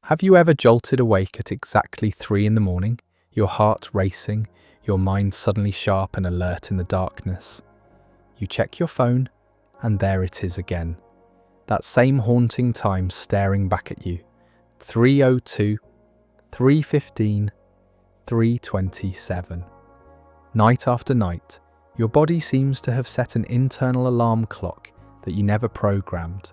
Have you ever jolted awake at exactly 3 in the morning, your heart racing, your mind suddenly sharp and alert in the darkness? You check your phone, and there it is again. That same haunting time staring back at you. 3:02, 3:15, 3:27. Night after night, your body seems to have set an internal alarm clock that you never programmed,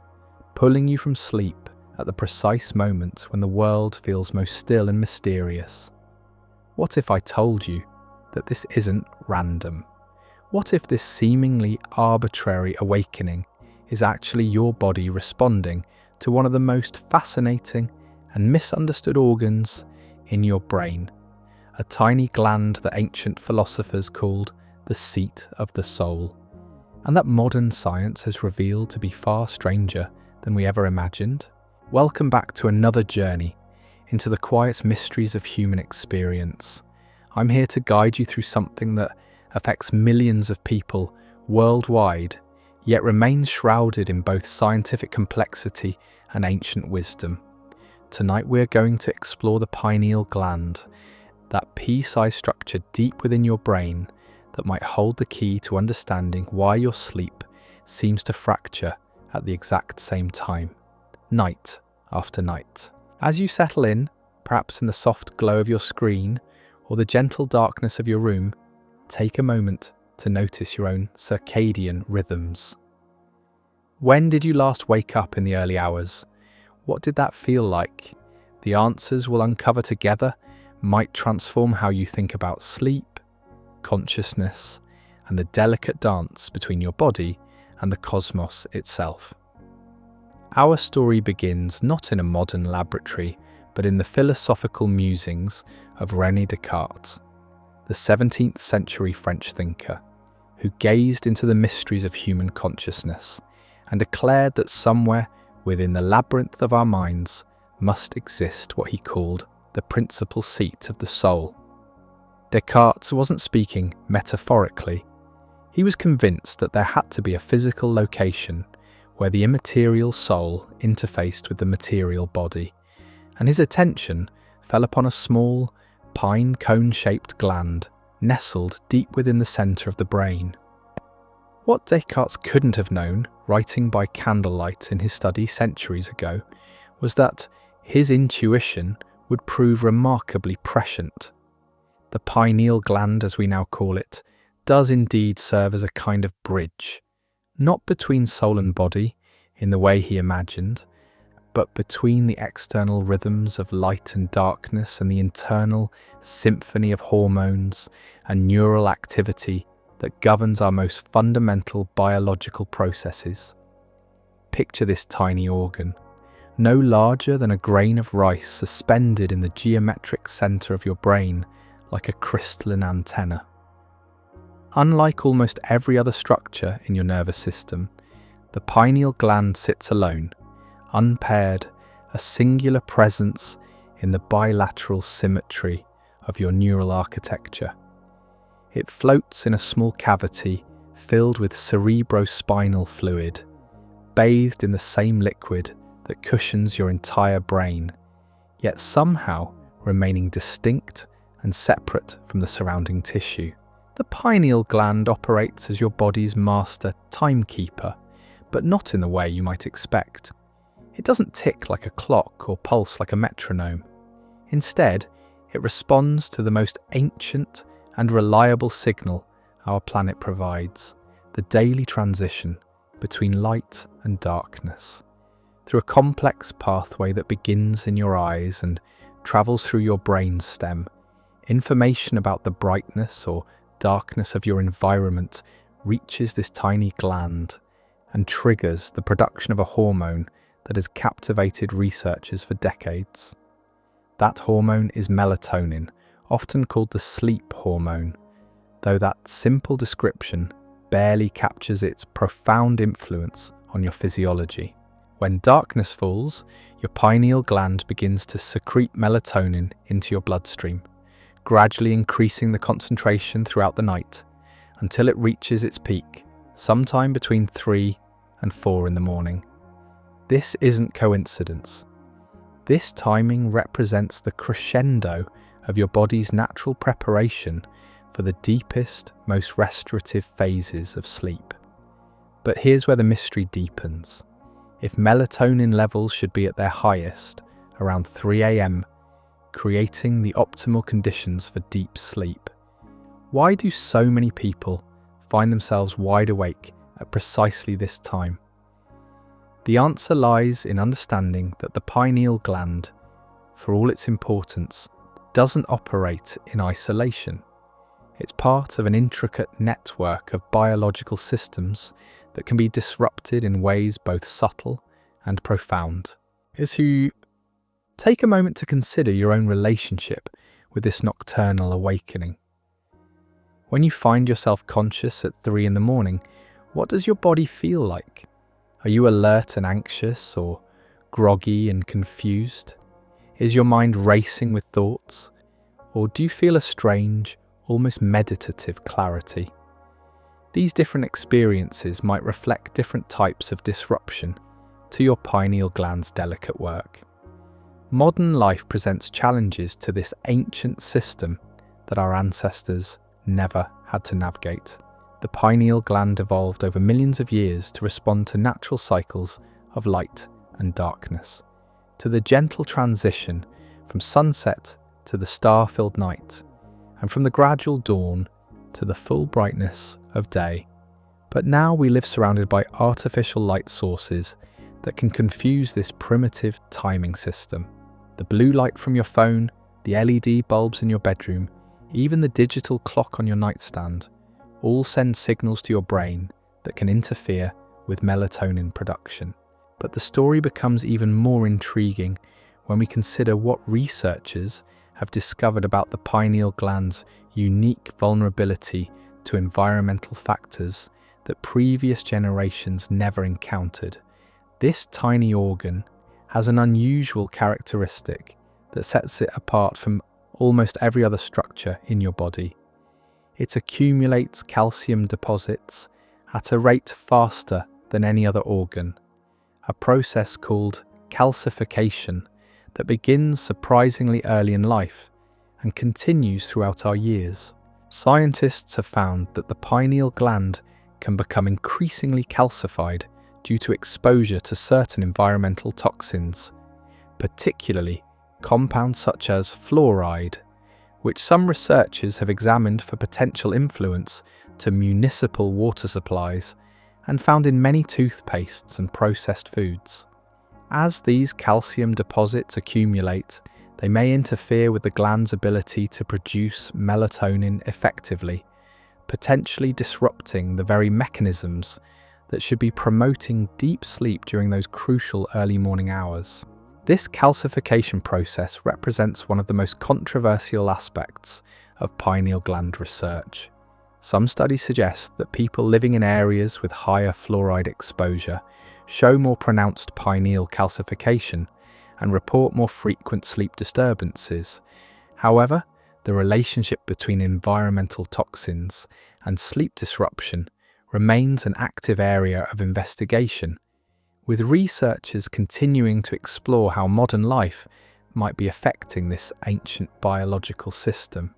pulling you from sleep at the precise moment when the world feels most still and mysterious. What if I told you that this isn't random? What if this seemingly arbitrary awakening is actually your body responding to one of the most fascinating and misunderstood organs in your brain, a tiny gland that ancient philosophers called the seat of the soul, and that modern science has revealed to be far stranger than we ever imagined? Welcome back to another journey into the quiet mysteries of human experience. I'm here to guide you through something that affects millions of people worldwide, yet remains shrouded in both scientific complexity and ancient wisdom. Tonight we're going to explore the pineal gland, that pea-sized structure deep within your brain that might hold the key to understanding why your sleep seems to fracture at the exact same time, night after night. As you settle in, perhaps in the soft glow of your screen or the gentle darkness of your room, take a moment to notice your own circadian rhythms. When did you last wake up in the early hours? What did that feel like? The answers we'll uncover together might transform how you think about sleep, consciousness, and the delicate dance between your body and the cosmos itself. Our story begins not in a modern laboratory, but in the philosophical musings of René Descartes, the 17th century French thinker, who gazed into the mysteries of human consciousness and declared that somewhere within the labyrinth of our minds must exist what he called the principal seat of the soul. Descartes wasn't speaking metaphorically. He was convinced that there had to be a physical location where the immaterial soul interfaced with the material body, and his attention fell upon a small, pine cone-shaped gland nestled deep within the centre of the brain. What Descartes couldn't have known, writing by candlelight in his study centuries ago, was that his intuition would prove remarkably prescient. The pineal gland, as we now call it, does indeed serve as a kind of bridge, not between soul and body in the way he imagined, but between the external rhythms of light and darkness and the internal symphony of hormones and neural activity that governs our most fundamental biological processes. Picture this tiny organ, no larger than a grain of rice suspended in the geometric center of your brain like a crystalline antenna. Unlike almost every other structure in your nervous system, the pineal gland sits alone, unpaired, a singular presence in the bilateral symmetry of your neural architecture. It floats in a small cavity filled with cerebrospinal fluid, bathed in the same liquid that cushions your entire brain, yet somehow remaining distinct and separate from the surrounding tissue. The pineal gland operates as your body's master timekeeper, but not in the way you might expect. It doesn't tick like a clock or pulse like a metronome. Instead, it responds to the most ancient and reliable signal our planet provides, the daily transition between light and darkness. Through a complex pathway that begins in your eyes and travels through your brain stem, information about the brightness or darkness of your environment reaches this tiny gland and triggers the production of a hormone that has captivated researchers for decades. That hormone is melatonin, often called the sleep hormone, though that simple description barely captures its profound influence on your physiology. When darkness falls, your pineal gland begins to secrete melatonin into your bloodstream, gradually increasing the concentration throughout the night until it reaches its peak, sometime between 3 and 4 in the morning. This isn't coincidence. This timing represents the crescendo of your body's natural preparation for the deepest, most restorative phases of sleep. But here's where the mystery deepens. If melatonin levels should be at their highest, around 3 a.m., creating the optimal conditions for deep sleep, why do so many people find themselves wide awake at precisely this time? The answer lies in understanding that the pineal gland, for all its importance, doesn't operate in isolation. It's part of an intricate network of biological systems that can be disrupted in ways both subtle and profound. Take a moment to consider your own relationship with this nocturnal awakening. When you find yourself conscious at 3 in the morning, what does your body feel like? Are you alert and anxious, or groggy and confused? Is your mind racing with thoughts? Or do you feel a strange, almost meditative clarity? These different experiences might reflect different types of disruption to your pineal gland's delicate work. Modern life presents challenges to this ancient system that our ancestors never had to navigate. The pineal gland evolved over millions of years to respond to natural cycles of light and darkness, to the gentle transition from sunset to the star-filled night, and from the gradual dawn to the full brightness of day. But now we live surrounded by artificial light sources that can confuse this primitive timing system. The blue light from your phone, the LED bulbs in your bedroom, even the digital clock on your nightstand, all send signals to your brain that can interfere with melatonin production. But the story becomes even more intriguing when we consider what researchers have discovered about the pineal gland's unique vulnerability to environmental factors that previous generations never encountered. This tiny organ has an unusual characteristic that sets it apart from almost every other structure in your body. It accumulates calcium deposits at a rate faster than any other organ, a process called calcification that begins surprisingly early in life and continues throughout our years. Scientists have found that the pineal gland can become increasingly calcified due to exposure to certain environmental toxins, particularly compounds such as fluoride, which some researchers have examined for potential influence to municipal water supplies and found in many toothpastes and processed foods. As these calcium deposits accumulate, they may interfere with the gland's ability to produce melatonin effectively, potentially disrupting the very mechanisms that should be promoting deep sleep during those crucial early morning hours. This calcification process represents one of the most controversial aspects of pineal gland research. Some studies suggest that people living in areas with higher fluoride exposure show more pronounced pineal calcification and report more frequent sleep disturbances. However, the relationship between environmental toxins and sleep disruption remains an active area of investigation, with researchers continuing to explore how modern life might be affecting this ancient biological system.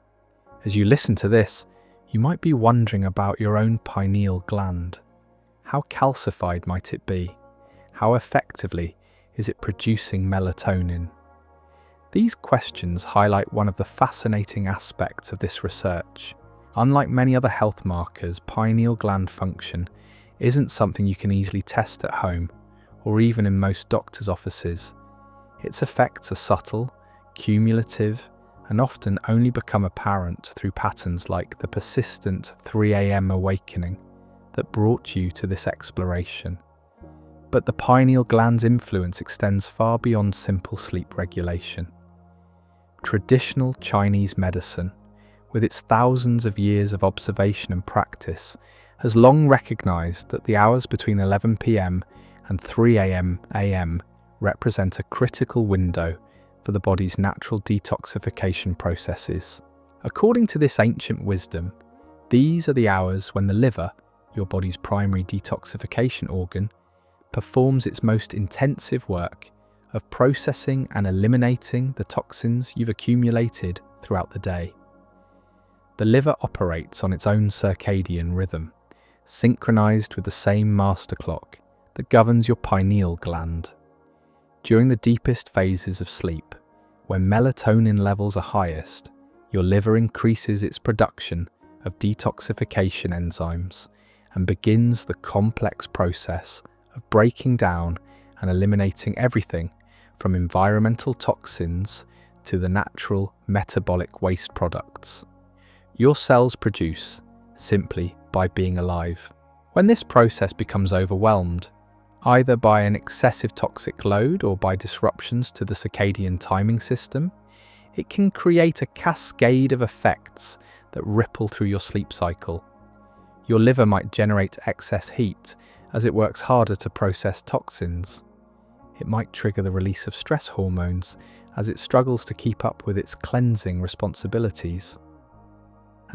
As you listen to this, you might be wondering about your own pineal gland. How calcified might it be? How effectively is it producing melatonin? These questions highlight one of the fascinating aspects of this research. Unlike many other health markers, pineal gland function isn't something you can easily test at home, or even in most doctors' offices. Its effects are subtle, cumulative, and often only become apparent through patterns like the persistent 3 a.m. awakening that brought you to this exploration. But the pineal gland's influence extends far beyond simple sleep regulation. Traditional Chinese medicine, with its thousands of years of observation and practice, has long recognized that the hours between 11 p.m. and 3 a.m. represent a critical window for the body's natural detoxification processes. According to this ancient wisdom, these are the hours when the liver, your body's primary detoxification organ, performs its most intensive work of processing and eliminating the toxins you've accumulated throughout the day. The liver operates on its own circadian rhythm, synchronized with the same master clock that governs your pineal gland. During the deepest phases of sleep, when melatonin levels are highest, your liver increases its production of detoxification enzymes and begins the complex process of breaking down and eliminating everything from environmental toxins to the natural metabolic waste products your cells produce simply by being alive. When this process becomes overwhelmed, either by an excessive toxic load or by disruptions to the circadian timing system, it can create a cascade of effects that ripple through your sleep cycle. Your liver might generate excess heat as it works harder to process toxins. It might trigger the release of stress hormones as it struggles to keep up with its cleansing responsibilities.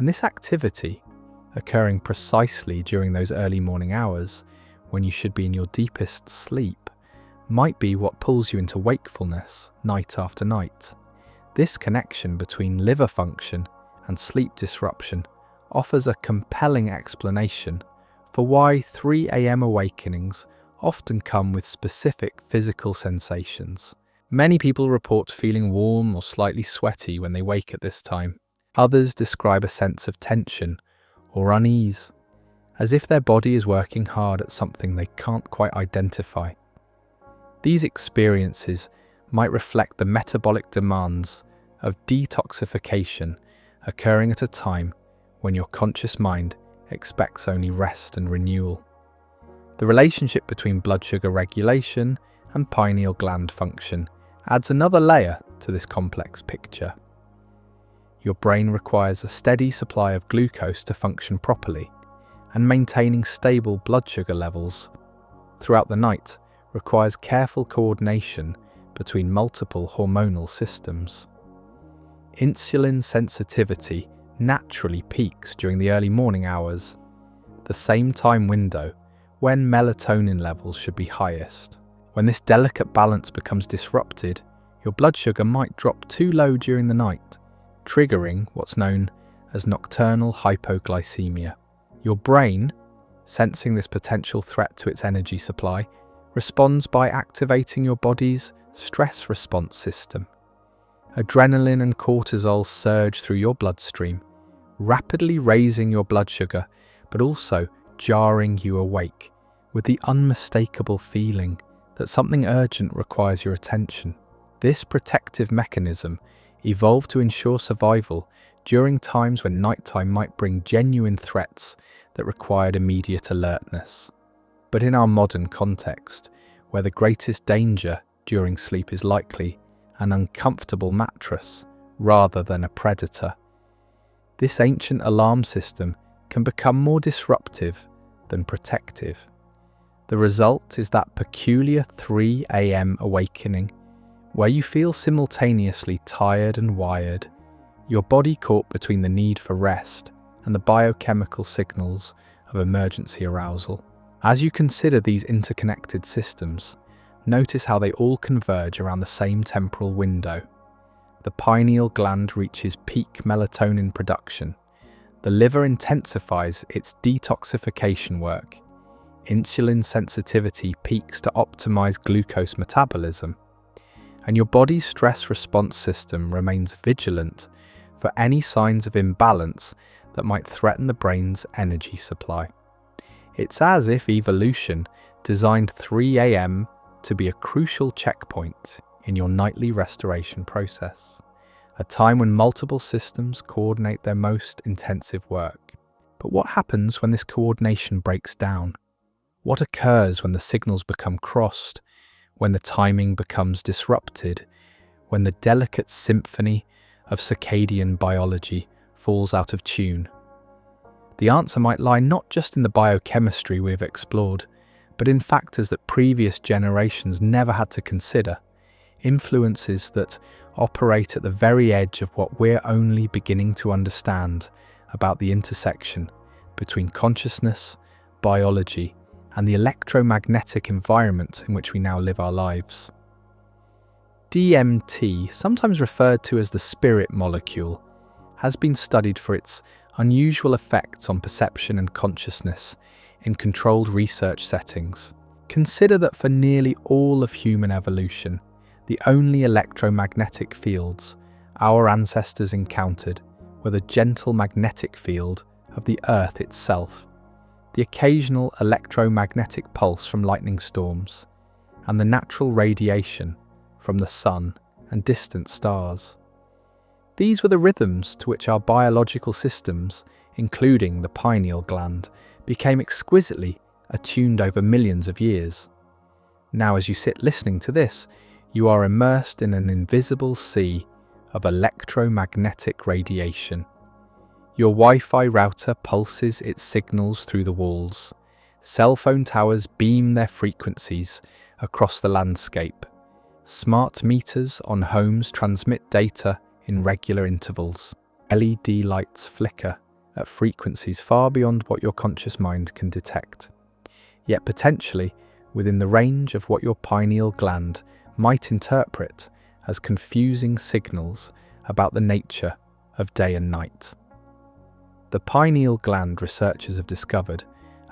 And this activity, occurring precisely during those early morning hours when you should be in your deepest sleep, might be what pulls you into wakefulness night after night. This connection between liver function and sleep disruption offers a compelling explanation for why 3 a.m. awakenings often come with specific physical sensations. Many people report feeling warm or slightly sweaty when they wake at this time. Others describe a sense of tension or unease, as if their body is working hard at something they can't quite identify. These experiences might reflect the metabolic demands of detoxification occurring at a time when your conscious mind expects only rest and renewal. The relationship between blood sugar regulation and pineal gland function adds another layer to this complex picture. Your brain requires a steady supply of glucose to function properly, and maintaining stable blood sugar levels throughout the night requires careful coordination between multiple hormonal systems. Insulin sensitivity naturally peaks during the early morning hours, the same time window when melatonin levels should be highest. When this delicate balance becomes disrupted, your blood sugar might drop too low during the night, triggering what's known as nocturnal hypoglycemia. Your brain, sensing this potential threat to its energy supply, responds by activating your body's stress response system. Adrenaline and cortisol surge through your bloodstream, rapidly raising your blood sugar, but also jarring you awake with the unmistakable feeling that something urgent requires your attention. This protective mechanism evolved to ensure survival during times when nighttime might bring genuine threats that required immediate alertness. But in our modern context, where the greatest danger during sleep is likely an uncomfortable mattress rather than a predator, this ancient alarm system can become more disruptive than protective. The result is that peculiar 3 a.m. awakening, where you feel simultaneously tired and wired, your body caught between the need for rest and the biochemical signals of emergency arousal. As you consider these interconnected systems, notice how they all converge around the same temporal window. The pineal gland reaches peak melatonin production. The liver intensifies its detoxification work. Insulin sensitivity peaks to optimize glucose metabolism. And your body's stress response system remains vigilant for any signs of imbalance that might threaten the brain's energy supply. It's as if evolution designed 3 a.m. to be a crucial checkpoint in your nightly restoration process, a time when multiple systems coordinate their most intensive work. But what happens when this coordination breaks down? What occurs when the signals become crossed, when the timing becomes disrupted, when the delicate symphony of circadian biology falls out of tune? The answer might lie not just in the biochemistry we've explored, but in factors that previous generations never had to consider, influences that operate at the very edge of what we're only beginning to understand about the intersection between consciousness, biology, and the electromagnetic environment in which we now live our lives. DMT, sometimes referred to as the spirit molecule, has been studied for its unusual effects on perception and consciousness in controlled research settings. Consider that for nearly all of human evolution, the only electromagnetic fields our ancestors encountered were the gentle magnetic field of the Earth itself, the occasional electromagnetic pulse from lightning storms, and the natural radiation from the sun and distant stars. These were the rhythms to which our biological systems, including the pineal gland, became exquisitely attuned over millions of years. Now, as you sit listening to this, you are immersed in an invisible sea of electromagnetic radiation. Your Wi-Fi router pulses its signals through the walls. Cell phone towers beam their frequencies across the landscape. Smart meters on homes transmit data in regular intervals. LED lights flicker at frequencies far beyond what your conscious mind can detect, yet potentially within the range of what your pineal gland might interpret as confusing signals about the nature of day and night. The pineal gland, researchers have discovered,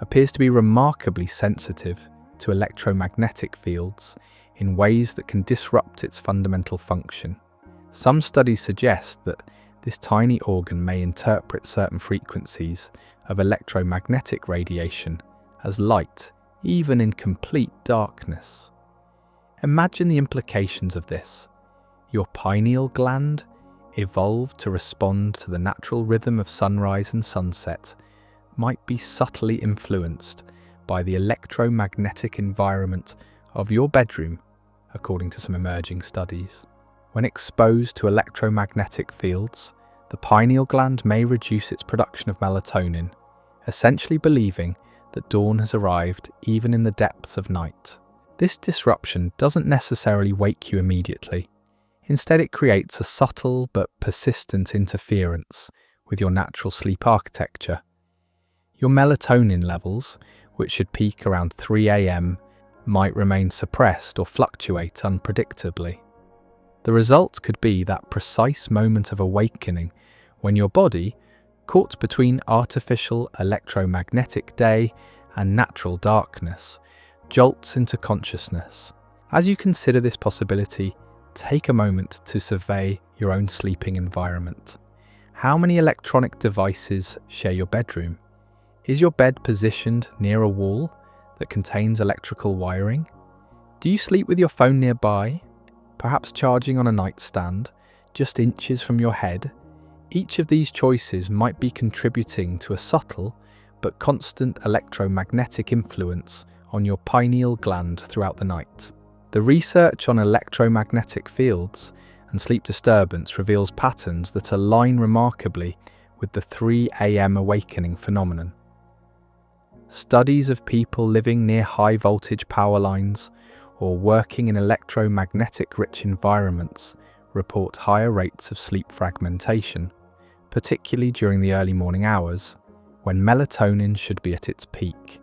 appears to be remarkably sensitive to electromagnetic fields in ways that can disrupt its fundamental function. Some studies suggest that this tiny organ may interpret certain frequencies of electromagnetic radiation as light, even in complete darkness. Imagine the implications of this. Your pineal gland evolved to respond to the natural rhythm of sunrise and sunset, might be subtly influenced by the electromagnetic environment of your bedroom, according to some emerging studies. When exposed to electromagnetic fields, the pineal gland may reduce its production of melatonin, essentially believing that dawn has arrived even in the depths of night. This disruption doesn't necessarily wake you immediately. Instead, it creates a subtle but persistent interference with your natural sleep architecture. Your melatonin levels, which should peak around 3 a.m., might remain suppressed or fluctuate unpredictably. The result could be that precise moment of awakening when your body, caught between artificial electromagnetic day and natural darkness, jolts into consciousness. As you consider this possibility, take a moment to survey your own sleeping environment. How many electronic devices share your bedroom? Is your bed positioned near a wall that contains electrical wiring? Do you sleep with your phone nearby, perhaps charging on a nightstand, just inches from your head? Each of these choices might be contributing to a subtle but constant electromagnetic influence on your pineal gland throughout the night. The research on electromagnetic fields and sleep disturbance reveals patterns that align remarkably with the 3 a.m. awakening phenomenon. Studies of people living near high-voltage power lines or working in electromagnetic-rich environments report higher rates of sleep fragmentation, particularly during the early morning hours, when melatonin should be at its peak.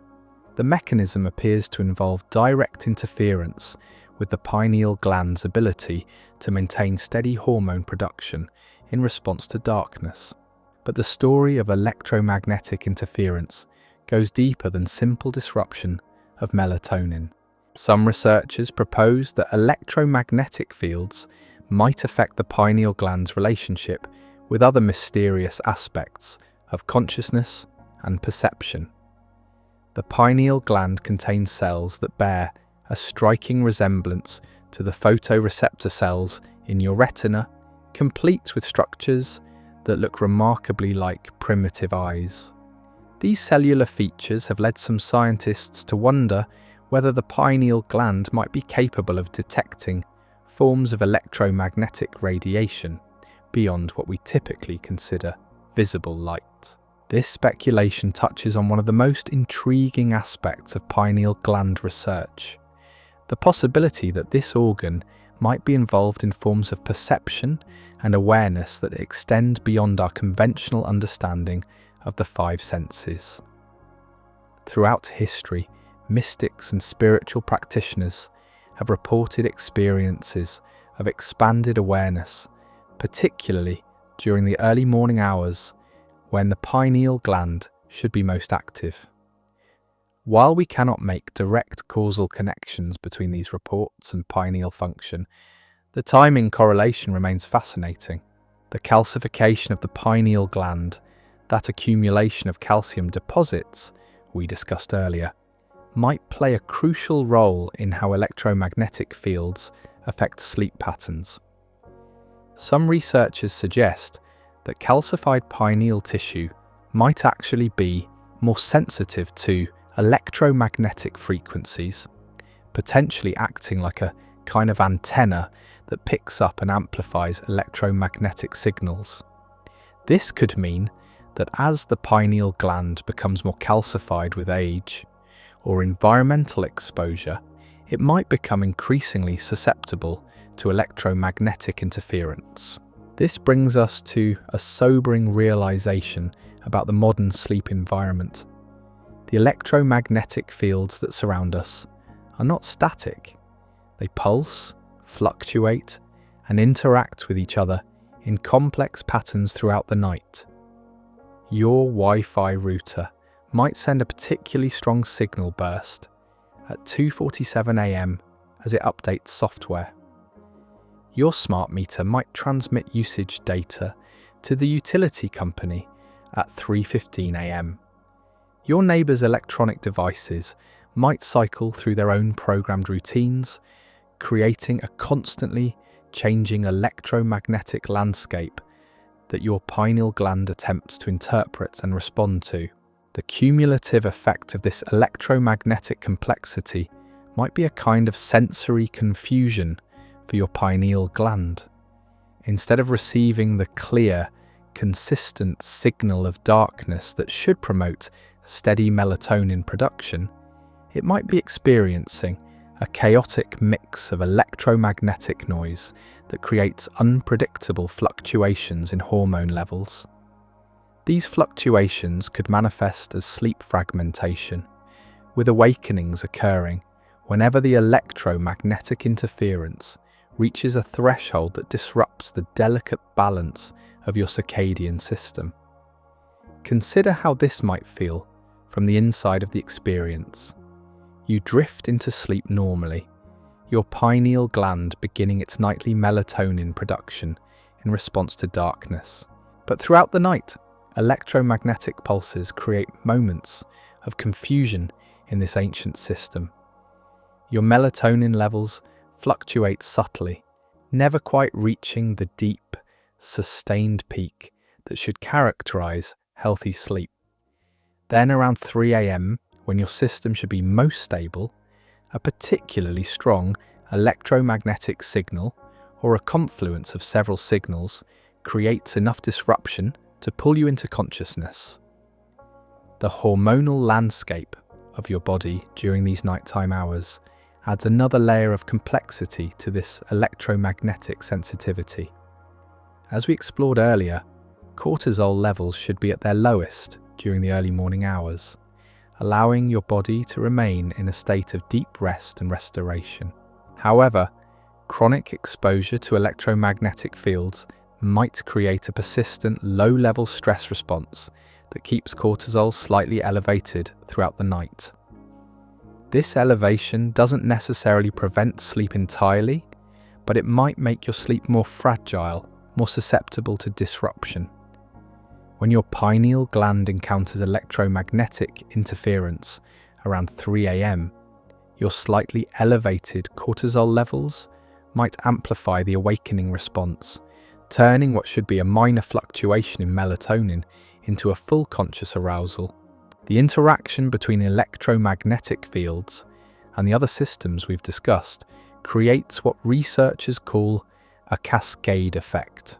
The mechanism appears to involve direct interference with the pineal gland's ability to maintain steady hormone production in response to darkness. But the story of electromagnetic interference goes deeper than simple disruption of melatonin. Some researchers propose that electromagnetic fields might affect the pineal gland's relationship with other mysterious aspects of consciousness and perception. The pineal gland contains cells that bear a striking resemblance to the photoreceptor cells in your retina, complete with structures that look remarkably like primitive eyes. These cellular features have led some scientists to wonder whether the pineal gland might be capable of detecting forms of electromagnetic radiation beyond what we typically consider visible light. This speculation touches on one of the most intriguing aspects of pineal gland research: the possibility that this organ might be involved in forms of perception and awareness that extend beyond our conventional understanding of the 5 senses. Throughout history, mystics and spiritual practitioners have reported experiences of expanded awareness, particularly during the early morning hours when the pineal gland should be most active. While we cannot make direct causal connections between these reports and pineal function, the timing correlation remains fascinating. The calcification of the pineal gland, that accumulation of calcium deposits we discussed earlier, might play a crucial role in how electromagnetic fields affect sleep patterns. Some researchers suggest that calcified pineal tissue might actually be more sensitive to electromagnetic frequencies, potentially acting like a kind of antenna that picks up and amplifies electromagnetic signals. This could mean that as the pineal gland becomes more calcified with age or environmental exposure, it might become increasingly susceptible to electromagnetic interference. This brings us to a sobering realization about the modern sleep environment. The electromagnetic fields that surround us are not static. They pulse, fluctuate, and interact with each other in complex patterns throughout the night. Your Wi-Fi router might send a particularly strong signal burst at 2:47 a.m. as it updates software. Your smart meter might transmit usage data to the utility company at 3:15 a.m. Your neighbour's electronic devices might cycle through their own programmed routines, creating a constantly changing electromagnetic landscape that your pineal gland attempts to interpret and respond to. The cumulative effect of this electromagnetic complexity might be a kind of sensory confusion for your pineal gland. Instead of receiving the clear, consistent signal of darkness that should promote steady melatonin production, it might be experiencing a chaotic mix of electromagnetic noise that creates unpredictable fluctuations in hormone levels. These fluctuations could manifest as sleep fragmentation, with awakenings occurring whenever the electromagnetic interference reaches a threshold that disrupts the delicate balance of your circadian system. Consider how this might feel from the inside of the experience. You drift into sleep normally, your pineal gland beginning its nightly melatonin production in response to darkness. But throughout the night, electromagnetic pulses create moments of confusion in this ancient system. Your melatonin levels fluctuate subtly, never quite reaching the deep, sustained peak that should characterize healthy sleep. Then around 3 a.m, when your system should be most stable, a particularly strong electromagnetic signal, or a confluence of several signals, creates enough disruption to pull you into consciousness. The hormonal landscape of your body during these nighttime hours adds another layer of complexity to this electromagnetic sensitivity. As we explored earlier, cortisol levels should be at their lowest during the early morning hours, allowing your body to remain in a state of deep rest and restoration. However, chronic exposure to electromagnetic fields might create a persistent low-level stress response that keeps cortisol slightly elevated throughout the night. This elevation doesn't necessarily prevent sleep entirely, but it might make your sleep more fragile, more susceptible to disruption. When your pineal gland encounters electromagnetic interference around 3 a.m, your slightly elevated cortisol levels might amplify the awakening response, turning what should be a minor fluctuation in melatonin into a full conscious arousal. The interaction between electromagnetic fields and the other systems we've discussed creates what researchers call a cascade effect.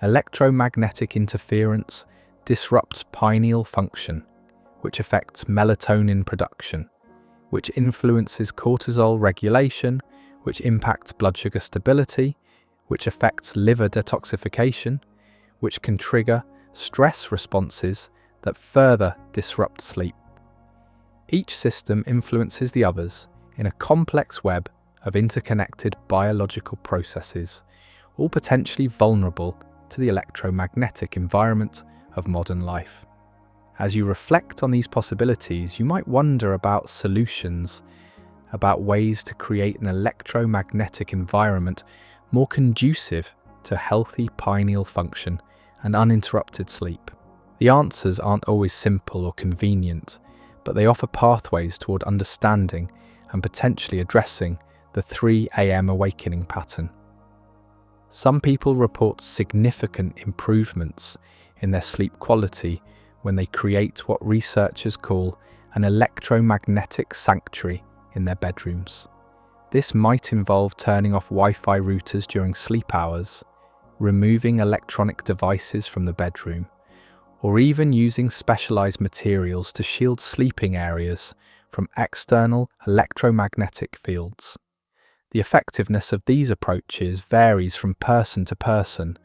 Electromagnetic interference disrupts pineal function, which affects melatonin production, which influences cortisol regulation, which impacts blood sugar stability, which affects liver detoxification, which can trigger stress responses that further disrupt sleep. Each system influences the others in a complex web of interconnected biological processes, all potentially vulnerable to the electromagnetic environment of modern life. As you reflect on these possibilities, you might wonder about solutions, about ways to create an electromagnetic environment more conducive to healthy pineal function and uninterrupted sleep. The answers aren't always simple or convenient, but they offer pathways toward understanding and potentially addressing the 3 a.m. awakening pattern. Some people report significant improvements in their sleep quality when they create what researchers call an electromagnetic sanctuary in their bedrooms. This might involve turning off Wi-Fi routers during sleep hours, removing electronic devices from the bedroom, or even using specialized materials to shield sleeping areas from external electromagnetic fields. The effectiveness of these approaches varies from person to person,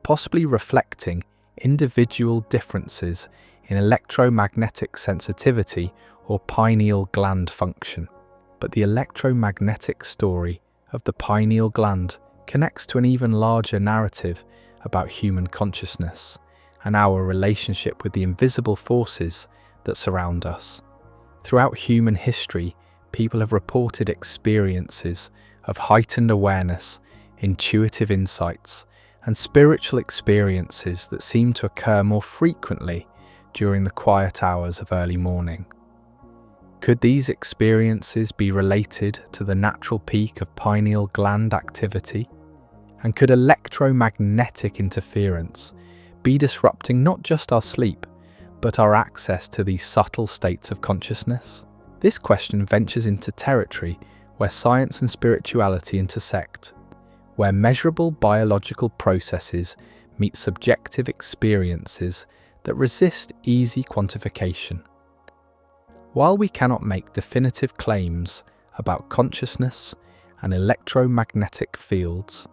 possibly reflecting individual differences in electromagnetic sensitivity or pineal gland function. But the electromagnetic story of the pineal gland connects to an even larger narrative about human consciousness and our relationship with the invisible forces that surround us. Throughout human history, people have reported experiences of heightened awareness, intuitive insights, and spiritual experiences that seem to occur more frequently during the quiet hours of early morning. Could these experiences be related to the natural peak of pineal gland activity? And could electromagnetic interference be disrupting not just our sleep, but our access to these subtle states of consciousness? This question ventures into territory where science and spirituality intersect, where measurable biological processes meet subjective experiences that resist easy quantification. While we cannot make definitive claims about consciousness and electromagnetic fields,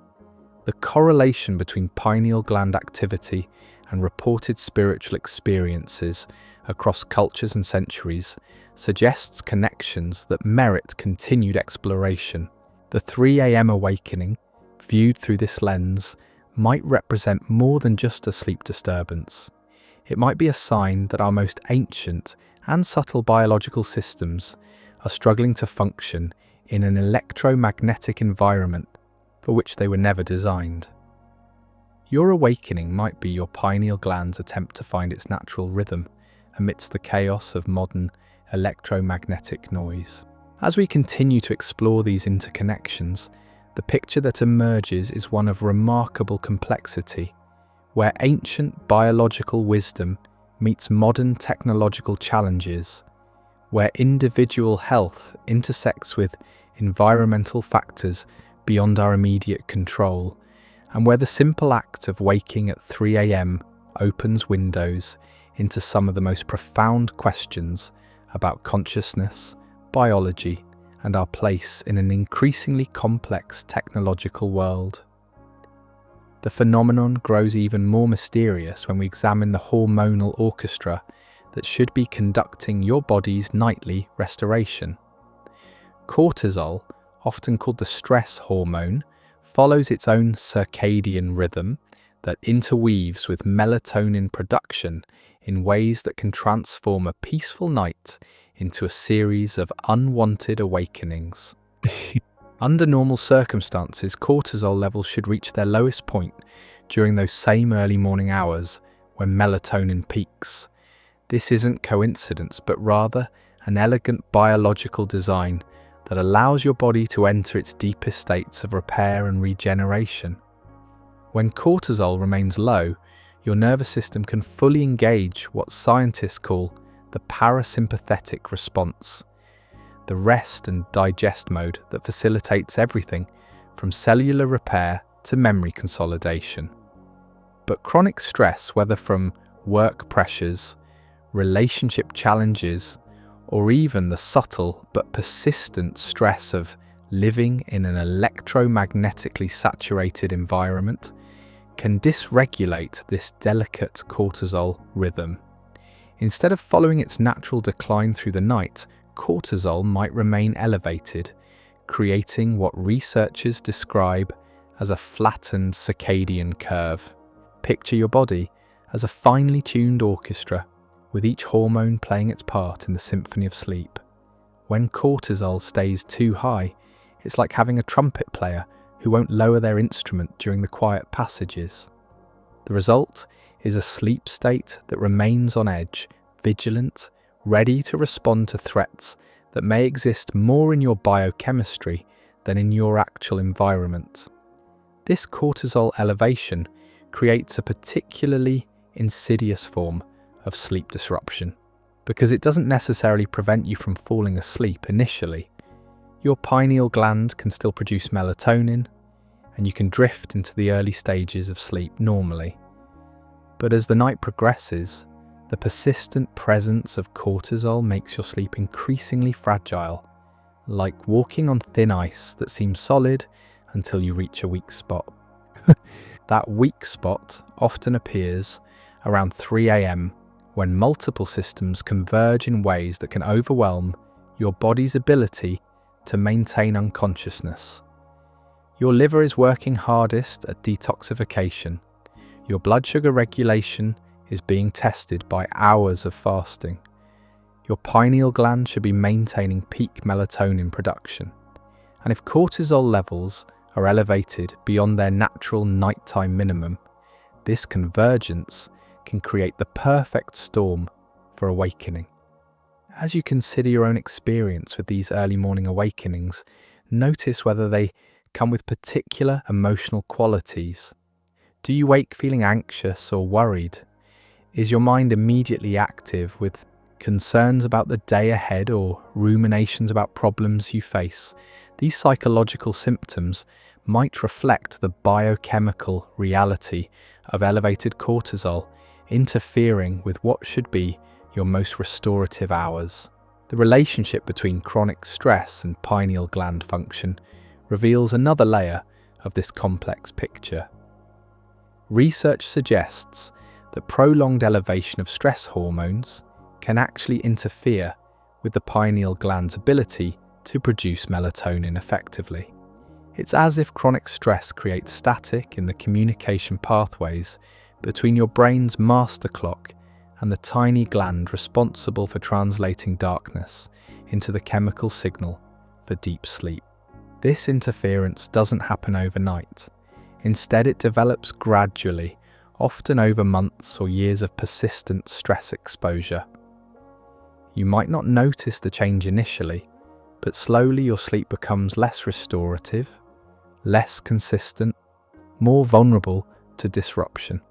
the correlation between pineal gland activity and reported spiritual experiences across cultures and centuries suggests connections that merit continued exploration. The 3 a.m. awakening, viewed through this lens, might represent more than just a sleep disturbance. It might be a sign that our most ancient and subtle biological systems are struggling to function in an electromagnetic environment for which they were never designed. Your awakening might be your pineal gland's attempt to find its natural rhythm amidst the chaos of modern electromagnetic noise. As we continue to explore these interconnections, the picture that emerges is one of remarkable complexity, where ancient biological wisdom meets modern technological challenges, where individual health intersects with environmental factors beyond our immediate control, and where the simple act of waking at 3 a.m. opens windows into some of the most profound questions about consciousness, biology, and our place in an increasingly complex technological world. The phenomenon grows even more mysterious when we examine the hormonal orchestra that should be conducting your body's nightly restoration. Cortisol, often called the stress hormone, follows its own circadian rhythm that interweaves with melatonin production in ways that can transform a peaceful night into a series of unwanted awakenings. Under normal circumstances, cortisol levels should reach their lowest point during those same early morning hours when melatonin peaks. This isn't coincidence, but rather an elegant biological design that allows your body to enter its deepest states of repair and regeneration. When cortisol remains low, your nervous system can fully engage what scientists call the parasympathetic response, the rest and digest mode that facilitates everything from cellular repair to memory consolidation. But chronic stress, whether from work pressures, relationship challenges, or even the subtle but persistent stress of living in an electromagnetically saturated environment, can dysregulate this delicate cortisol rhythm. Instead of following its natural decline through the night, cortisol might remain elevated, creating what researchers describe as a flattened circadian curve. Picture your body as a finely tuned orchestra, with each hormone playing its part in the symphony of sleep. When cortisol stays too high, it's like having a trumpet player who won't lower their instrument during the quiet passages. The result is a sleep state that remains on edge, vigilant, ready to respond to threats that may exist more in your biochemistry than in your actual environment. This cortisol elevation creates a particularly insidious form of sleep disruption, because it doesn't necessarily prevent you from falling asleep initially. Your pineal gland can still produce melatonin, and you can drift into the early stages of sleep normally. But as the night progresses, the persistent presence of cortisol makes your sleep increasingly fragile, like walking on thin ice that seems solid until you reach a weak spot. That weak spot often appears around 3 a.m. when multiple systems converge in ways that can overwhelm your body's ability to maintain unconsciousness. Your liver is working hardest at detoxification. Your blood sugar regulation is being tested by hours of fasting. Your pineal gland should be maintaining peak melatonin production. And if cortisol levels are elevated beyond their natural nighttime minimum, this convergence can create the perfect storm for awakening. As you consider your own experience with these early morning awakenings, notice whether they come with particular emotional qualities. Do you wake feeling anxious or worried? Is your mind immediately active with concerns about the day ahead or ruminations about problems you face? These psychological symptoms might reflect the biochemical reality of elevated cortisol interfering with what should be your most restorative hours. The relationship between chronic stress and pineal gland function reveals another layer of this complex picture. Research suggests that prolonged elevation of stress hormones can actually interfere with the pineal gland's ability to produce melatonin effectively. It's as if chronic stress creates static in the communication pathways between your brain's master clock and the tiny gland responsible for translating darkness into the chemical signal for deep sleep. This interference doesn't happen overnight. Instead, it develops gradually, often over months or years of persistent stress exposure. You might not notice the change initially, but slowly your sleep becomes less restorative, less consistent, more vulnerable to disruption.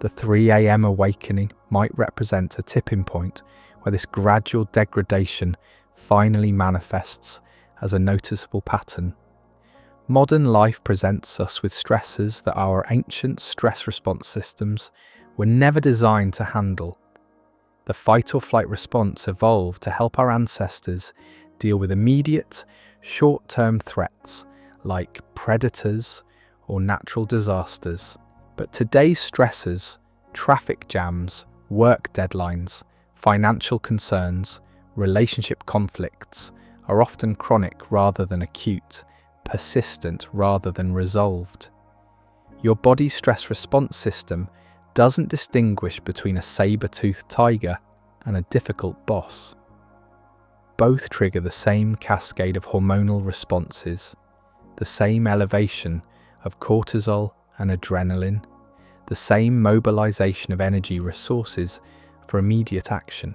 The 3 a.m. awakening might represent a tipping point where this gradual degradation finally manifests as a noticeable pattern. Modern life presents us with stresses that our ancient stress response systems were never designed to handle. The fight or flight response evolved to help our ancestors deal with immediate, short-term threats like predators or natural disasters. But today's stressors, traffic jams, work deadlines, financial concerns, relationship conflicts, are often chronic rather than acute, persistent rather than resolved. Your body's stress response system doesn't distinguish between a saber-toothed tiger and a difficult boss. Both trigger the same cascade of hormonal responses, the same elevation of cortisol and adrenaline, the same mobilization of energy resources for immediate action.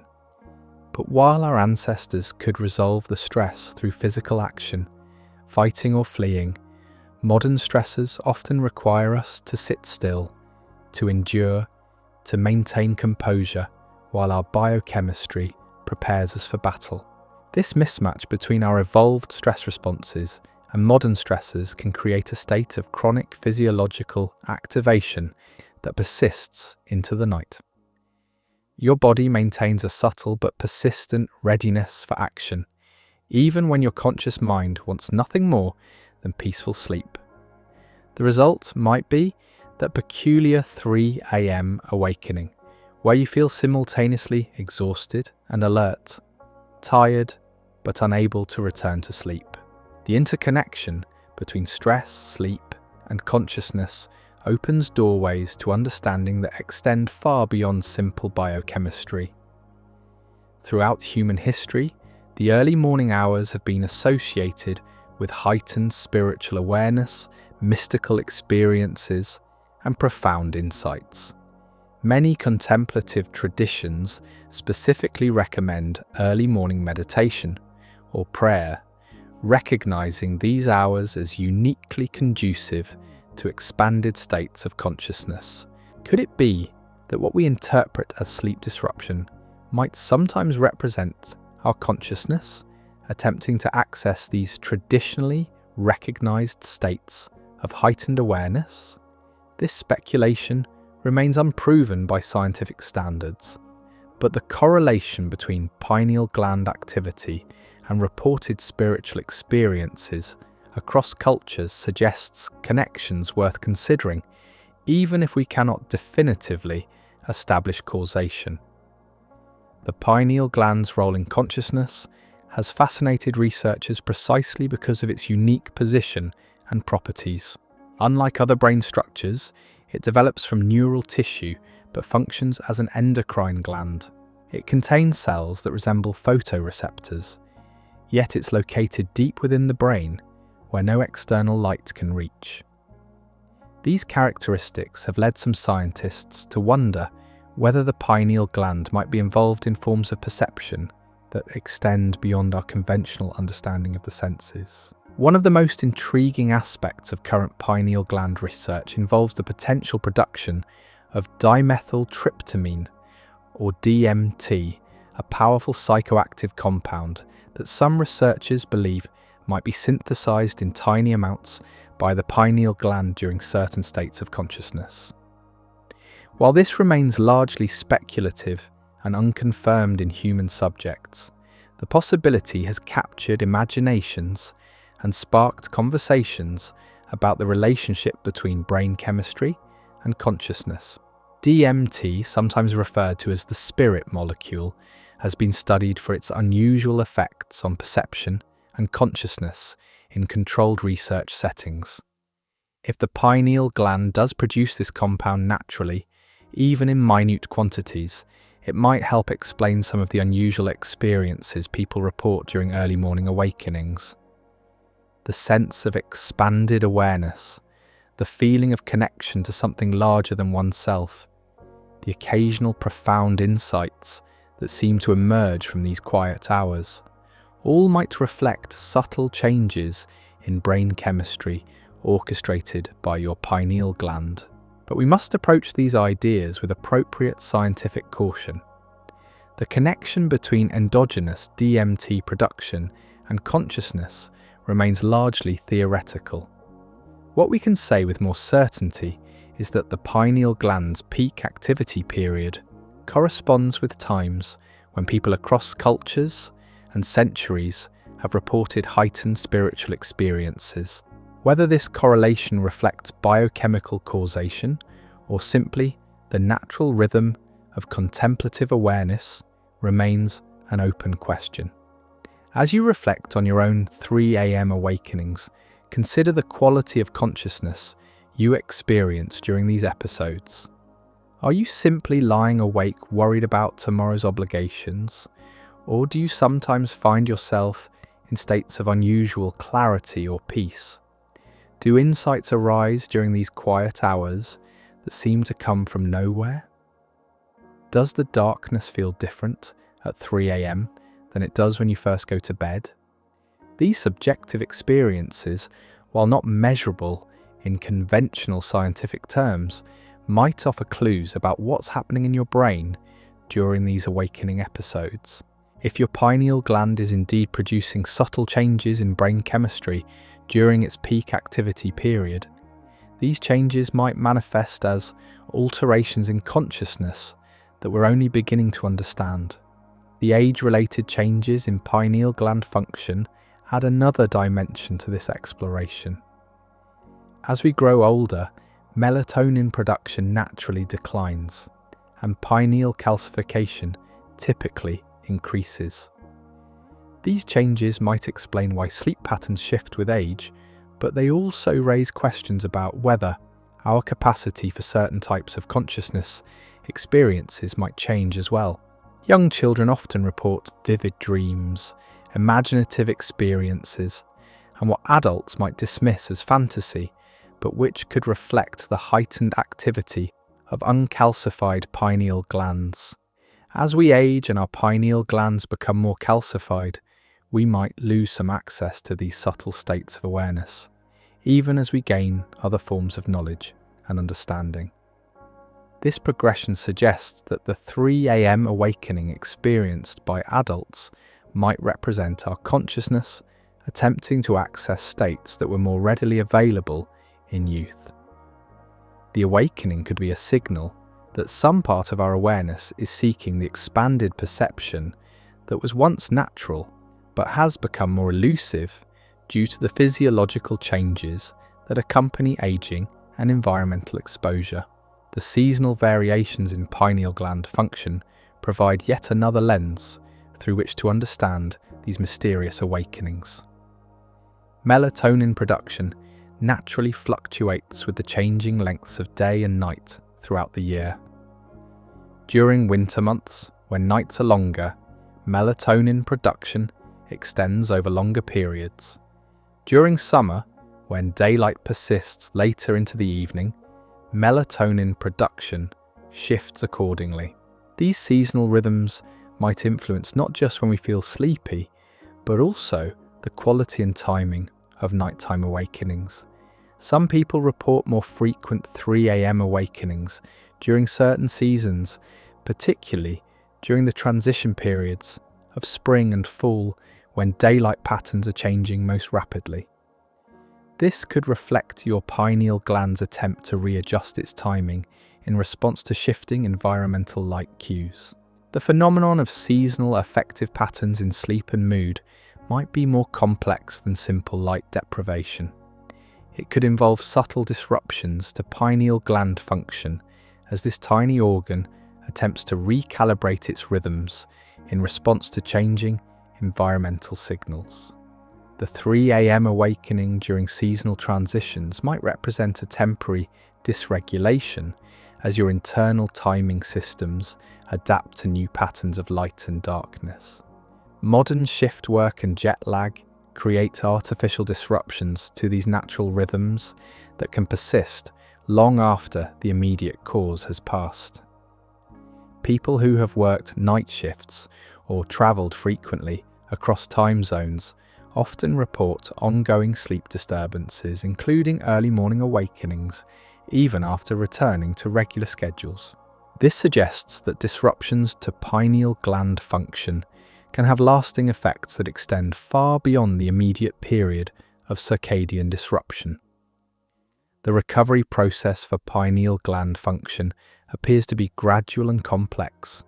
But while our ancestors could resolve the stress through physical action, fighting or fleeing, modern stressors often require us to sit still, to endure, to maintain composure while our biochemistry prepares us for battle. This mismatch between our evolved stress responses and modern stressors can create a state of chronic physiological activation that persists into the night. Your body maintains a subtle but persistent readiness for action, even when your conscious mind wants nothing more than peaceful sleep. The result might be that peculiar 3 a.m. awakening, where you feel simultaneously exhausted and alert, tired but unable to return to sleep. The interconnection between stress, sleep, and consciousness opens doorways to understanding that extend far beyond simple biochemistry. Throughout human history, the early morning hours have been associated with heightened spiritual awareness, mystical experiences, and profound insights. Many contemplative traditions specifically recommend early morning meditation or prayer, recognizing these hours as uniquely conducive to expanded states of consciousness. Could it be that what we interpret as sleep disruption might sometimes represent our consciousness attempting to access these traditionally recognized states of heightened awareness? This speculation remains unproven by scientific standards, but the correlation between pineal gland activity and reported spiritual experiences across cultures suggests connections worth considering, even if we cannot definitively establish causation. The pineal gland's role in consciousness has fascinated researchers precisely because of its unique position and properties. Unlike other brain structures, it develops from neural tissue but functions as an endocrine gland. It contains cells that resemble photoreceptors, yet it's located deep within the brain where no external light can reach. These characteristics have led some scientists to wonder whether the pineal gland might be involved in forms of perception that extend beyond our conventional understanding of the senses. One of the most intriguing aspects of current pineal gland research involves the potential production of dimethyltryptamine, or DMT, a powerful psychoactive compound that some researchers believe might be synthesized in tiny amounts by the pineal gland during certain states of consciousness. While this remains largely speculative and unconfirmed in human subjects, the possibility has captured imaginations and sparked conversations about the relationship between brain chemistry and consciousness. DMT, sometimes referred to as the spirit molecule, has been studied for its unusual effects on perception and consciousness in controlled research settings. If the pineal gland does produce this compound naturally, even in minute quantities, it might help explain some of the unusual experiences people report during early morning awakenings. The sense of expanded awareness, the feeling of connection to something larger than oneself, the occasional profound insights that seem to emerge from these quiet hours, all might reflect subtle changes in brain chemistry orchestrated by your pineal gland. But we must approach these ideas with appropriate scientific caution. The connection between endogenous DMT production and consciousness remains largely theoretical. What we can say with more certainty is that the pineal gland's peak activity period corresponds with times when people across cultures and centuries have reported heightened spiritual experiences. Whether this correlation reflects biochemical causation or simply the natural rhythm of contemplative awareness remains an open question. As you reflect on your own 3 a.m. awakenings, consider the quality of consciousness you experience during these episodes. Are you simply lying awake worried about tomorrow's obligations, or do you sometimes find yourself in states of unusual clarity or peace? Do insights arise during these quiet hours that seem to come from nowhere? Does the darkness feel different at 3 a.m. than it does when you first go to bed? These subjective experiences, while not measurable in conventional scientific terms, might offer clues about what's happening in your brain during these awakening episodes. If your pineal gland is indeed producing subtle changes in brain chemistry during its peak activity period, these changes might manifest as alterations in consciousness that we're only beginning to understand. The age-related changes in pineal gland function add another dimension to this exploration. As we grow older, melatonin production naturally declines, and pineal calcification typically increases. These changes might explain why sleep patterns shift with age, but they also raise questions about whether our capacity for certain types of consciousness experiences might change as well. Young children often report vivid dreams, imaginative experiences, and what adults might dismiss as fantasy, but which could reflect the heightened activity of uncalcified pineal glands. As we age and our pineal glands become more calcified, we might lose some access to these subtle states of awareness, even as we gain other forms of knowledge and understanding. This progression suggests that the 3 a.m. awakening experienced by adults might represent our consciousness attempting to access states that were more readily available in youth. The awakening could be a signal that some part of our awareness is seeking the expanded perception that was once natural but has become more elusive due to the physiological changes that accompany aging and environmental exposure. The seasonal variations in pineal gland function provide yet another lens through which to understand these mysterious awakenings. Melatonin production naturally fluctuates with the changing lengths of day and night throughout the year. During winter months, when nights are longer, melatonin production extends over longer periods. During summer, when daylight persists later into the evening, melatonin production shifts accordingly. These seasonal rhythms might influence not just when we feel sleepy, but also the quality and timing of nighttime awakenings. Some people report more frequent 3 a.m. awakenings during certain seasons, particularly during the transition periods of spring and fall when daylight patterns are changing most rapidly. This could reflect your pineal gland's attempt to readjust its timing in response to shifting environmental light cues. The phenomenon of seasonal affective patterns in sleep and mood might be more complex than simple light deprivation. It could involve subtle disruptions to pineal gland function as this tiny organ attempts to recalibrate its rhythms in response to changing environmental signals. The 3 a.m. awakening during seasonal transitions might represent a temporary dysregulation as your internal timing systems adapt to new patterns of light and darkness. Modern shift work and jet lag create artificial disruptions to these natural rhythms that can persist long after the immediate cause has passed. People who have worked night shifts or travelled frequently across time zones often report ongoing sleep disturbances, including early morning awakenings, even after returning to regular schedules. This suggests that disruptions to pineal gland function can have lasting effects that extend far beyond the immediate period of circadian disruption. The recovery process for pineal gland function appears to be gradual and complex,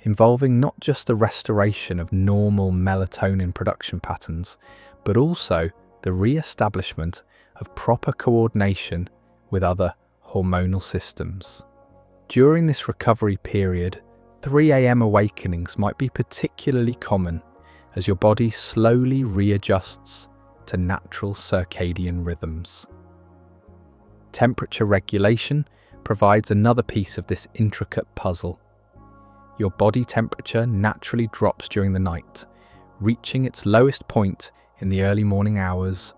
involving not just the restoration of normal melatonin production patterns, but also the re-establishment of proper coordination with other hormonal systems. During this recovery period, 3 a.m. awakenings might be particularly common as your body slowly readjusts to natural circadian rhythms. Temperature regulation provides another piece of this intricate puzzle. Your body temperature naturally drops during the night, reaching its lowest point in the early morning hours,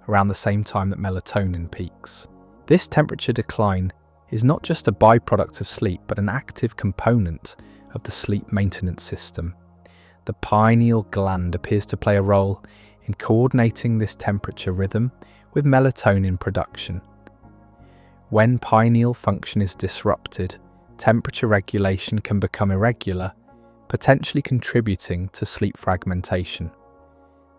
around the same time that melatonin peaks. This temperature decline is not just a byproduct of sleep, but an active component of the sleep maintenance system. The pineal gland appears to play a role in coordinating this temperature rhythm with melatonin production. When pineal function is disrupted, temperature regulation can become irregular, potentially contributing to sleep fragmentation.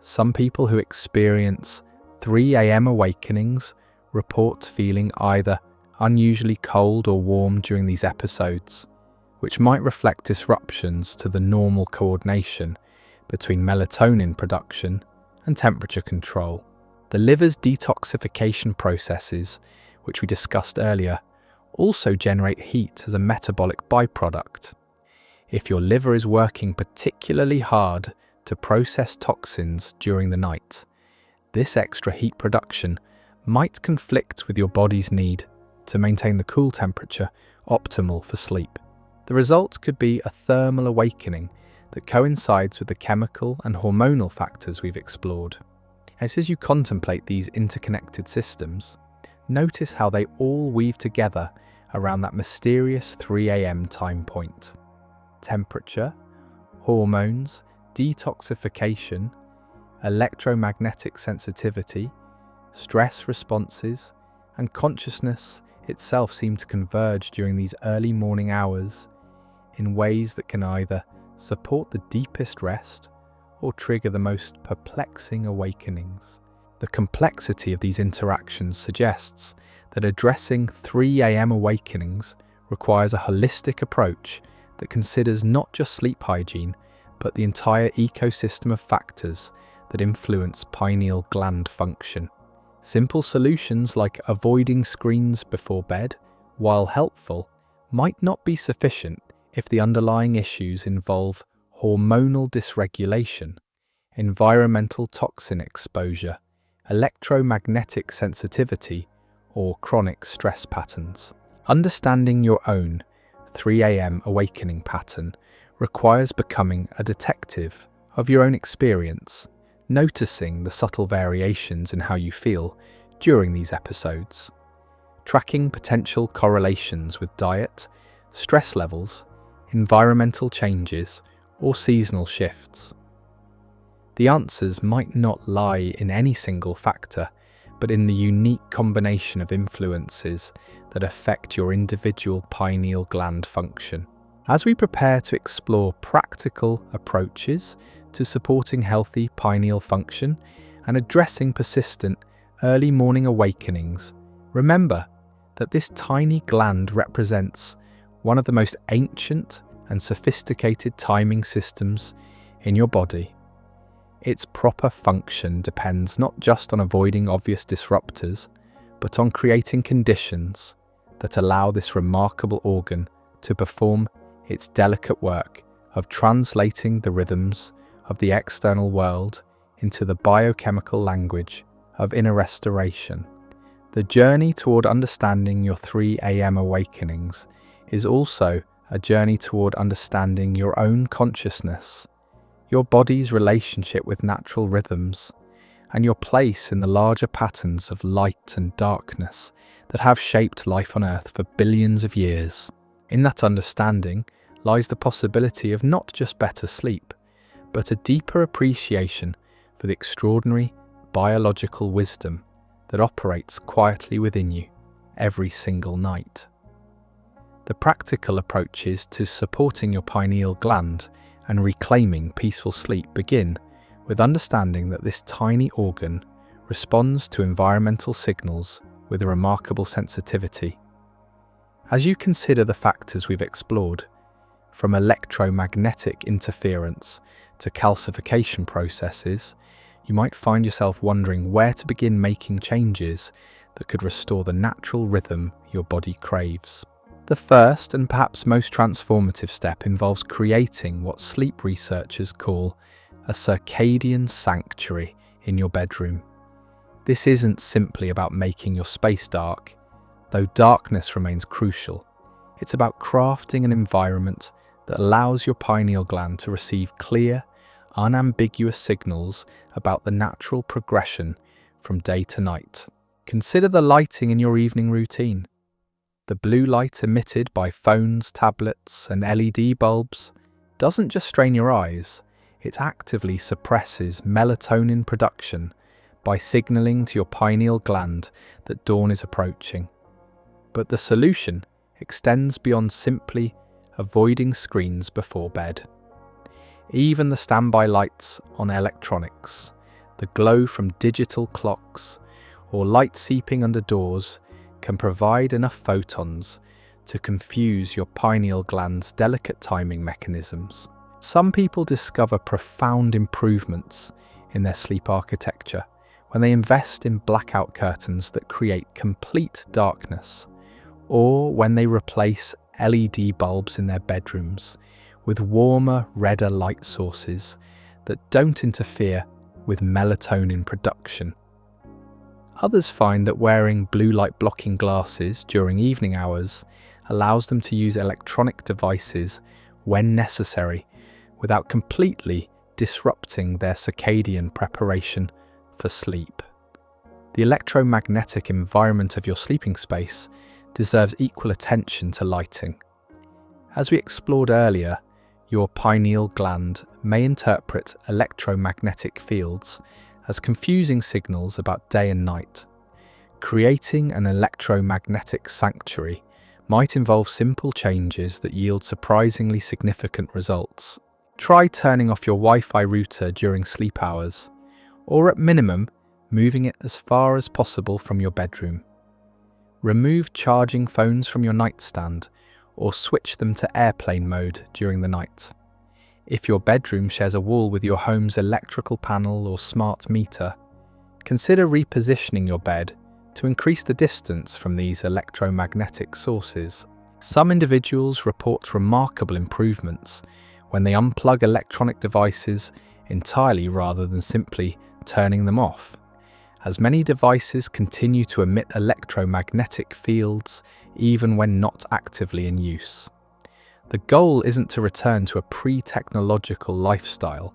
Some people who experience 3 a.m. awakenings report feeling either unusually cold or warm during these episodes, which might reflect disruptions to the normal coordination between melatonin production and temperature control. The liver's detoxification processes, which we discussed earlier, also generate heat as a metabolic byproduct. If your liver is working particularly hard to process toxins during the night. This extra heat production might conflict with your body's need to maintain the cool temperature optimal for sleep. The result could be a thermal awakening that coincides with the chemical and hormonal factors we've explored. As you contemplate these interconnected systems, notice how they all weave together around that mysterious 3 a.m. time point. Temperature, hormones, detoxification, electromagnetic sensitivity, stress responses, and consciousness itself seem to converge during these early morning hours in ways that can either support the deepest rest or trigger the most perplexing awakenings. The complexity of these interactions suggests that addressing 3 a.m. awakenings requires a holistic approach that considers not just sleep hygiene, but the entire ecosystem of factors that influence pineal gland function. Simple solutions like avoiding screens before bed, while helpful, might not be sufficient if the underlying issues involve hormonal dysregulation, environmental toxin exposure, electromagnetic sensitivity, or chronic stress patterns. Understanding your own 3 a.m. awakening pattern requires becoming a detective of your own experience, noticing the subtle variations in how you feel during these episodes, tracking potential correlations with diet, stress levels, environmental changes, or seasonal shifts. The answers might not lie in any single factor, but in the unique combination of influences that affect your individual pineal gland function. As we prepare to explore practical approaches to supporting healthy pineal function and addressing persistent early morning awakenings, remember that this tiny gland represents one of the most ancient and sophisticated timing systems in your body. Its proper function depends not just on avoiding obvious disruptors, but on creating conditions that allow this remarkable organ to perform its delicate work of translating the rhythms of the external world into the biochemical language of inner restoration. The journey toward understanding your 3 a.m. awakenings is also a journey toward understanding your own consciousness, your body's relationship with natural rhythms, and your place in the larger patterns of light and darkness that have shaped life on Earth for billions of years. In that understanding lies the possibility of not just better sleep, but a deeper appreciation for the extraordinary biological wisdom that operates quietly within you every single night. The practical approaches to supporting your pineal gland and reclaiming peaceful sleep begin with understanding that this tiny organ responds to environmental signals with a remarkable sensitivity. As you consider the factors we've explored, from electromagnetic interference to calcification processes, you might find yourself wondering where to begin making changes that could restore the natural rhythm your body craves. The first and perhaps most transformative step involves creating what sleep researchers call a circadian sanctuary in your bedroom. This isn't simply about making your space dark, though darkness remains crucial. It's about crafting an environment that allows your pineal gland to receive clear, unambiguous signals about the natural progression from day to night. Consider the lighting in your evening routine. The blue light emitted by phones, tablets, and LED bulbs doesn't just strain your eyes, it actively suppresses melatonin production by signaling to your pineal gland that dawn is approaching. But the solution extends beyond simply avoiding screens before bed. Even the standby lights on electronics, the glow from digital clocks, or light seeping under doors can provide enough photons to confuse your pineal gland's delicate timing mechanisms. Some people discover profound improvements in their sleep architecture when they invest in blackout curtains that create complete darkness, or when they replace LED bulbs in their bedrooms with warmer, redder light sources that don't interfere with melatonin production. Others find that wearing blue light blocking glasses during evening hours allows them to use electronic devices when necessary without completely disrupting their circadian preparation for sleep. The electromagnetic environment of your sleeping space deserves equal attention to lighting. As we explored earlier, your pineal gland may interpret electromagnetic fields as confusing signals about day and night. Creating an electromagnetic sanctuary might involve simple changes that yield surprisingly significant results. Try turning off your Wi-Fi router during sleep hours, or at minimum, moving it as far as possible from your bedroom. Remove charging phones from your nightstand, or switch them to airplane mode during the night. If your bedroom shares a wall with your home's electrical panel or smart meter, consider repositioning your bed to increase the distance from these electromagnetic sources. Some individuals report remarkable improvements when they unplug electronic devices entirely rather than simply turning them off, as many devices continue to emit electromagnetic fields even when not actively in use. The goal isn't to return to a pre-technological lifestyle,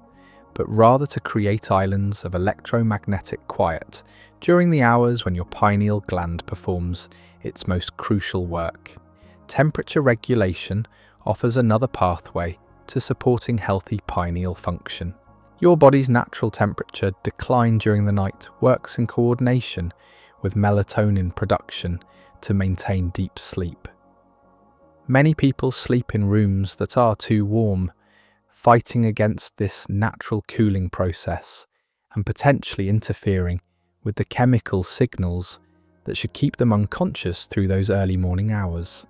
but rather to create islands of electromagnetic quiet during the hours when your pineal gland performs its most crucial work. Temperature regulation offers another pathway to supporting healthy pineal function. Your body's natural temperature decline during the night works in coordination with melatonin production to maintain deep sleep. Many people sleep in rooms that are too warm, fighting against this natural cooling process and potentially interfering with the chemical signals that should keep them unconscious through those early morning hours.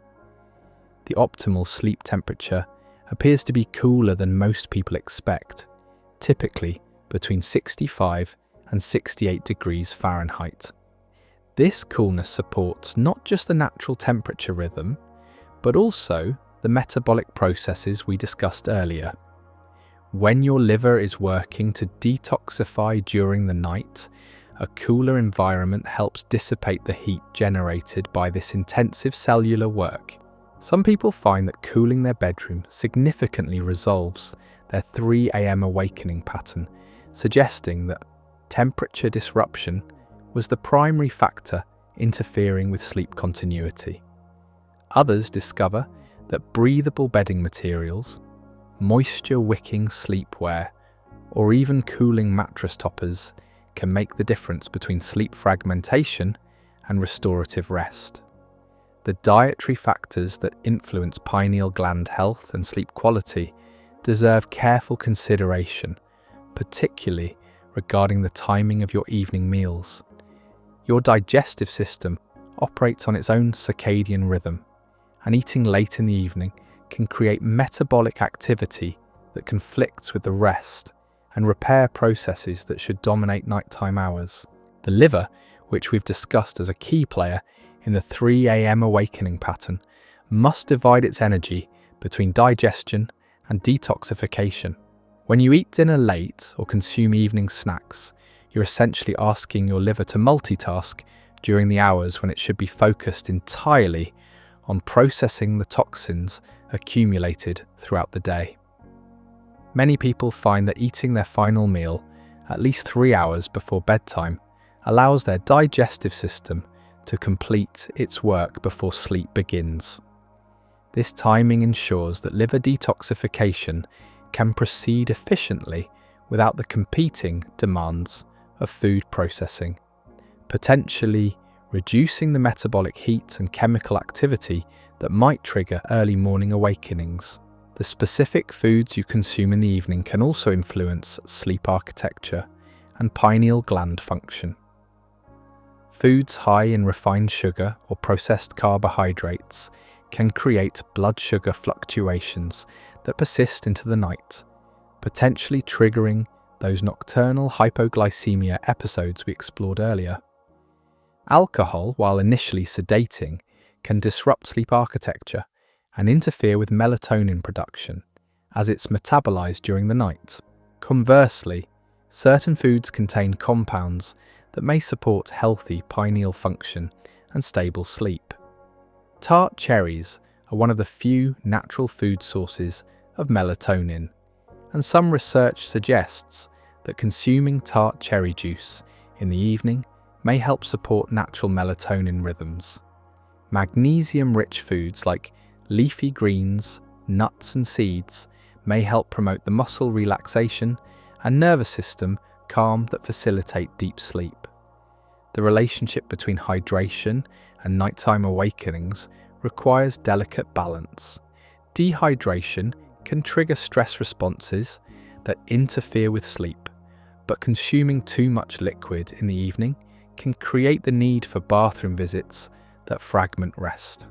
The optimal sleep temperature appears to be cooler than most people expect, typically between 65 and 68 degrees Fahrenheit. This coolness supports not just the natural temperature rhythm, but also the metabolic processes we discussed earlier. When your liver is working to detoxify during the night, a cooler environment helps dissipate the heat generated by this intensive cellular work. Some people find that cooling their bedroom significantly resolves their 3 a.m. awakening pattern, suggesting that temperature disruption was the primary factor interfering with sleep continuity. Others discover that breathable bedding materials, moisture-wicking sleepwear, or even cooling mattress toppers can make the difference between sleep fragmentation and restorative rest. The dietary factors that influence pineal gland health and sleep quality deserve careful consideration, particularly regarding the timing of your evening meals. Your digestive system operates on its own circadian rhythm, and eating late in the evening can create metabolic activity that conflicts with the rest and repair processes that should dominate nighttime hours. The liver, which we've discussed as a key player in the 3 a.m. awakening pattern, must divide its energy between digestion and detoxification. When you eat dinner late or consume evening snacks, you're essentially asking your liver to multitask during the hours when it should be focused entirely on processing the toxins accumulated throughout the day. Many people find that eating their final meal at least 3 hours before bedtime allows their digestive system to complete its work before sleep begins. This timing ensures that liver detoxification can proceed efficiently without the competing demands of food processing, potentially reducing the metabolic heat and chemical activity that might trigger early morning awakenings. The specific foods you consume in the evening can also influence sleep architecture and pineal gland function. Foods high in refined sugar or processed carbohydrates can create blood sugar fluctuations that persist into the night, potentially triggering those nocturnal hypoglycemia episodes we explored earlier. Alcohol, while initially sedating, can disrupt sleep architecture and interfere with melatonin production, as it's metabolized during the night. Conversely, certain foods contain compounds that may support healthy pineal function and stable sleep. Tart cherries are one of the few natural food sources of melatonin, and some research suggests that consuming tart cherry juice in the evening may help support natural melatonin rhythms. Magnesium-rich foods like leafy greens, nuts and seeds may help promote the muscle relaxation and nervous system calm that facilitate deep sleep. The relationship between hydration and nighttime awakenings requires delicate balance. Dehydration can trigger stress responses that interfere with sleep, but consuming too much liquid in the evening can create the need for bathroom visits that fragment rest.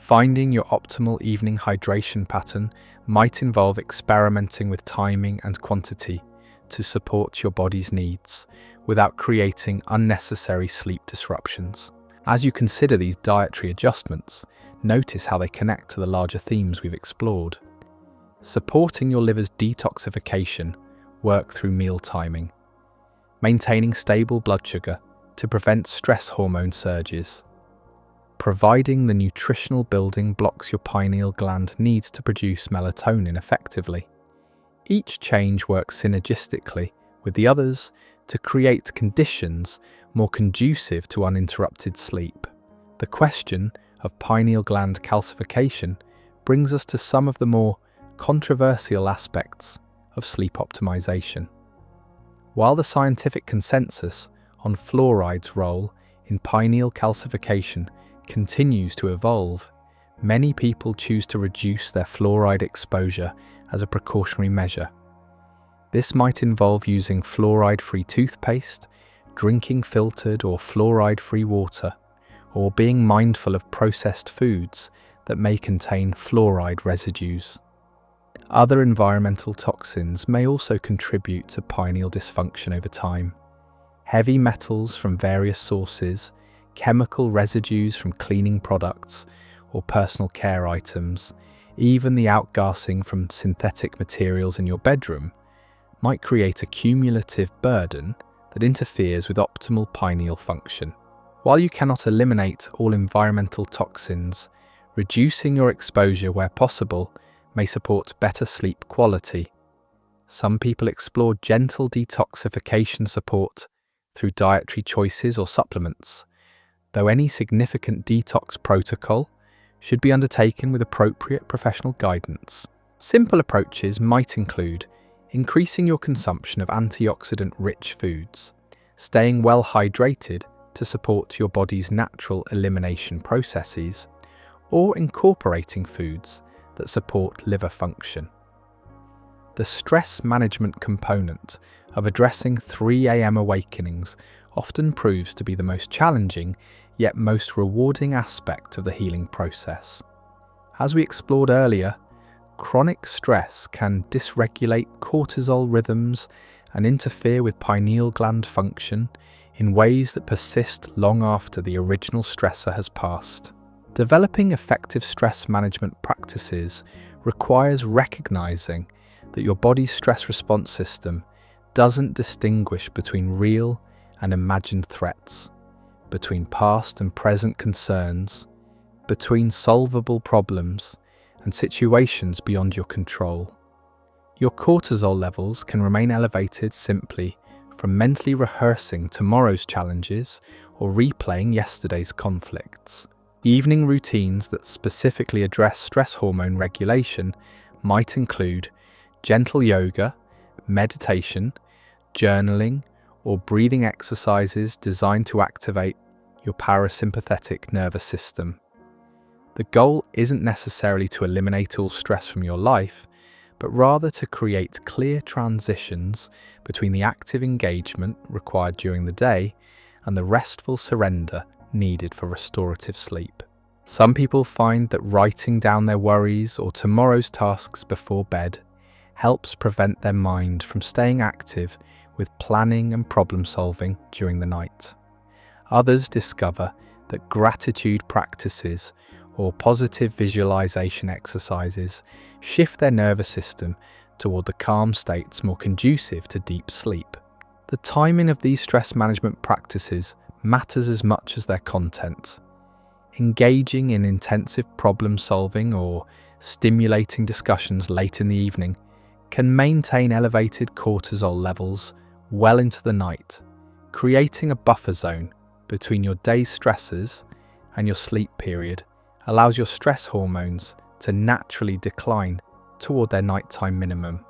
Finding your optimal evening hydration pattern might involve experimenting with timing and quantity to support your body's needs without creating unnecessary sleep disruptions. As you consider these dietary adjustments, notice how they connect to the larger themes we've explored. Supporting your liver's detoxification, work through meal timing. Maintaining stable blood sugar to prevent stress hormone surges. Providing the nutritional building blocks your pineal gland needs to produce melatonin effectively. Each change works synergistically with the others to create conditions more conducive to uninterrupted sleep. The question of pineal gland calcification brings us to some of the more controversial aspects of sleep optimization. While the scientific consensus on fluoride's role in pineal calcification continues to evolve, many people choose to reduce their fluoride exposure as a precautionary measure. This might involve using fluoride-free toothpaste, drinking filtered or fluoride-free water, or being mindful of processed foods that may contain fluoride residues. Other environmental toxins may also contribute to pineal dysfunction over time. Heavy metals from various sources, chemical residues from cleaning products or personal care items, even the outgassing from synthetic materials in your bedroom, might create a cumulative burden that interferes with optimal pineal function. While you cannot eliminate all environmental toxins, reducing your exposure where possible may support better sleep quality. Some people explore gentle detoxification support through dietary choices or supplements, though any significant detox protocol should be undertaken with appropriate professional guidance. Simple approaches might include increasing your consumption of antioxidant-rich foods, staying well hydrated to support your body's natural elimination processes, or incorporating foods that support liver function. The stress management component of addressing 3 a.m. awakenings often proves to be the most challenging yet most rewarding aspect of the healing process. As we explored earlier, chronic stress can dysregulate cortisol rhythms and interfere with pineal gland function in ways that persist long after the original stressor has passed. Developing effective stress management practices requires recognizing that your body's stress response system doesn't distinguish between real and imagined threats, between past and present concerns, between solvable problems and situations beyond your control. Your cortisol levels can remain elevated simply from mentally rehearsing tomorrow's challenges or replaying yesterday's conflicts. Evening routines that specifically address stress hormone regulation might include gentle yoga, meditation, journaling, or breathing exercises designed to activate your parasympathetic nervous system. The goal isn't necessarily to eliminate all stress from your life, but rather to create clear transitions between the active engagement required during the day and the restful surrender needed for restorative sleep. Some people find that writing down their worries or tomorrow's tasks before bed helps prevent their mind from staying active with planning and problem solving during the night. Others discover that gratitude practices or positive visualization exercises shift their nervous system toward the calm states more conducive to deep sleep. The timing of these stress management practices matters as much as their content. Engaging in intensive problem solving or stimulating discussions late in the evening can maintain elevated cortisol levels well into the night, creating a buffer zone between your day's stresses and your sleep period allows your stress hormones to naturally decline toward their nighttime minimum.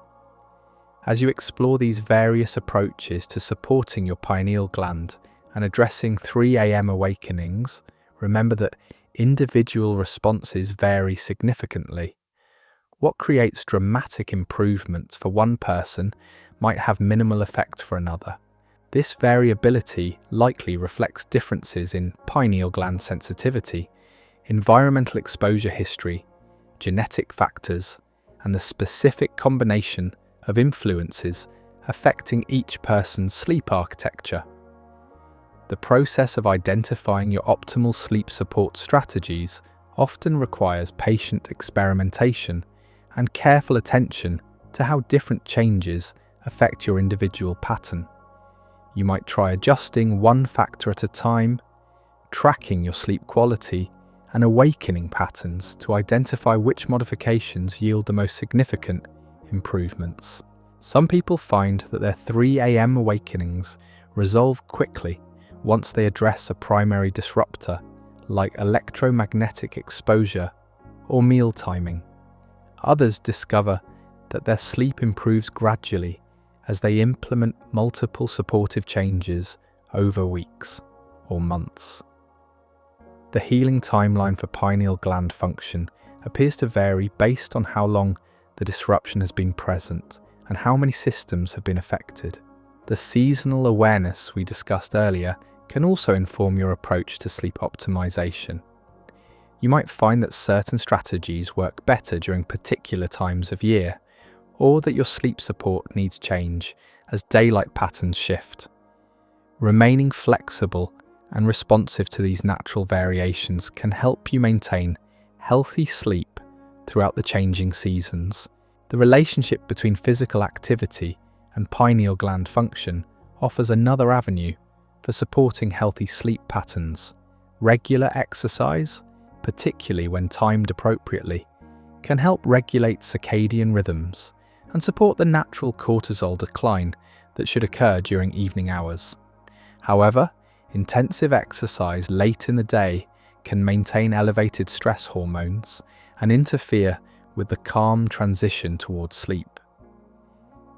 As you explore these various approaches to supporting your pineal gland and addressing 3 a.m. awakenings, remember that individual responses vary significantly. What creates dramatic improvements for one person might have minimal effect for another. This variability likely reflects differences in pineal gland sensitivity, environmental exposure history, genetic factors, and the specific combination of influences affecting each person's sleep architecture. The process of identifying your optimal sleep support strategies often requires patient experimentation and careful attention to how different changes affect your individual pattern. You might try adjusting one factor at a time, tracking your sleep quality and awakening patterns to identify which modifications yield the most significant improvements. Some people find that their 3 a.m. awakenings resolve quickly once they address a primary disruptor like electromagnetic exposure or meal timing. Others discover that their sleep improves gradually as they implement multiple supportive changes over weeks or months. The healing timeline for pineal gland function appears to vary based on how long the disruption has been present and how many systems have been affected. The seasonal awareness we discussed earlier can also inform your approach to sleep optimization. You might find that certain strategies work better during particular times of year, or that your sleep support needs change as daylight patterns shift. Remaining flexible and responsive to these natural variations can help you maintain healthy sleep throughout the changing seasons. The relationship between physical activity and pineal gland function offers another avenue for supporting healthy sleep patterns. Regular exercise, particularly when timed appropriately, can help regulate circadian rhythms and support the natural cortisol decline that should occur during evening hours. However, intensive exercise late in the day can maintain elevated stress hormones and interfere with the calm transition towards sleep.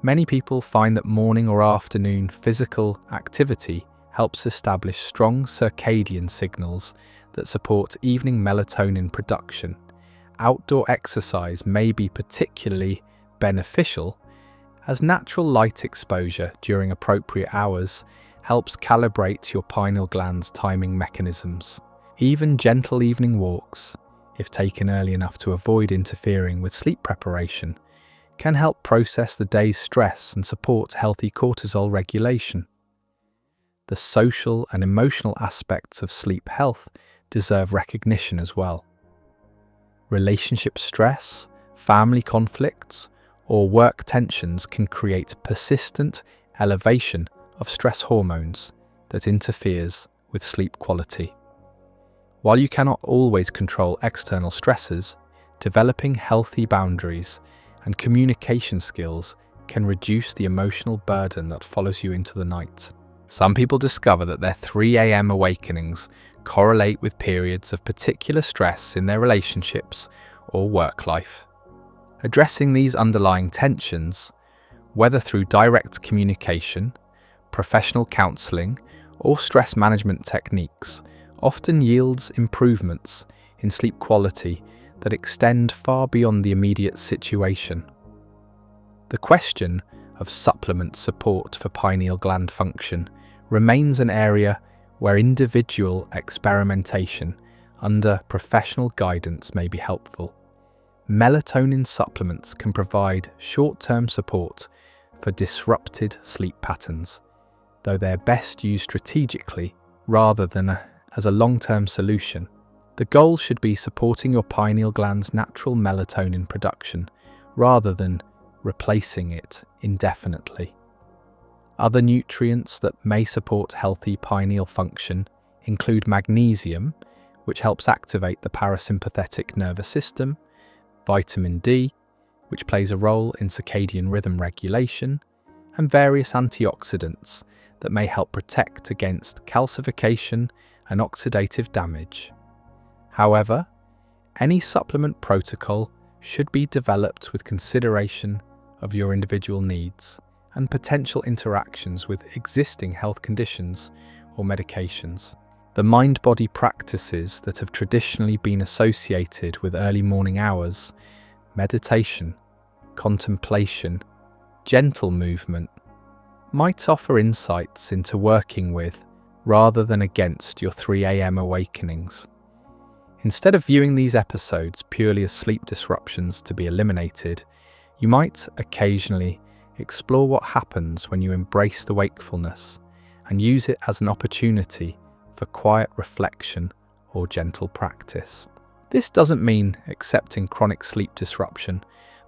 Many people find that morning or afternoon physical activity helps establish strong circadian signals that support evening melatonin production. Outdoor exercise may be particularly beneficial as natural light exposure during appropriate hours helps calibrate your pineal gland's timing mechanisms. Even gentle evening walks, if taken early enough to avoid interfering with sleep preparation, can help process the day's stress and support healthy cortisol regulation. The social and emotional aspects of sleep health deserve recognition as well. Relationship stress, family conflicts, or work tensions can create persistent elevation of stress hormones that interferes with sleep quality. While you cannot always control external stresses, developing healthy boundaries and communication skills can reduce the emotional burden that follows you into the night. Some people discover that their 3 a.m. awakenings correlate with periods of particular stress in their relationships or work life. Addressing these underlying tensions, whether through direct communication, professional counseling, or stress management techniques, often yields improvements in sleep quality that extend far beyond the immediate situation. The question of supplement support for pineal gland function remains an area where individual experimentation under professional guidance may be helpful. Melatonin supplements can provide short-term support for disrupted sleep patterns, though they're best used strategically rather than as a long-term solution. The goal should be supporting your pineal gland's natural melatonin production rather than replacing it indefinitely. Other nutrients that may support healthy pineal function include magnesium, which helps activate the parasympathetic nervous system, vitamin D, which plays a role in circadian rhythm regulation, and various antioxidants that may help protect against calcification and oxidative damage. However, any supplement protocol should be developed with consideration of your individual needs and potential interactions with existing health conditions or medications. The mind-body practices that have traditionally been associated with early morning hours, meditation, contemplation, gentle movement, might offer insights into working with rather than against your 3 a.m. awakenings. Instead of viewing these episodes purely as sleep disruptions to be eliminated, you might occasionally explore what happens when you embrace the wakefulness and use it as an opportunity for quiet reflection or gentle practice. This doesn't mean accepting chronic sleep disruption,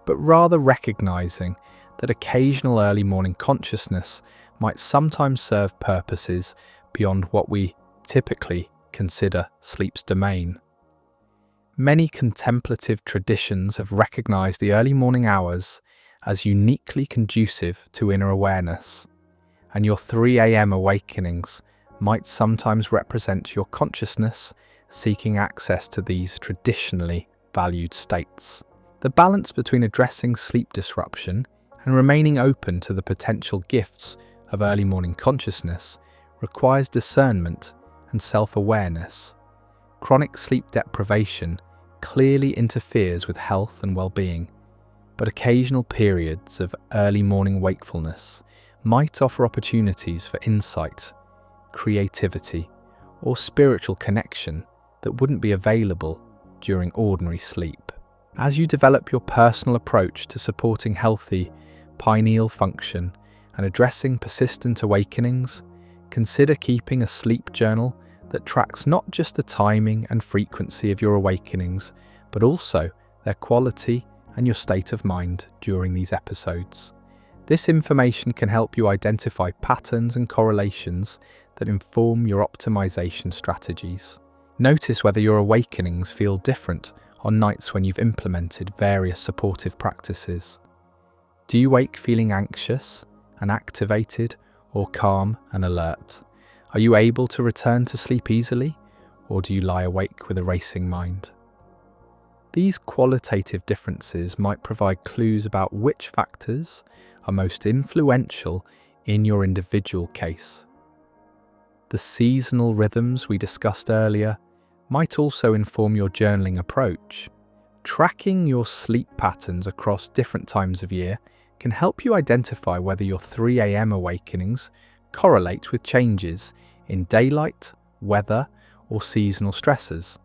but rather recognizing that occasional early morning consciousness might sometimes serve purposes beyond what we typically consider sleep's domain. Many contemplative traditions have recognized the early morning hours as uniquely conducive to inner awareness, and your 3 a.m. awakenings might sometimes represent your consciousness seeking access to these traditionally valued states. The balance between addressing sleep disruption and remaining open to the potential gifts of early morning consciousness requires discernment and self-awareness. Chronic sleep deprivation clearly interferes with health and well-being, but occasional periods of early morning wakefulness might offer opportunities for insight, creativity, or spiritual connection that wouldn't be available during ordinary sleep. As you develop your personal approach to supporting healthy pineal function and addressing persistent awakenings, consider keeping a sleep journal that tracks not just the timing and frequency of your awakenings, but also their quality and your state of mind during these episodes. This information can help you identify patterns and correlations that inform your optimization strategies. Notice whether your awakenings feel different on nights when you've implemented various supportive practices. Do you wake feeling anxious and activated, or calm and alert? Are you able to return to sleep easily, or do you lie awake with a racing mind? These qualitative differences might provide clues about which factors are most influential in your individual case. The seasonal rhythms we discussed earlier might also inform your journaling approach. Tracking your sleep patterns across different times of year can help you identify whether your 3 a.m. awakenings correlate with changes in daylight, weather, or seasonal stresses.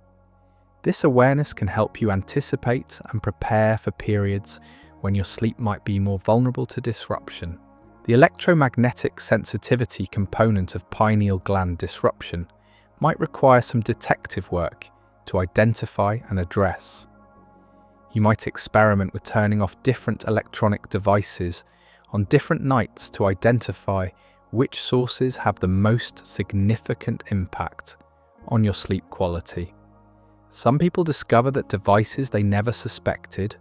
This awareness can help you anticipate and prepare for periods when your sleep might be more vulnerable to disruption. The electromagnetic sensitivity component of pineal gland disruption might require some detective work to identify and address. You might experiment with turning off different electronic devices on different nights to identify which sources have the most significant impact on your sleep quality. Some people discover that devices they never suspected,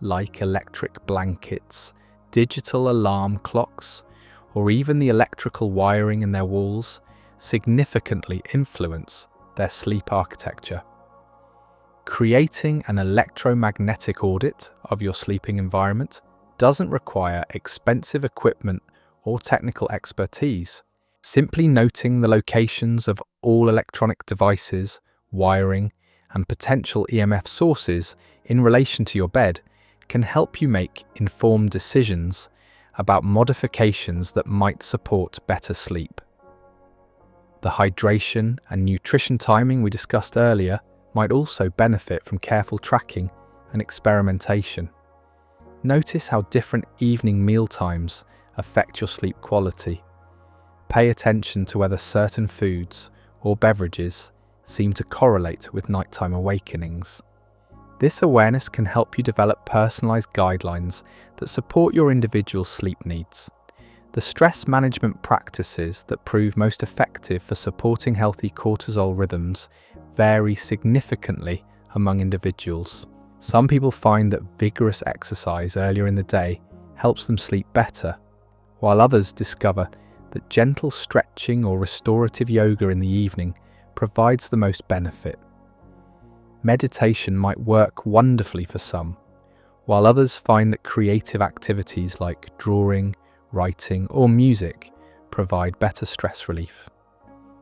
like electric blankets, digital alarm clocks, or even the electrical wiring in their walls, significantly influence their sleep architecture. Creating an electromagnetic audit of your sleeping environment doesn't require expensive equipment or technical expertise. Simply noting the locations of all electronic devices, wiring, and potential EMF sources in relation to your bed can help you make informed decisions about modifications that might support better sleep. The hydration and nutrition timing we discussed earlier might also benefit from careful tracking and experimentation. Notice how different evening meal times affect your sleep quality. Pay attention to whether certain foods or beverages seem to correlate with nighttime awakenings. This awareness can help you develop personalized guidelines that support your individual sleep needs. The stress management practices that prove most effective for supporting healthy cortisol rhythms vary significantly among individuals. Some people find that vigorous exercise earlier in the day helps them sleep better, while others discover that gentle stretching or restorative yoga in the evening provides the most benefit. Meditation might work wonderfully for some, while others find that creative activities like drawing, writing, or music provide better stress relief.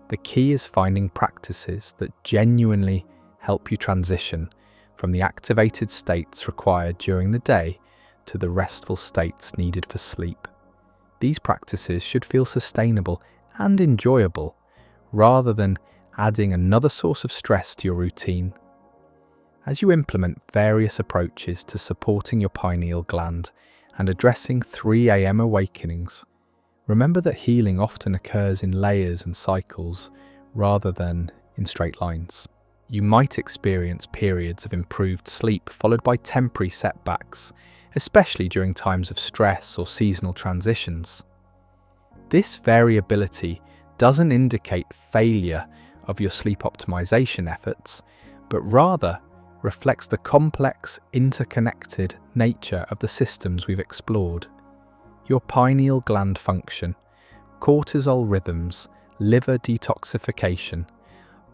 The key is finding practices that genuinely help you transition from the activated states required during the day to the restful states needed for sleep. These practices should feel sustainable and enjoyable, rather than adding another source of stress to your routine. As you implement various approaches to supporting your pineal gland and addressing 3 a.m. awakenings, remember that healing often occurs in layers and cycles rather than in straight lines. You might experience periods of improved sleep followed by temporary setbacks, especially during times of stress or seasonal transitions. This variability doesn't indicate failure of your sleep optimization efforts, but rather reflects the complex, interconnected nature of the systems we've explored. Your pineal gland function, cortisol rhythms, liver detoxification,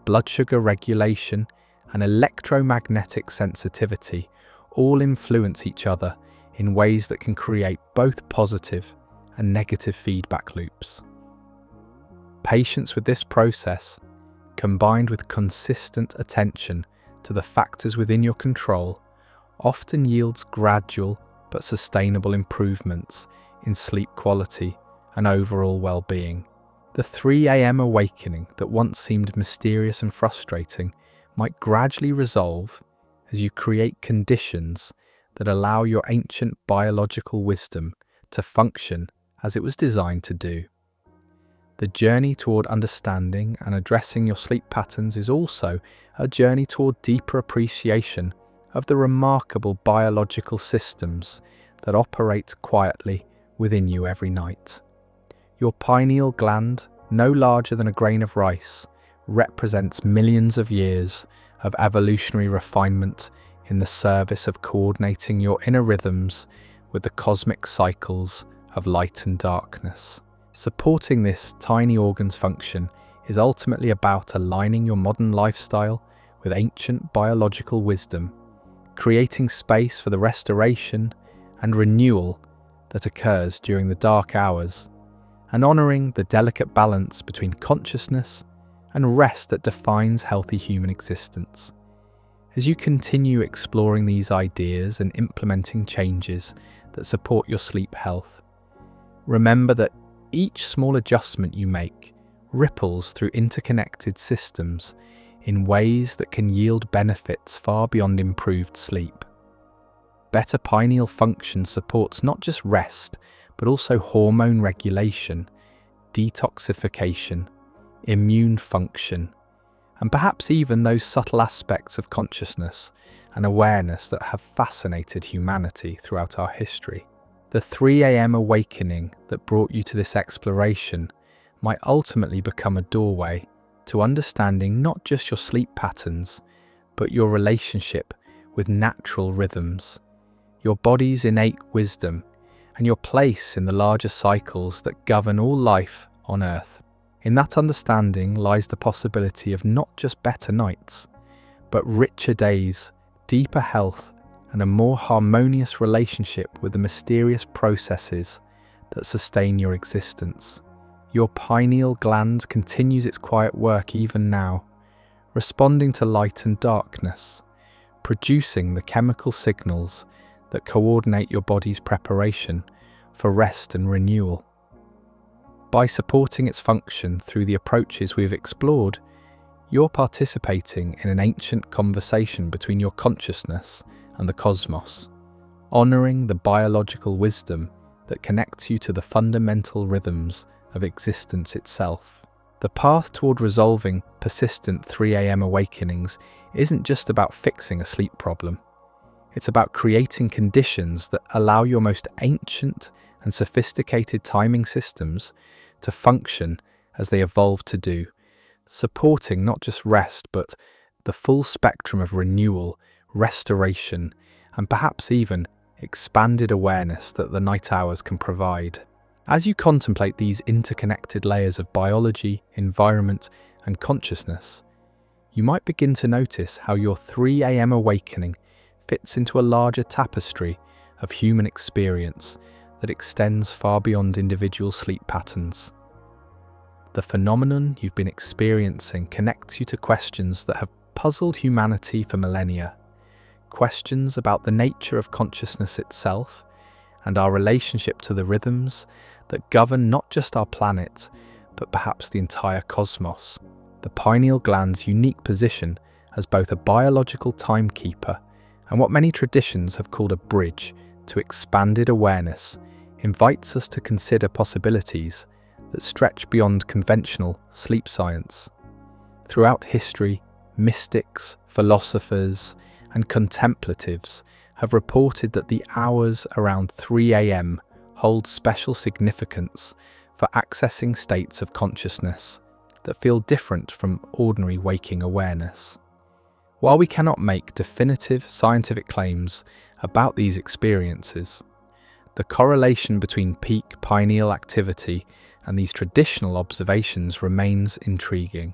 blood sugar regulation, and electromagnetic sensitivity all influence each other in ways that can create both positive and negative feedback loops. Patience with this process, combined with consistent attention to the factors within your control, often yields gradual but sustainable improvements in sleep quality and overall well-being. The 3 a.m. awakening that once seemed mysterious and frustrating might gradually resolve as you create conditions that allow your ancient biological wisdom to function as it was designed to do. The journey toward understanding and addressing your sleep patterns is also a journey toward deeper appreciation of the remarkable biological systems that operate quietly within you every night. Your pineal gland, no larger than a grain of rice, represents millions of years of evolutionary refinement in the service of coordinating your inner rhythms with the cosmic cycles of light and darkness. Supporting this tiny organ's function is ultimately about aligning your modern lifestyle with ancient biological wisdom, creating space for the restoration and renewal that occurs during the dark hours, and honouring the delicate balance between consciousness and rest that defines healthy human existence. As you continue exploring these ideas and implementing changes that support your sleep health, remember that each small adjustment you make ripples through interconnected systems in ways that can yield benefits far beyond improved sleep. Better pineal function supports not just rest, but also hormone regulation, detoxification, immune function, and perhaps even those subtle aspects of consciousness and awareness that have fascinated humanity throughout our history. The 3 a.m. awakening that brought you to this exploration might ultimately become a doorway to understanding not just your sleep patterns, but your relationship with natural rhythms, your body's innate wisdom, and your place in the larger cycles that govern all life on Earth. In that understanding lies the possibility of not just better nights, but richer days, deeper health, and a more harmonious relationship with the mysterious processes that sustain your existence. Your pineal gland continues its quiet work even now, responding to light and darkness, producing the chemical signals that coordinate your body's preparation for rest and renewal. By supporting its function through the approaches we've explored, you're participating in an ancient conversation between your consciousness and the cosmos, honouring the biological wisdom that connects you to the fundamental rhythms of existence itself. The path toward resolving persistent 3 a.m. awakenings isn't just about fixing a sleep problem. It's about creating conditions that allow your most ancient and sophisticated timing systems to function as they evolved to do, supporting not just rest, but the full spectrum of renewal, restoration, and perhaps even expanded awareness that the night hours can provide. As you contemplate these interconnected layers of biology, environment, and consciousness, you might begin to notice how your 3 a.m. awakening fits into a larger tapestry of human experience that extends far beyond individual sleep patterns. The phenomenon you've been experiencing connects you to questions that have puzzled humanity for millennia, questions about the nature of consciousness itself and our relationship to the rhythms that govern not just our planet, but perhaps the entire cosmos. The pineal gland's unique position as both a biological timekeeper and what many traditions have called a bridge to expanded awareness invites us to consider possibilities that stretch beyond conventional sleep science. Throughout history, mystics, philosophers, and contemplatives have reported that the hours around 3 a.m. hold special significance for accessing states of consciousness that feel different from ordinary waking awareness. While we cannot make definitive scientific claims about these experiences, the correlation between peak pineal activity and these traditional observations remains intriguing.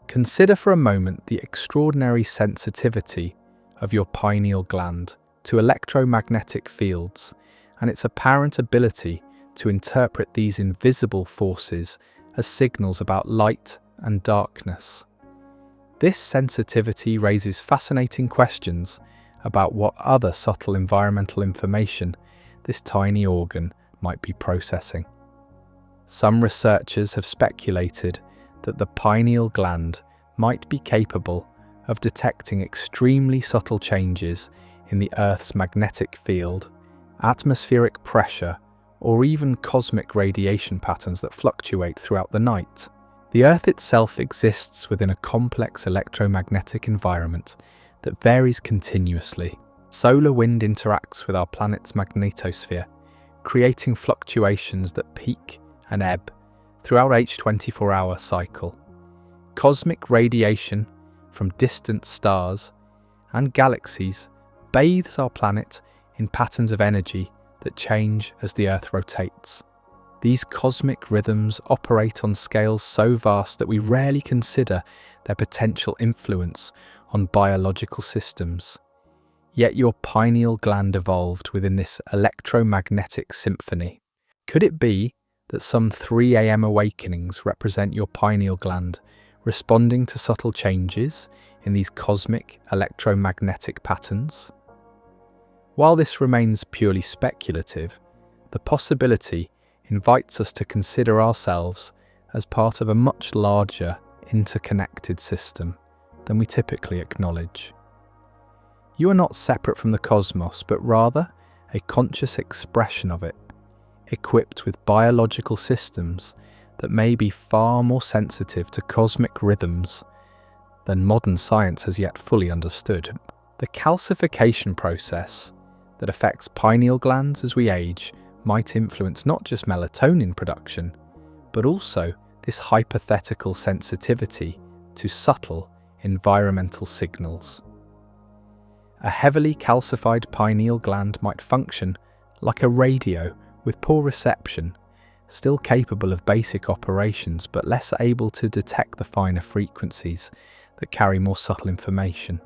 Consider for a moment the extraordinary sensitivity of your pineal gland to electromagnetic fields and its apparent ability to interpret these invisible forces as signals about light and darkness. This sensitivity raises fascinating questions about what other subtle environmental information this tiny organ might be processing. Some researchers have speculated that the pineal gland might be capable of detecting extremely subtle changes in the Earth's magnetic field, atmospheric pressure, or even cosmic radiation patterns that fluctuate throughout the night. The Earth itself exists within a complex electromagnetic environment that varies continuously. Solar wind interacts with our planet's magnetosphere, creating fluctuations that peak and ebb throughout each 24-hour cycle. Cosmic radiation from distant stars and galaxies bathes our planet in patterns of energy that change as the Earth rotates. These cosmic rhythms operate on scales so vast that we rarely consider their potential influence on biological systems. Yet your pineal gland evolved within this electromagnetic symphony. Could it be that some 3 a.m. awakenings represent your pineal gland responding to subtle changes in these cosmic electromagnetic patterns? While this remains purely speculative, the possibility invites us to consider ourselves as part of a much larger, interconnected system than we typically acknowledge. You are not separate from the cosmos, but rather a conscious expression of it, equipped with biological systems that may be far more sensitive to cosmic rhythms than modern science has yet fully understood. The calcification process that affects pineal glands as we age might influence not just melatonin production, but also this hypothetical sensitivity to subtle environmental signals. A heavily calcified pineal gland might function like a radio with poor reception, still capable of basic operations but less able to detect the finer frequencies that carry more subtle information.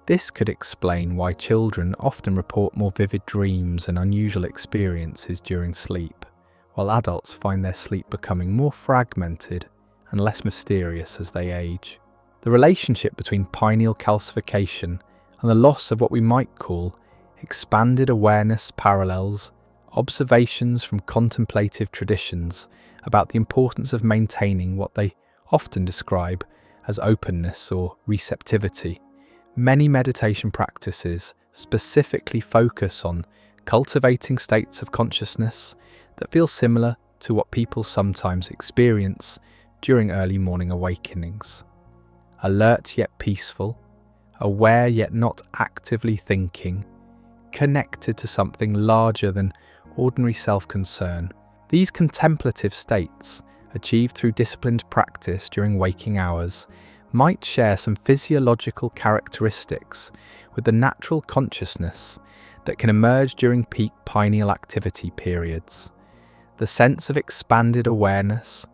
This could explain why children often report more vivid dreams and unusual experiences during sleep, while adults find their sleep becoming more fragmented and less mysterious as they age. The relationship between pineal calcification and the loss of what we might call expanded awareness parallels observations from contemplative traditions about the importance of maintaining what they often describe as openness or receptivity. Many meditation practices specifically focus on cultivating states of consciousness that feel similar to what people sometimes experience during early morning awakenings. Alert yet peaceful, aware yet not actively thinking, connected to something larger than ordinary self-concern. These contemplative states, achieved through disciplined practice during waking hours, might share some physiological characteristics with the natural consciousness that can emerge during peak pineal activity periods. The sense of expanded awareness,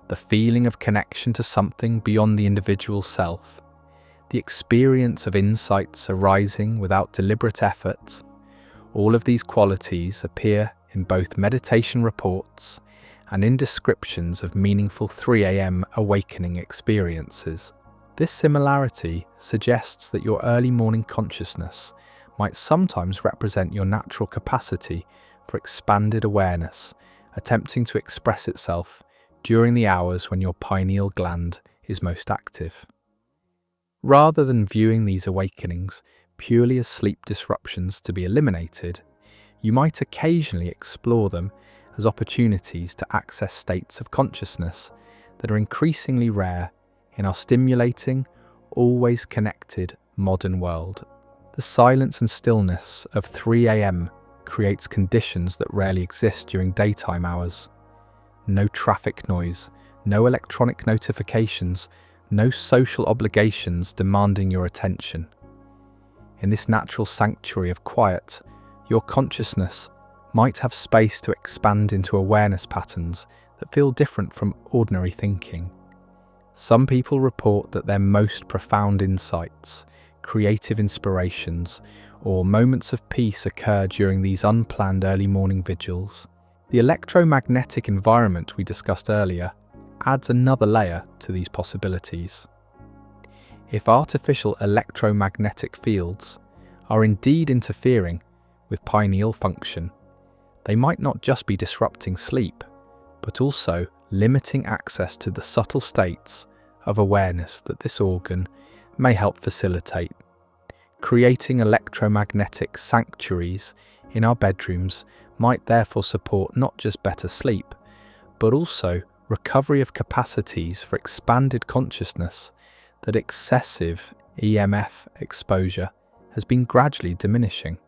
the feeling of connection to something beyond the individual self, the experience of insights arising without deliberate effort, all of these qualities appear in both meditation reports and in descriptions of meaningful 3 a.m. awakening experiences. This similarity suggests that your early morning consciousness might sometimes represent your natural capacity for expanded awareness, attempting to express itself during the hours when your pineal gland is most active. Rather than viewing these awakenings purely as sleep disruptions to be eliminated, you might occasionally explore them as opportunities to access states of consciousness that are increasingly rare in our stimulating, always connected modern world. The silence and stillness of 3 a.m. creates conditions that rarely exist during daytime hours. No traffic noise, no electronic notifications, no social obligations demanding your attention. In this natural sanctuary of quiet, your consciousness might have space to expand into awareness patterns that feel different from ordinary thinking. Some people report that their most profound insights, creative inspirations, or moments of peace occur during these unplanned early morning vigils. The electromagnetic environment we discussed earlier adds another layer to these possibilities. If artificial electromagnetic fields are indeed interfering with pineal function, they might not just be disrupting sleep, but also limiting access to the subtle states of awareness that this organ may help facilitate. Creating electromagnetic sanctuaries in our bedrooms might therefore support not just better sleep, but also recovery of capacities for expanded consciousness that excessive EMF exposure has been gradually diminishing.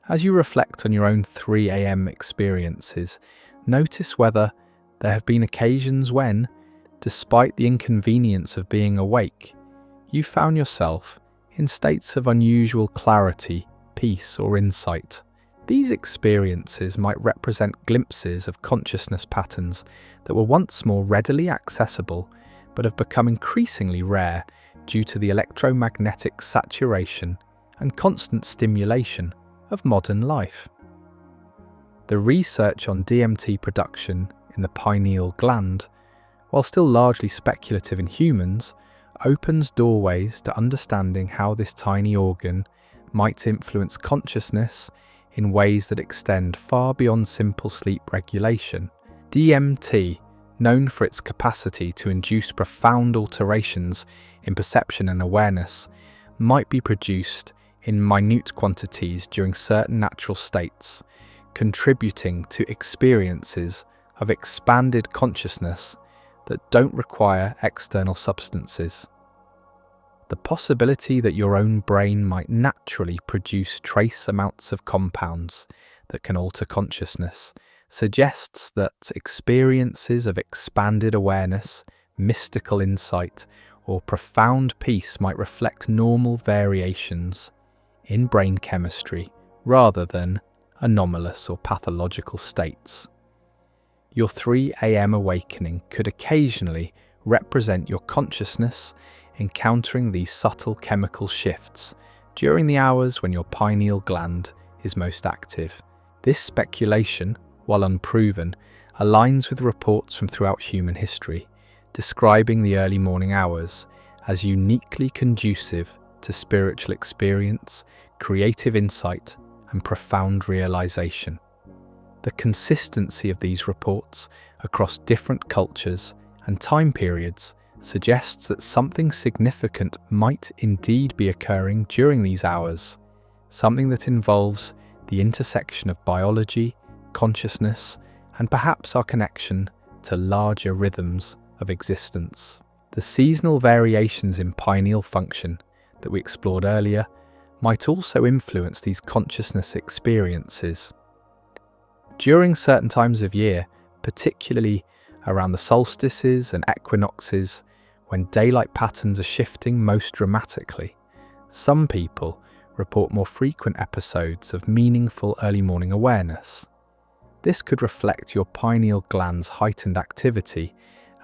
As you reflect on your own 3 a.m. experiences, notice whether there have been occasions when, despite the inconvenience of being awake, you found yourself in states of unusual clarity, peace, or insight. These experiences might represent glimpses of consciousness patterns that were once more readily accessible but have become increasingly rare due to the electromagnetic saturation and constant stimulation of modern life. The research on DMT production in the pineal gland, while still largely speculative in humans, opens doorways to understanding how this tiny organ might influence consciousness in ways that extend far beyond simple sleep regulation. DMT, known for its capacity to induce profound alterations in perception and awareness, might be produced in minute quantities during certain natural states, contributing to experiences of expanded consciousness that don't require external substances. The possibility that your own brain might naturally produce trace amounts of compounds that can alter consciousness suggests that experiences of expanded awareness, mystical insight, or profound peace might reflect normal variations in brain chemistry rather than anomalous or pathological states. Your 3 a.m. awakening could occasionally represent your consciousness encountering these subtle chemical shifts during the hours when your pineal gland is most active. This speculation, while unproven, aligns with reports from throughout human history, describing the early morning hours as uniquely conducive to spiritual experience, creative insight, and profound realization. The consistency of these reports across different cultures and time periods suggests that something significant might indeed be occurring during these hours, something that involves the intersection of biology, consciousness, and perhaps our connection to larger rhythms of existence. The seasonal variations in pineal function that we explored earlier might also influence these consciousness experiences. During certain times of year, particularly around the solstices and equinoxes, when daylight patterns are shifting most dramatically, some people report more frequent episodes of meaningful early morning awareness. This could reflect your pineal gland's heightened activity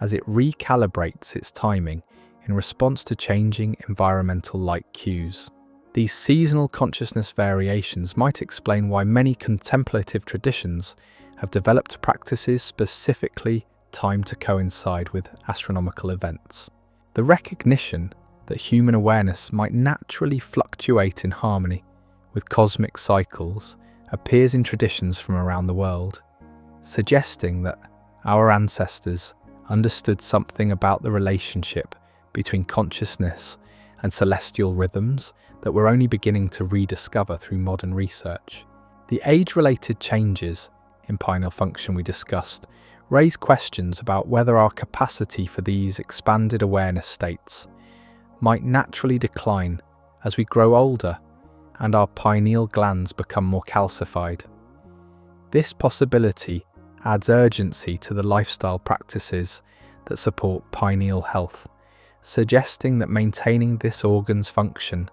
as it recalibrates its timing in response to changing environmental light cues. These seasonal consciousness variations might explain why many contemplative traditions have developed practices specifically timed to coincide with astronomical events. The recognition that human awareness might naturally fluctuate in harmony with cosmic cycles appears in traditions from around the world, suggesting that our ancestors understood something about the relationship between consciousness and celestial rhythms that we're only beginning to rediscover through modern research. The age-related changes in pineal function we discussed raise questions about whether our capacity for these expanded awareness states might naturally decline as we grow older and our pineal glands become more calcified. This possibility adds urgency to the lifestyle practices that support pineal health, suggesting that maintaining this organ's function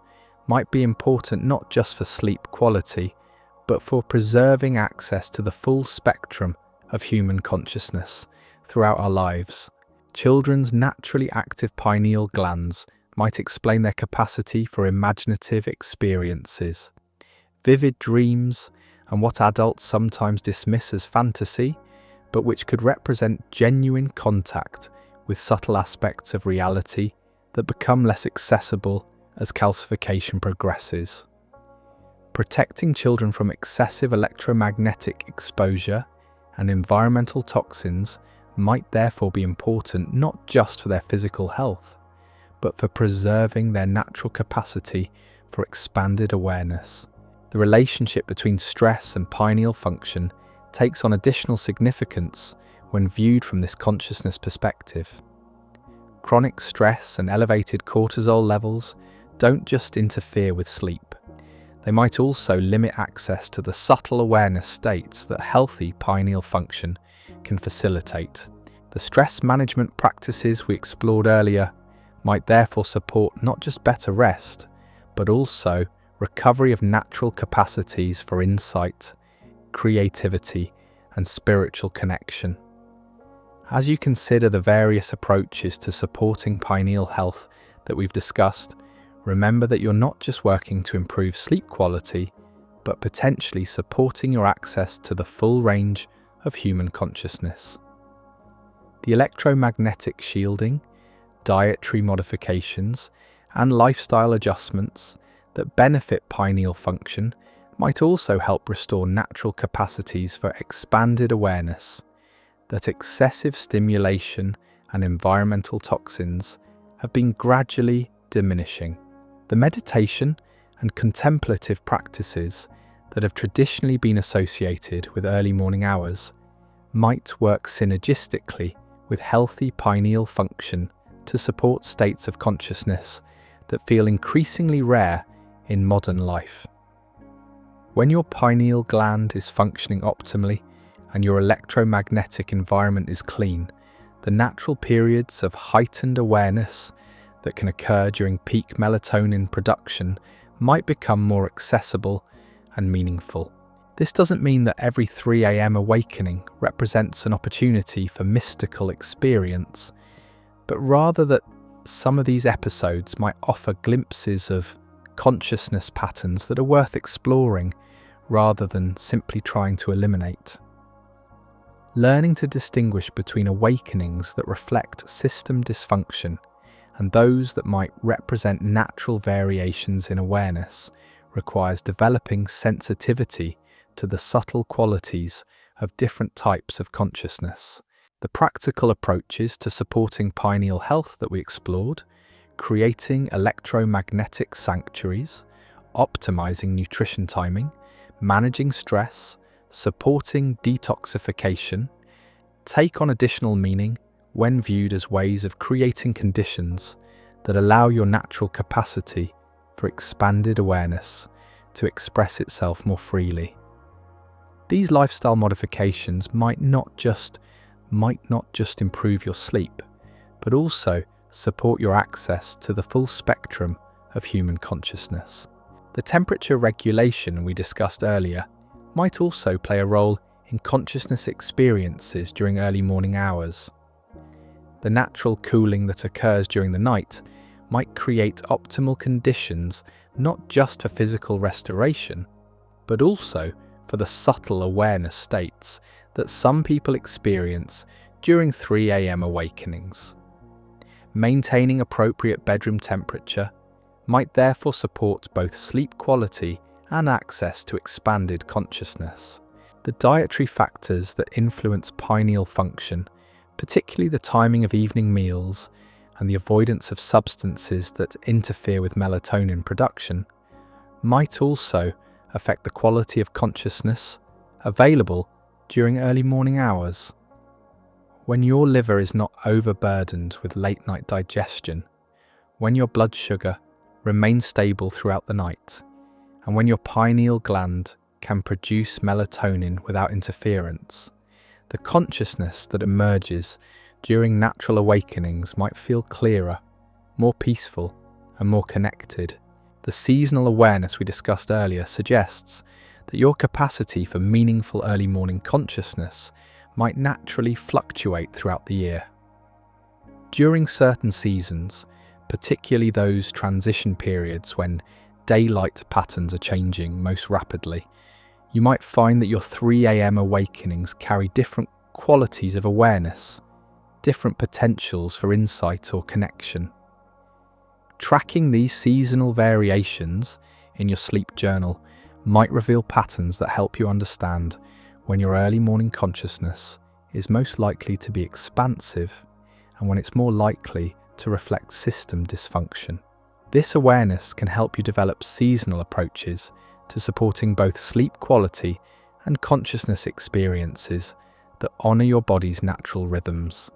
might be important not just for sleep quality, but for preserving access to the full spectrum of human consciousness throughout our lives. Children's naturally active pineal glands might explain their capacity for imaginative experiences, vivid dreams, and what adults sometimes dismiss as fantasy, but which could represent genuine contact with subtle aspects of reality that become less accessible as calcification progresses. Protecting children from excessive electromagnetic exposure and environmental toxins might therefore be important not just for their physical health, but for preserving their natural capacity for expanded awareness. The relationship between stress and pineal function takes on additional significance when viewed from this consciousness perspective. Chronic stress and elevated cortisol levels don't just interfere with sleep. They might also limit access to the subtle awareness states that healthy pineal function can facilitate. The stress management practices we explored earlier might therefore support not just better rest, but also recovery of natural capacities for insight, creativity, and spiritual connection. As you consider the various approaches to supporting pineal health that we've discussed, remember that you're not just working to improve sleep quality, but potentially supporting your access to the full range of human consciousness. The electromagnetic shielding, dietary modifications, and lifestyle adjustments that benefit pineal function might also help restore natural capacities for expanded awareness, that excessive stimulation and environmental toxins have been gradually diminishing. The meditation and contemplative practices that have traditionally been associated with early morning hours might work synergistically with healthy pineal function to support states of consciousness that feel increasingly rare in modern life. When your pineal gland is functioning optimally and your electromagnetic environment is clean, the natural periods of heightened awareness that can occur during peak melatonin production might become more accessible and meaningful. This doesn't mean that every 3 a.m. awakening represents an opportunity for mystical experience, but rather that some of these episodes might offer glimpses of consciousness patterns that are worth exploring rather than simply trying to eliminate. Learning to distinguish between awakenings that reflect system dysfunction and those that might represent natural variations in awareness requires developing sensitivity to the subtle qualities of different types of consciousness. The practical approaches to supporting pineal health that we explored, creating electromagnetic sanctuaries, optimizing nutrition timing, managing stress, supporting detoxification, take on additional meaning when viewed as ways of creating conditions that allow your natural capacity for expanded awareness to express itself more freely. These lifestyle modifications might not just improve your sleep, but also support your access to the full spectrum of human consciousness. The temperature regulation we discussed earlier might also play a role in consciousness experiences during early morning hours. The natural cooling that occurs during the night might create optimal conditions not just for physical restoration, but also for the subtle awareness states that some people experience during 3 a.m. awakenings. Maintaining appropriate bedroom temperature might therefore support both sleep quality and access to expanded consciousness. The dietary factors that influence pineal function, particularly the timing of evening meals and the avoidance of substances that interfere with melatonin production, might also affect the quality of consciousness available during early morning hours. When your liver is not overburdened with late-night digestion, when your blood sugar remains stable throughout the night, and when your pineal gland can produce melatonin without interference, the consciousness that emerges during natural awakenings might feel clearer, more peaceful, and more connected. The seasonal awareness we discussed earlier suggests that your capacity for meaningful early morning consciousness might naturally fluctuate throughout the year. During certain seasons, particularly those transition periods when daylight patterns are changing most rapidly, you might find that your 3 a.m. awakenings carry different qualities of awareness, different potentials for insight or connection. Tracking these seasonal variations in your sleep journal might reveal patterns that help you understand when your early morning consciousness is most likely to be expansive and when it's more likely to reflect system dysfunction. This awareness can help you develop seasonal approaches to supporting both sleep quality and consciousness experiences that honor your body's natural rhythms.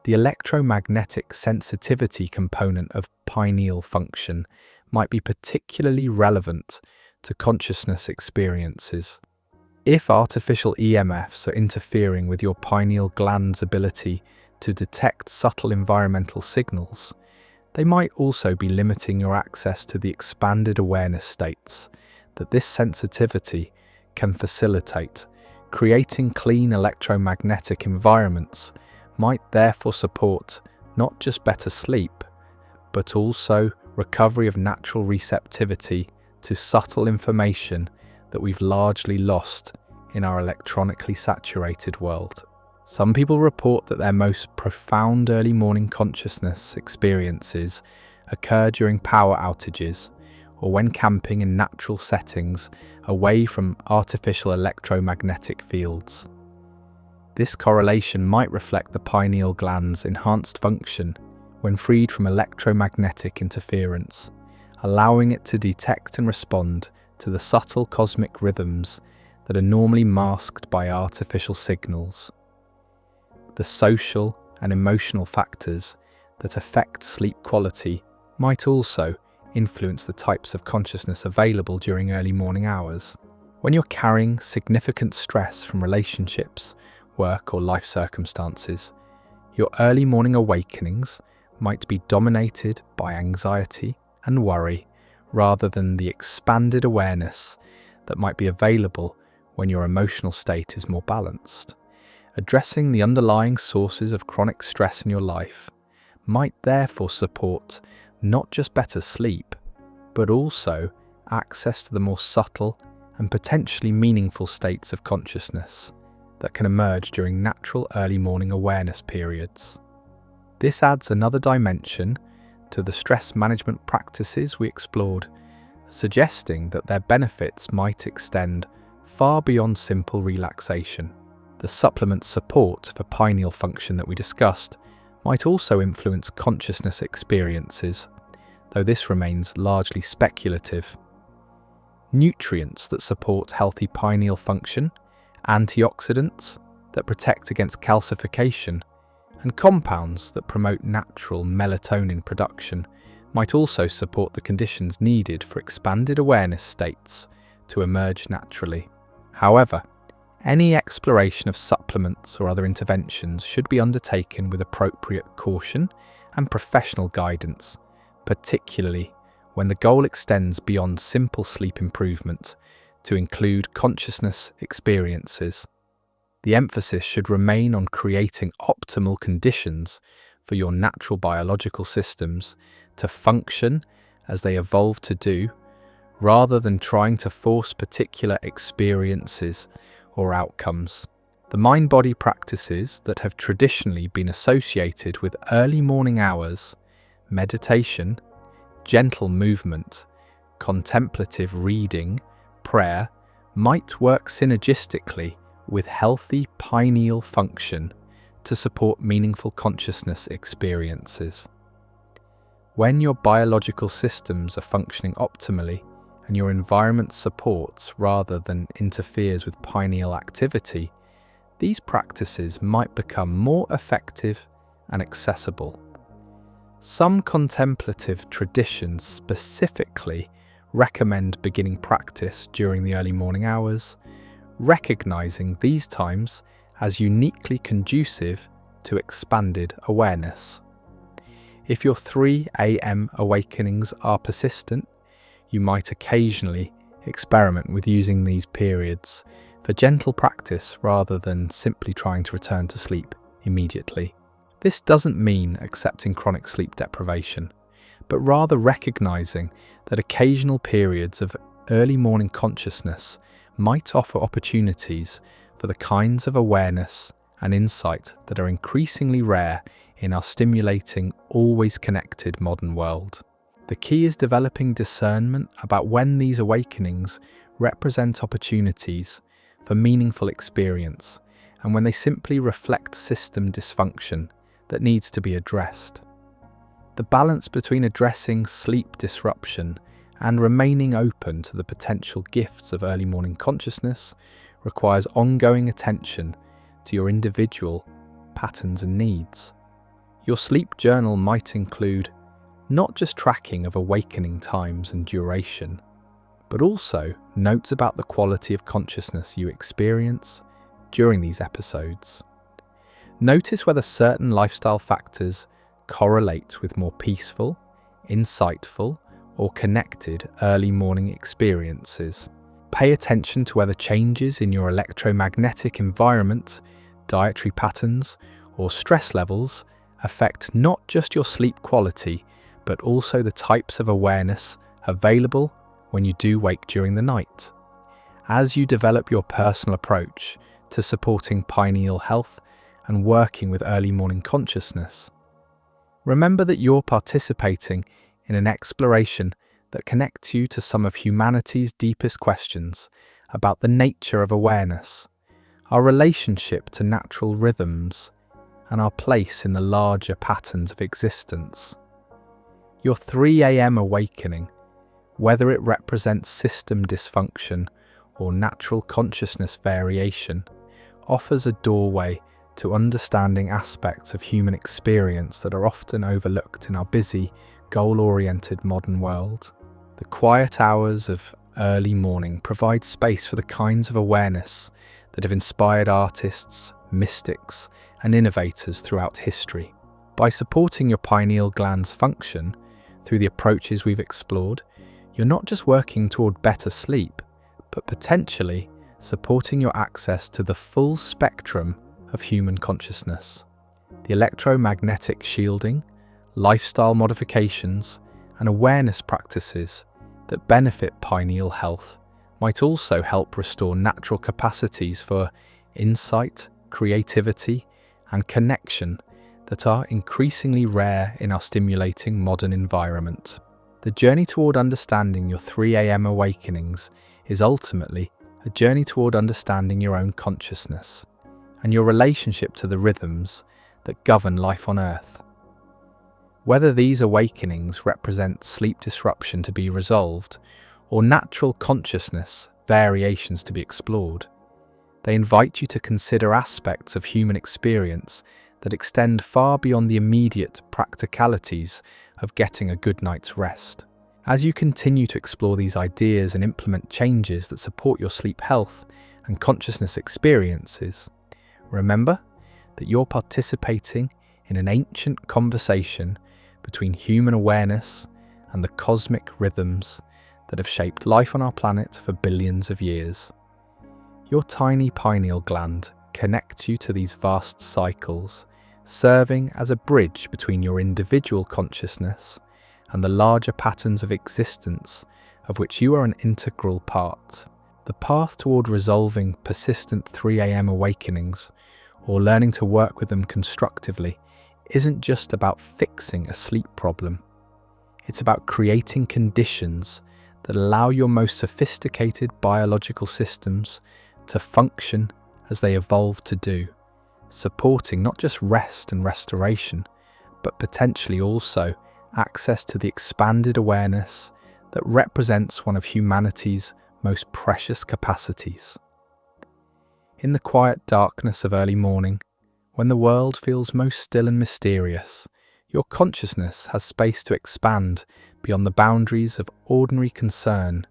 The electromagnetic sensitivity component of pineal function might be particularly relevant to consciousness experiences. If artificial EMFs are interfering with your pineal gland's ability to detect subtle environmental signals, they might also be limiting your access to the expanded awareness states that this sensitivity can facilitate. Creating clean electromagnetic environments might therefore support not just better sleep, but also recovery of natural receptivity to subtle information that we've largely lost in our electronically saturated world. Some people report that their most profound early morning consciousness experiences occur during power outages or when camping in natural settings away from artificial electromagnetic fields. This correlation might reflect the pineal gland's enhanced function when freed from electromagnetic interference, allowing it to detect and respond to the subtle cosmic rhythms that are normally masked by artificial signals. The social and emotional factors that affect sleep quality might also influence the types of consciousness available during early morning hours. When you're carrying significant stress from relationships, work, or life circumstances, your early morning awakenings might be dominated by anxiety and worry rather than the expanded awareness that might be available when your emotional state is more balanced. Addressing the underlying sources of chronic stress in your life might therefore support not just better sleep, but also access to the more subtle and potentially meaningful states of consciousness that can emerge during natural early morning awareness periods. This adds another dimension to the stress management practices we explored, suggesting that their benefits might extend far beyond simple relaxation. The supplement support for pineal function that we discussed might also influence consciousness experiences, though this remains largely speculative. Nutrients that support healthy pineal function, antioxidants that protect against calcification, and compounds that promote natural melatonin production might also support the conditions needed for expanded awareness states to emerge naturally. However, any exploration of supplements or other interventions should be undertaken with appropriate caution and professional guidance, particularly when the goal extends beyond simple sleep improvement to include consciousness experiences. The emphasis should remain on creating optimal conditions for your natural biological systems to function as they evolve to do, rather than trying to force particular experiences or outcomes. The mind-body practices that have traditionally been associated with early morning hours, meditation, gentle movement, contemplative reading, prayer, might work synergistically with healthy pineal function to support meaningful consciousness experiences. When your biological systems are functioning optimally and your environment supports rather than interferes with pineal activity, these practices might become more effective and accessible. Some contemplative traditions specifically recommend beginning practice during the early morning hours, recognizing these times as uniquely conducive to expanded awareness. If your 3 a.m. awakenings are persistent, you might occasionally experiment with using these periods for gentle practice rather than simply trying to return to sleep immediately. This doesn't mean accepting chronic sleep deprivation, but rather recognizing that occasional periods of early morning consciousness might offer opportunities for the kinds of awareness and insight that are increasingly rare in our stimulating, always connected modern world. The key is developing discernment about when these awakenings represent opportunities for meaningful experience and when they simply reflect system dysfunction that needs to be addressed. The balance between addressing sleep disruption and remaining open to the potential gifts of early morning consciousness requires ongoing attention to your individual patterns and needs. Your sleep journal might include not just tracking of awakening times and duration, but also notes about the quality of consciousness you experience during these episodes. Notice whether certain lifestyle factors correlate with more peaceful, insightful, or connected early morning experiences. Pay attention to whether changes in your electromagnetic environment, dietary patterns, or stress levels affect not just your sleep quality, but also the types of awareness available when you do wake during the night. As you develop your personal approach to supporting pineal health and working with early morning consciousness, remember that you're participating in an exploration that connects you to some of humanity's deepest questions about the nature of awareness, our relationship to natural rhythms, and our place in the larger patterns of existence. Your 3 a.m. awakening, whether it represents system dysfunction or natural consciousness variation, offers a doorway to understanding aspects of human experience that are often overlooked in our busy, goal-oriented modern world. The quiet hours of early morning provide space for the kinds of awareness that have inspired artists, mystics, and innovators throughout history. By supporting your pineal gland's function through the approaches we've explored, you're not just working toward better sleep, but potentially supporting your access to the full spectrum of human consciousness. The electromagnetic shielding, lifestyle modifications, and awareness practices that benefit pineal health might also help restore natural capacities for insight, creativity, and connection that are increasingly rare in our stimulating modern environment. The journey toward understanding your 3 a.m. awakenings is ultimately a journey toward understanding your own consciousness and your relationship to the rhythms that govern life on Earth. Whether these awakenings represent sleep disruption to be resolved or natural consciousness variations to be explored, they invite you to consider aspects of human experience that extend far beyond the immediate practicalities of getting a good night's rest. As you continue to explore these ideas and implement changes that support your sleep health and consciousness experiences, remember that you're participating in an ancient conversation between human awareness and the cosmic rhythms that have shaped life on our planet for billions of years. Your tiny pineal gland connects you to these vast cycles, serving as a bridge between your individual consciousness and the larger patterns of existence of which you are an integral part. The path toward resolving persistent 3 a.m. awakenings or learning to work with them constructively isn't just about fixing a sleep problem. It's about creating conditions that allow your most sophisticated biological systems to function as they evolved to do, supporting not just rest and restoration, but potentially also access to the expanded awareness that represents one of humanity's most precious capacities. In the quiet darkness of early morning, when the world feels most still and mysterious, your consciousness has space to expand beyond the boundaries of ordinary concern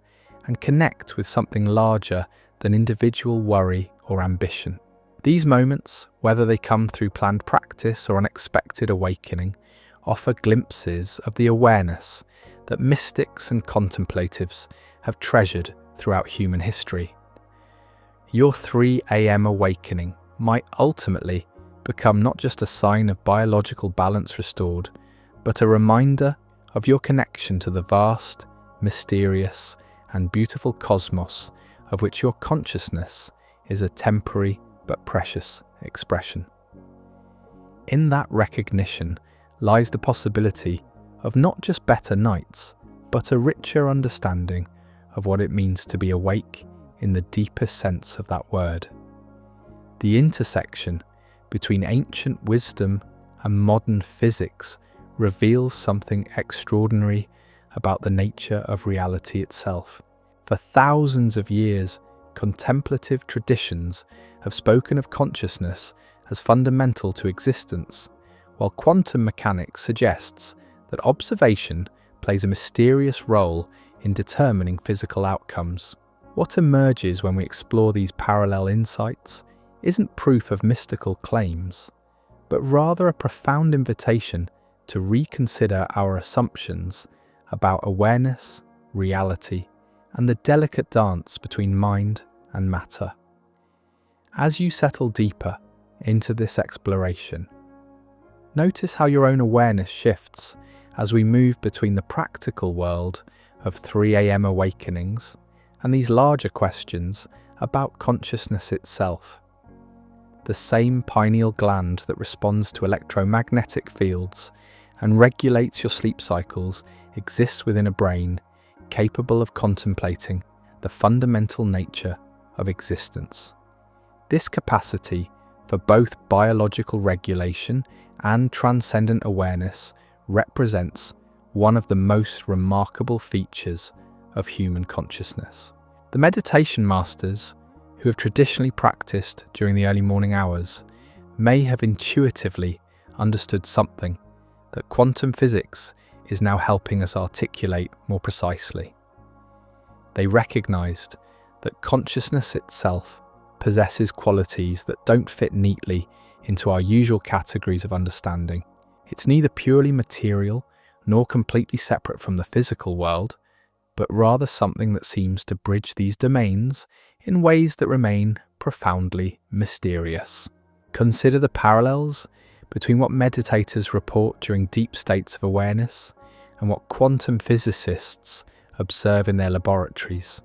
and connect with something larger than individual worry or ambition. These moments, whether they come through planned practice or unexpected awakening, offer glimpses of the awareness that mystics and contemplatives have treasured throughout human history. Your 3 a.m. awakening might ultimately become not just a sign of biological balance restored, but a reminder of your connection to the vast, mysterious, and beautiful cosmos of which your consciousness is a temporary but precious expression. In that recognition lies the possibility of not just better nights, but a richer understanding of what it means to be awake in the deepest sense of that word. The intersection between ancient wisdom and modern physics reveals something extraordinary about the nature of reality itself. For thousands of years, contemplative traditions have spoken of consciousness as fundamental to existence, while quantum mechanics suggests that observation plays a mysterious role in determining physical outcomes. What emerges when we explore these parallel insights isn't proof of mystical claims, but rather a profound invitation to reconsider our assumptions about awareness, reality, and the delicate dance between mind and matter. As you settle deeper into this exploration, notice how your own awareness shifts as we move between the practical world of 3 a.m. awakenings and these larger questions about consciousness itself. The same pineal gland that responds to electromagnetic fields and regulates your sleep cycles exists within a brain capable of contemplating the fundamental nature of existence. This capacity for both biological regulation and transcendent awareness represents one of the most remarkable features of human consciousness. The meditation masters who have traditionally practiced during the early morning hours may have intuitively understood something that quantum physics is now helping us articulate more precisely. They recognized that consciousness itself possesses qualities that don't fit neatly into our usual categories of understanding. It's neither purely material nor completely separate from the physical world, but rather something that seems to bridge these domains in ways that remain profoundly mysterious. Consider the parallels between what meditators report during deep states of awareness and what quantum physicists observe in their laboratories.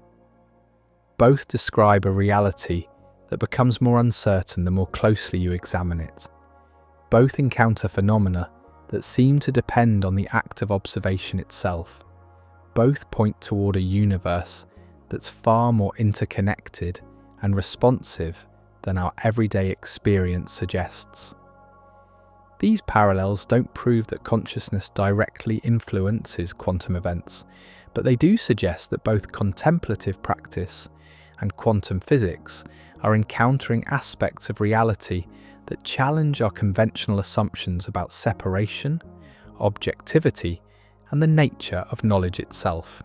Both describe a reality that becomes more uncertain the more closely you examine it. Both encounter phenomena that seem to depend on the act of observation itself. Both point toward a universe that's far more interconnected and responsive than our everyday experience suggests. These parallels don't prove that consciousness directly influences quantum events, but they do suggest that both contemplative practice and quantum physics are encountering aspects of reality that challenge our conventional assumptions about separation, objectivity, and the nature of knowledge itself.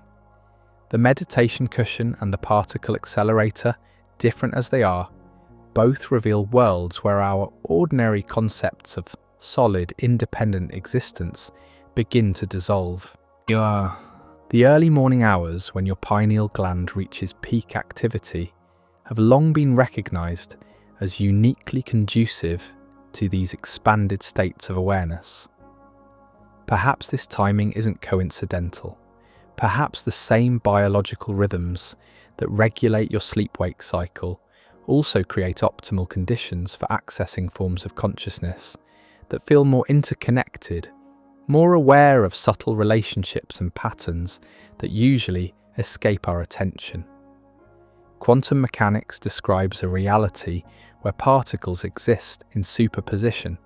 The meditation cushion and the particle accelerator, different as they are, both reveal worlds where our ordinary concepts of solid, independent existence begin to dissolve. The early morning hours, when your pineal gland reaches peak activity, have long been recognized as uniquely conducive to these expanded states of awareness. Perhaps this timing isn't coincidental. Perhaps the same biological rhythms that regulate your sleep-wake cycle also create optimal conditions for accessing forms of consciousness that feel more interconnected, more aware of subtle relationships and patterns that usually escape our attention. Quantum mechanics describes a reality where particles exist in superposition,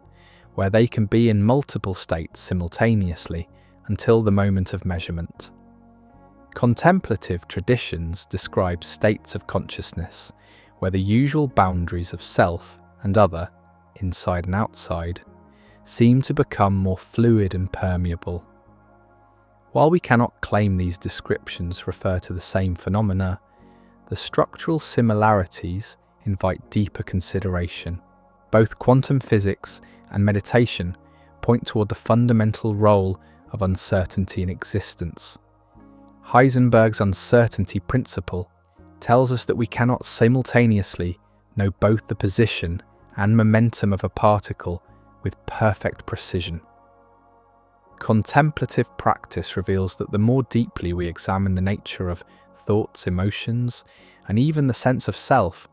where they can be in multiple states simultaneously until the moment of measurement. Contemplative traditions describe states of consciousness where the usual boundaries of self and other, inside and outside, seem to become more fluid and permeable. While we cannot claim these descriptions refer to the same phenomena, the structural similarities invite deeper consideration. Both quantum physics and meditation point toward the fundamental role of uncertainty in existence. Heisenberg's uncertainty principle tells us that we cannot simultaneously know both the position and momentum of a particle with perfect precision. Contemplative practice reveals that the more deeply we examine the nature of thoughts, emotions, and even the sense of self,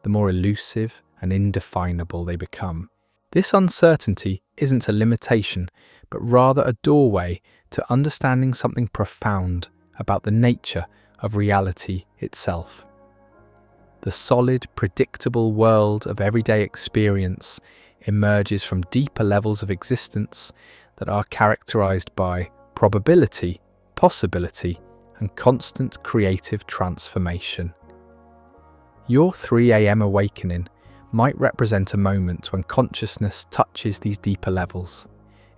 the more elusive and indefinable they become. This uncertainty isn't a limitation, but rather a doorway to understanding something profound about the nature of reality itself. The solid, predictable world of everyday experience emerges from deeper levels of existence that are characterized by probability, possibility, and constant creative transformation. Your 3 a.m. awakening might represent a moment when consciousness touches these deeper levels,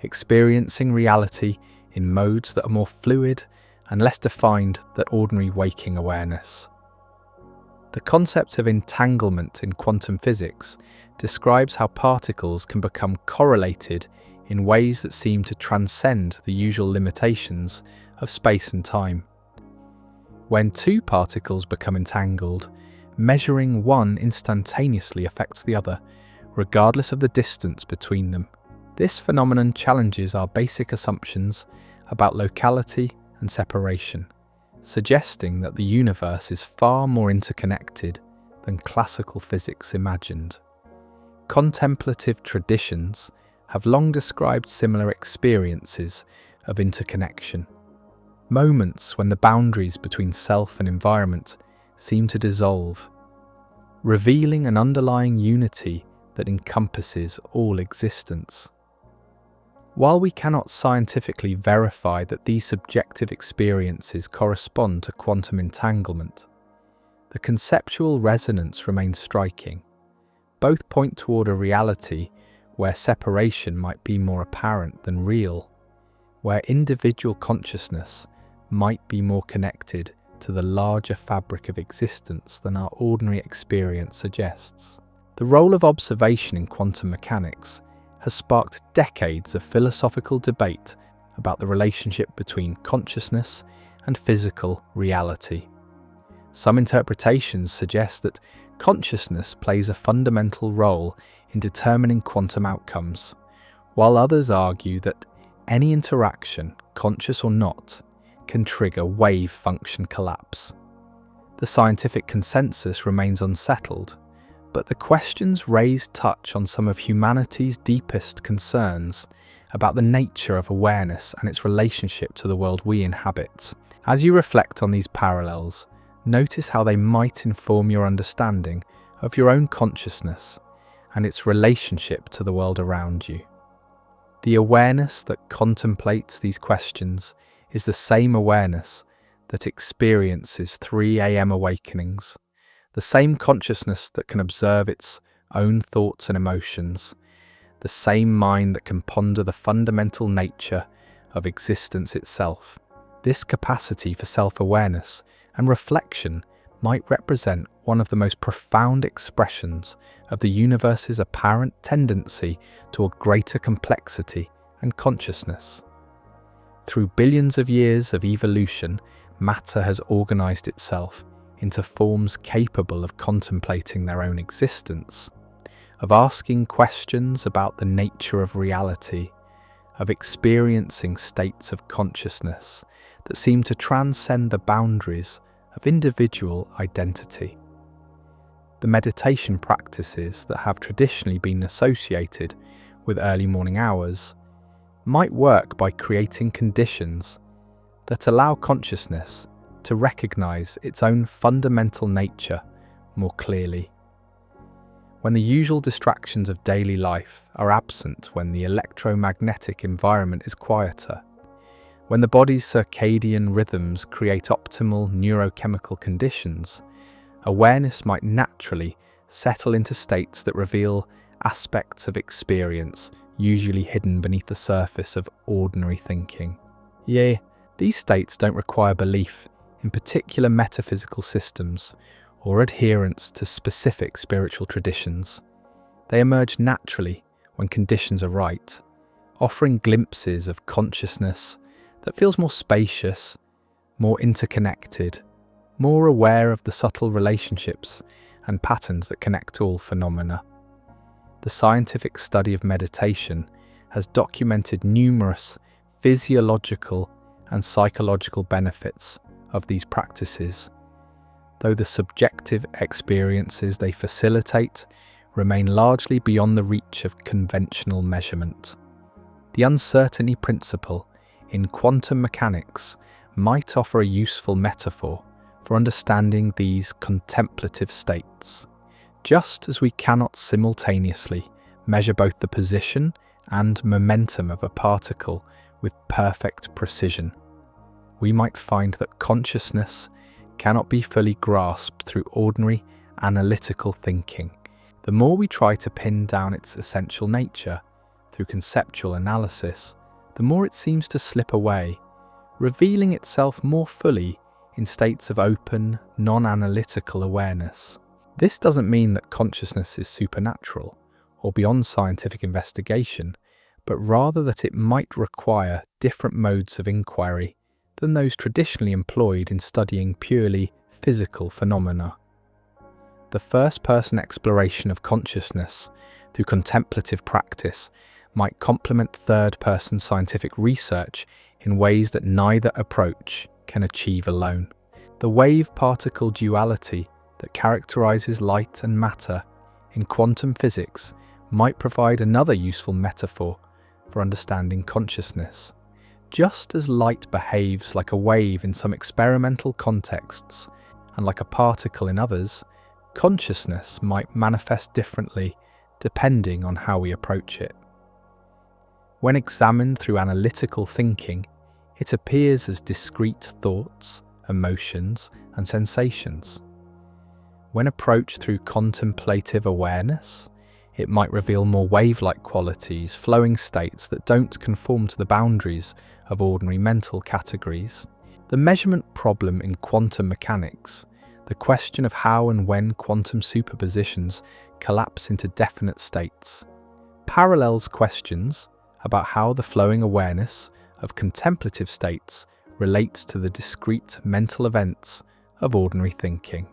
experiencing reality in modes that are more fluid and less defined than ordinary waking awareness. The concept of entanglement in quantum physics describes how particles can become correlated in ways that seem to transcend the usual limitations of space and time. When two particles become entangled, measuring one instantaneously affects the other, regardless of the distance between them. This phenomenon challenges our basic assumptions about locality and separation, suggesting that the universe is far more interconnected than classical physics imagined. Contemplative traditions have long described similar experiences of interconnection, moments when the boundaries between self and environment seem to dissolve, revealing an underlying unity that encompasses all existence. While we cannot scientifically verify that these subjective experiences correspond to quantum entanglement, the conceptual resonance remains striking. Both point toward a reality where separation might be more apparent than real, where individual consciousness might be more connected to the larger fabric of existence than our ordinary experience suggests. The role of observation in quantum mechanics has sparked decades of philosophical debate about the relationship between consciousness and physical reality. Some interpretations suggest that consciousness plays a fundamental role in determining quantum outcomes, while others argue that any interaction, conscious or not, can trigger wave function collapse. The scientific consensus remains unsettled, but the questions raised touch on some of humanity's deepest concerns about the nature of awareness and its relationship to the world we inhabit. As you reflect on these parallels, notice how they might inform your understanding of your own consciousness and its relationship to the world around you. The awareness that contemplates these questions is the same awareness that experiences 3 a.m. awakenings, the same consciousness that can observe its own thoughts and emotions, the same mind that can ponder the fundamental nature of existence itself. This capacity for self-awareness and reflection might represent one of the most profound expressions of the universe's apparent tendency toward greater complexity and consciousness. Through billions of years of evolution, matter has organized itself into forms capable of contemplating their own existence, of asking questions about the nature of reality, of experiencing states of consciousness that seem to transcend the boundaries of individual identity. The meditation practices that have traditionally been associated with early morning hours might work by creating conditions that allow consciousness to recognize its own fundamental nature more clearly. When the usual distractions of daily life are absent, when the electromagnetic environment is quieter, when the body's circadian rhythms create optimal neurochemical conditions, awareness might naturally settle into states that reveal aspects of experience usually hidden beneath the surface of ordinary thinking. These states don't require belief in particular metaphysical systems or adherence to specific spiritual traditions. They emerge naturally when conditions are right, offering glimpses of consciousness that feels more spacious, more interconnected, more aware of the subtle relationships and patterns that connect all phenomena. The scientific study of meditation has documented numerous physiological and psychological benefits of these practices, though the subjective experiences they facilitate remain largely beyond the reach of conventional measurement. The uncertainty principle in quantum mechanics might offer a useful metaphor for understanding these contemplative states. Just as we cannot simultaneously measure both the position and momentum of a particle with perfect precision, we might find that consciousness cannot be fully grasped through ordinary analytical thinking. The more we try to pin down its essential nature through conceptual analysis, the more it seems to slip away, revealing itself more fully in states of open, non-analytical awareness. This doesn't mean that consciousness is supernatural or beyond scientific investigation, but rather that it might require different modes of inquiry than those traditionally employed in studying purely physical phenomena. The first-person exploration of consciousness through contemplative practice might complement third-person scientific research in ways that neither approach can achieve alone. The wave-particle duality that characterizes light and matter in quantum physics might provide another useful metaphor for understanding consciousness. Just as light behaves like a wave in some experimental contexts and like a particle in others, consciousness might manifest differently depending on how we approach it. When examined through analytical thinking, it appears as discrete thoughts, emotions, and sensations. When approached through contemplative awareness, it might reveal more wave-like qualities, flowing states that don't conform to the boundaries of ordinary mental categories. The measurement problem in quantum mechanics, the question of how and when quantum superpositions collapse into definite states, parallels questions about how the flowing awareness of contemplative states relates to the discrete mental events of ordinary thinking.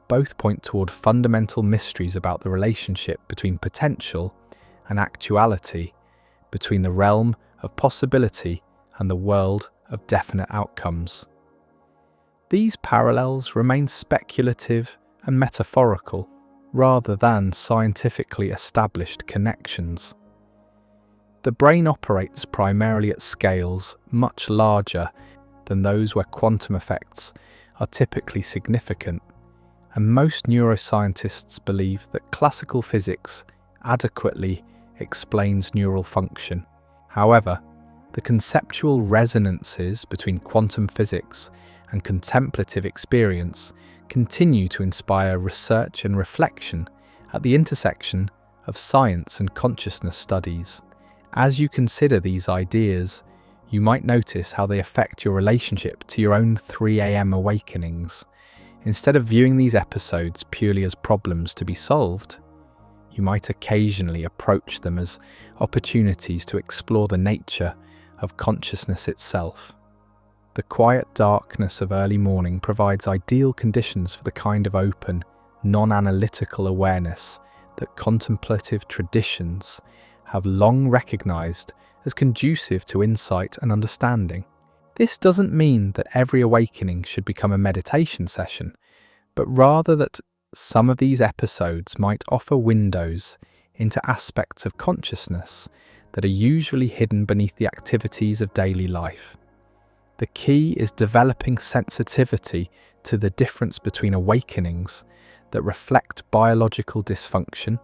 Both point toward fundamental mysteries about the relationship between potential and actuality, between the realm of possibility and the world of definite outcomes. These parallels remain speculative and metaphorical rather than scientifically established connections. The brain operates primarily at scales much larger than those where quantum effects are typically significant, and most neuroscientists believe that classical physics adequately explains neural function. However, the conceptual resonances between quantum physics and contemplative experience continue to inspire research and reflection at the intersection of science and consciousness studies. As you consider these ideas, you might notice how they affect your relationship to your own 3 a.m. awakenings. Instead of viewing these episodes purely as problems to be solved, you might occasionally approach them as opportunities to explore the nature of consciousness itself. The quiet darkness of early morning provides ideal conditions for the kind of open, non-analytical awareness that contemplative traditions have long recognized as conducive to insight and understanding. This doesn't mean that every awakening should become a meditation session, but rather that some of these episodes might offer windows into aspects of consciousness that are usually hidden beneath the activities of daily life. The key is developing sensitivity to the difference between awakenings that reflect biological dysfunction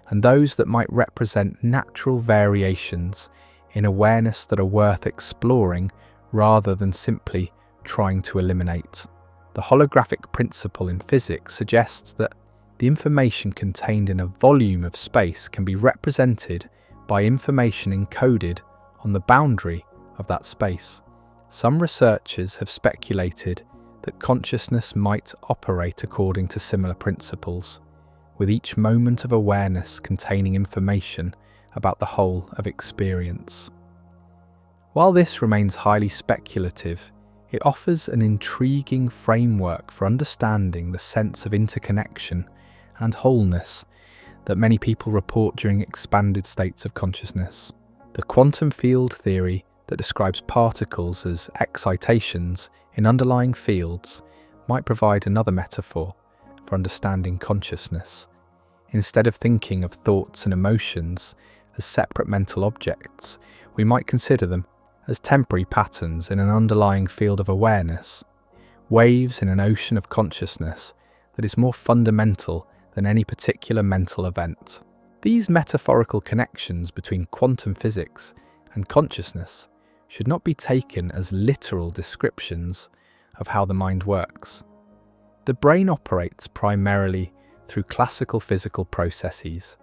and those that might represent natural variations in awareness that are worth exploring rather than simply trying to eliminate. The holographic principle in physics suggests that the information contained in a volume of space can be represented by information encoded on the boundary of that space. Some researchers have speculated that consciousness might operate according to similar principles, with each moment of awareness containing information about the whole of experience. While this remains highly speculative, it offers an intriguing framework for understanding the sense of interconnection and wholeness that many people report during expanded states of consciousness. The quantum field theory that describes particles as excitations in underlying fields might provide another metaphor for understanding consciousness. Instead of thinking of thoughts and emotions as separate mental objects, we might consider them as temporary patterns in an underlying field of awareness, waves in an ocean of consciousness that is more fundamental than any particular mental event. These metaphorical connections between quantum physics and consciousness should not be taken as literal descriptions of how the mind works. The brain operates primarily through classical physical processes,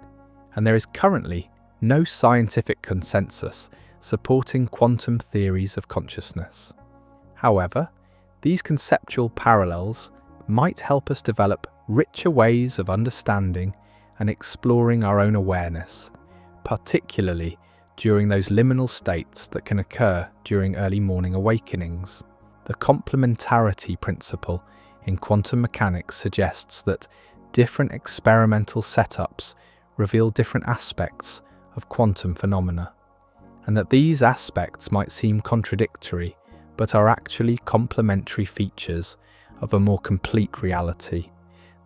and there is currently no scientific consensus supporting quantum theories of consciousness. However, these conceptual parallels might help us develop richer ways of understanding and exploring our own awareness, particularly during those liminal states that can occur during early morning awakenings. The complementarity principle in quantum mechanics suggests that different experimental setups reveal different aspects of quantum phenomena, and that these aspects might seem contradictory but are actually complementary features of a more complete reality.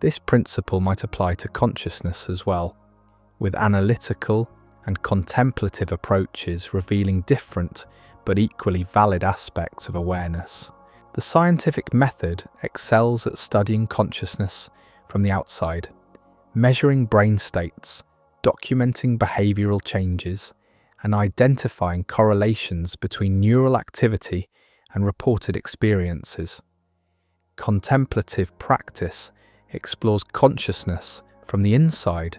This principle might apply to consciousness as well, with analytical and contemplative approaches revealing different but equally valid aspects of awareness. The scientific method excels at studying consciousness from the outside, measuring brain states, documenting behavioral changes, and identifying correlations between neural activity and reported experiences. Contemplative practice explores consciousness from the inside,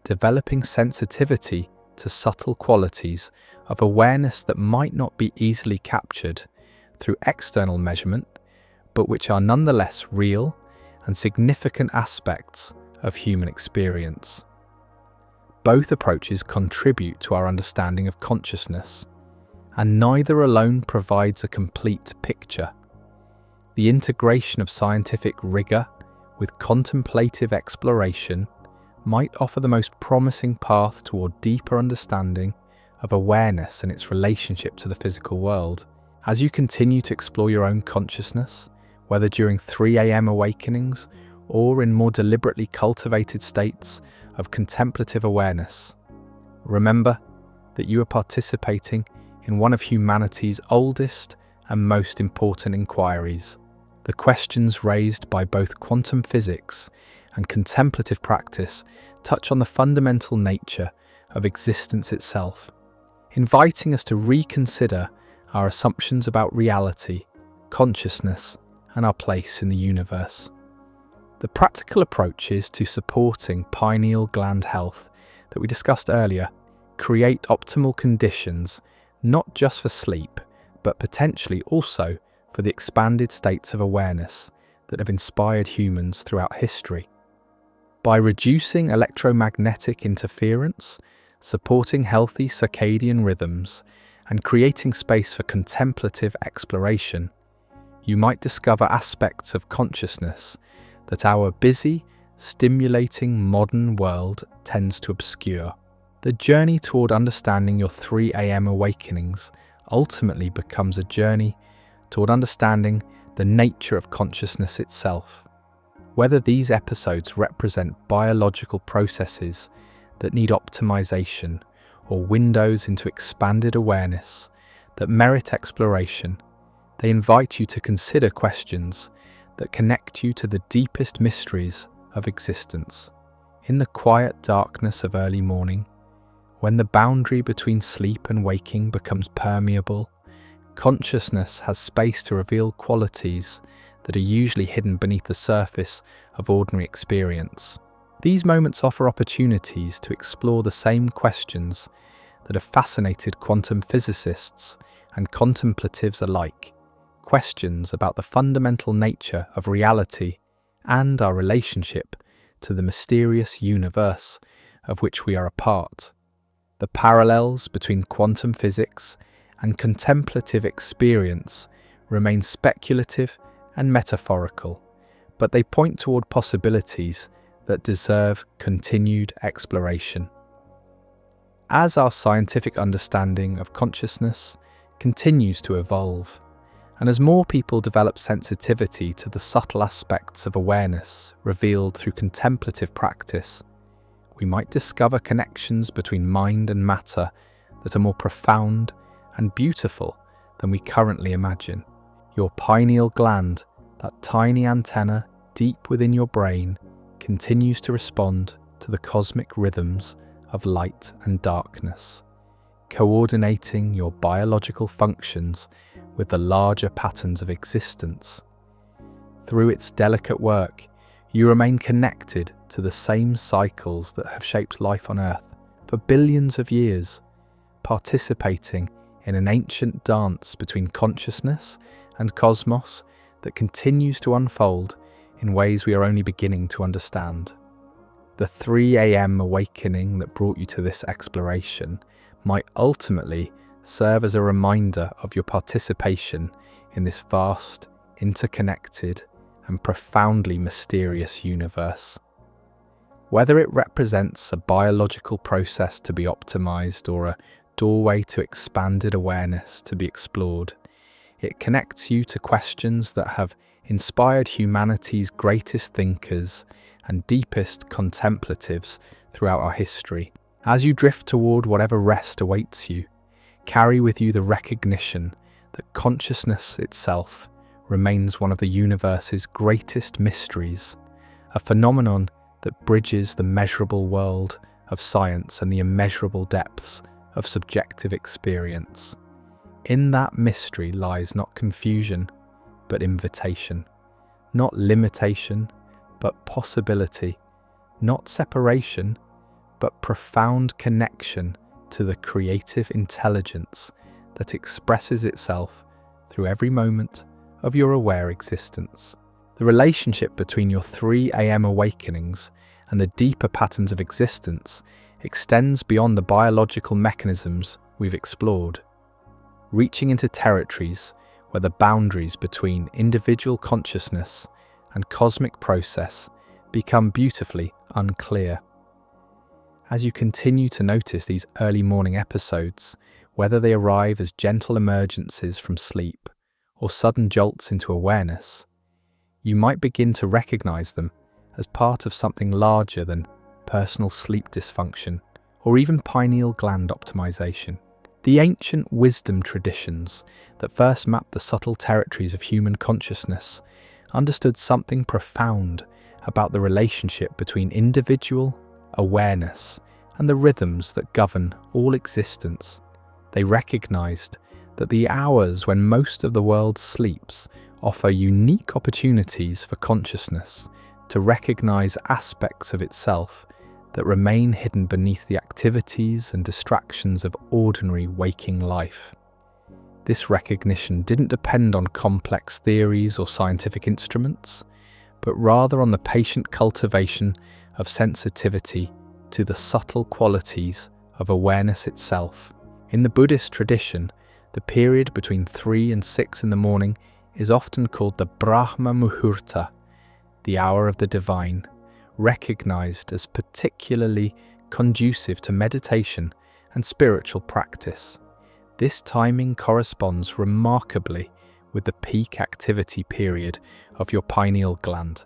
developing sensitivity to subtle qualities of awareness that might not be easily captured through external measurement, but which are nonetheless real and significant aspects of human experience. Both approaches contribute to our understanding of consciousness, and neither alone provides a complete picture. The integration of scientific rigor with contemplative exploration might offer the most promising path toward deeper understanding of awareness and its relationship to the physical world. As you continue to explore your own consciousness, whether during 3 a.m. awakenings or in more deliberately cultivated states of contemplative awareness, remember that you are participating in one of humanity's oldest and most important inquiries. The questions raised by both quantum physics and contemplative practice touch on the fundamental nature of existence itself, inviting us to reconsider our assumptions about reality, consciousness, and our place in the universe. The practical approaches to supporting pineal gland health that we discussed earlier create optimal conditions not just for sleep, but potentially also for the expanded states of awareness that have inspired humans throughout history. By reducing electromagnetic interference, supporting healthy circadian rhythms, and creating space for contemplative exploration, you might discover aspects of consciousness that our busy, stimulating modern world tends to obscure. The journey toward understanding your 3 a.m. awakenings ultimately becomes a journey toward understanding the nature of consciousness itself. Whether these episodes represent biological processes that need optimization or windows into expanded awareness that merit exploration, they invite you to consider questions that connect you to the deepest mysteries of existence. In the quiet darkness of early morning, when the boundary between sleep and waking becomes permeable, consciousness has space to reveal qualities that are usually hidden beneath the surface of ordinary experience. These moments offer opportunities to explore the same questions that have fascinated quantum physicists and contemplatives alike, questions about the fundamental nature of reality and our relationship to the mysterious universe of which we are a part. The parallels between quantum physics and contemplative experience remain speculative and metaphorical, but they point toward possibilities that deserve continued exploration. As our scientific understanding of consciousness continues to evolve, and as more people develop sensitivity to the subtle aspects of awareness revealed through contemplative practice, we might discover connections between mind and matter that are more profound and beautiful than we currently imagine. Your pineal gland, that tiny antenna deep within your brain, continues to respond to the cosmic rhythms of light and darkness, coordinating your biological functions with the larger patterns of existence. Through its delicate work, you remain connected to the same cycles that have shaped life on Earth for billions of years, participating in an ancient dance between consciousness and cosmos that continues to unfold in ways we are only beginning to understand. The 3 a.m. awakening that brought you to this exploration might ultimately serve as a reminder of your participation in this vast, interconnected, and profoundly mysterious universe. Whether it represents a biological process to be optimized or a doorway to expanded awareness to be explored, it connects you to questions that have inspired humanity's greatest thinkers and deepest contemplatives throughout our history. As you drift toward whatever rest awaits you, carry with you the recognition that consciousness itself remains one of the universe's greatest mysteries, a phenomenon that bridges the measurable world of science and the immeasurable depths of subjective experience. In that mystery lies not confusion, but invitation, not limitation, but possibility, not separation, but profound connection to the creative intelligence that expresses itself through every moment of your aware existence. The relationship between your 3 a.m. awakenings and the deeper patterns of existence extends beyond the biological mechanisms we've explored, reaching into territories where the boundaries between individual consciousness and cosmic process become beautifully unclear. As you continue to notice these early morning episodes, whether they arrive as gentle emergences from sleep or sudden jolts into awareness, you might begin to recognize them as part of something larger than personal sleep dysfunction or even pineal gland optimization. The ancient wisdom traditions that first mapped the subtle territories of human consciousness understood something profound about the relationship between individual awareness and the rhythms that govern all existence. They recognized that the hours when most of the world sleeps offer unique opportunities for consciousness to recognize aspects of itself that remain hidden beneath the activities and distractions of ordinary waking life. This recognition didn't depend on complex theories or scientific instruments, but rather on the patient cultivation of sensitivity to the subtle qualities of awareness itself. In the Buddhist tradition, the period between 3 and 6 in the morning is often called the Brahma Muhurta, the hour of the divine, recognized as particularly conducive to meditation and spiritual practice. This timing corresponds remarkably with the peak activity period of your pineal gland,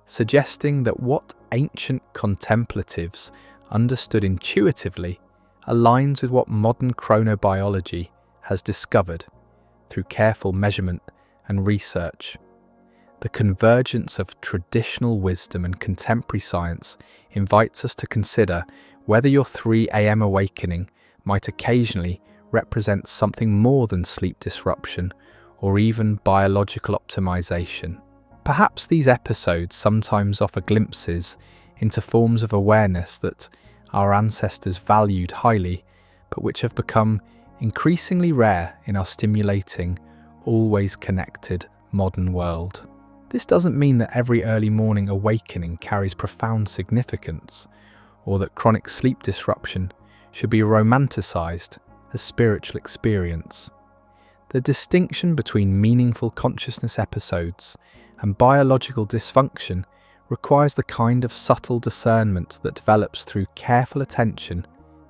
suggesting that what ancient contemplatives understood intuitively aligns with what modern chronobiology has discovered through careful measurement and research. The convergence of traditional wisdom and contemporary science invites us to consider whether your 3 a.m. awakening might occasionally represent something more than sleep disruption or even biological optimization. Perhaps these episodes sometimes offer glimpses into forms of awareness that our ancestors valued highly, but which have become increasingly rare in our stimulating, always connected modern world. This doesn't mean that every early morning awakening carries profound significance, or that chronic sleep disruption should be romanticized as spiritual experience. The distinction between meaningful consciousness episodes and biological dysfunction requires the kind of subtle discernment that develops through careful attention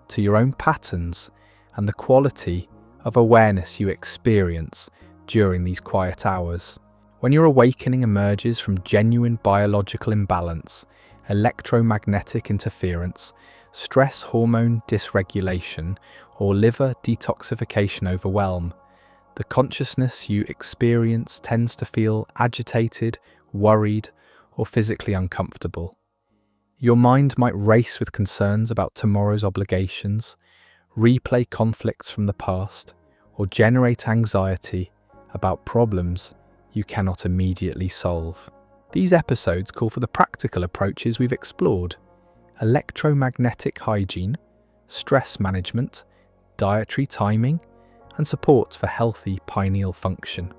to your own patterns and the quality of awareness you experience during these quiet hours. When your awakening emerges from genuine biological imbalance, electromagnetic interference, stress hormone dysregulation, or liver detoxification overwhelm, the consciousness you experience tends to feel agitated, worried, or physically uncomfortable. Your mind might race with concerns about tomorrow's obligations, replay conflicts from the past, or generate anxiety about problems you cannot immediately solve. These episodes call for the practical approaches we've explored: electromagnetic hygiene, stress management, dietary timing, and support for healthy pineal function.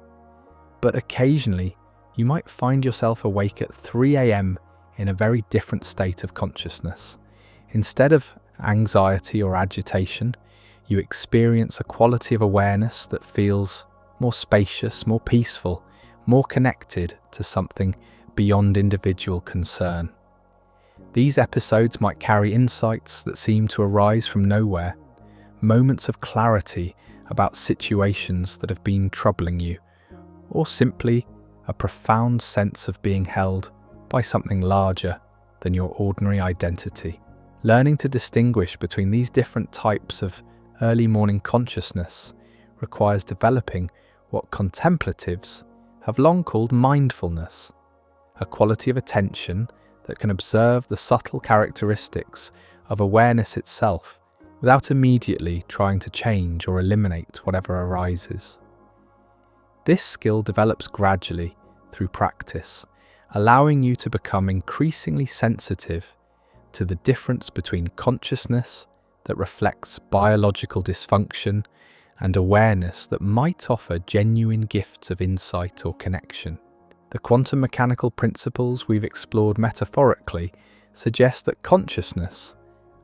But occasionally, you might find yourself awake at 3 a.m. in a very different state of consciousness. Instead of anxiety or agitation, you experience a quality of awareness that feels more spacious, more peaceful, more connected to something beyond individual concern. These episodes might carry insights that seem to arise from nowhere, moments of clarity about situations that have been troubling you, or simply a profound sense of being held by something larger than your ordinary identity. Learning to distinguish between these different types of early morning consciousness requires developing what contemplatives have long called mindfulness, a quality of attention that can observe the subtle characteristics of awareness itself without immediately trying to change or eliminate whatever arises. This skill develops gradually through practice, allowing you to become increasingly sensitive to the difference between consciousness that reflects biological dysfunction and awareness that might offer genuine gifts of insight or connection. The quantum mechanical principles we've explored metaphorically suggest that consciousness,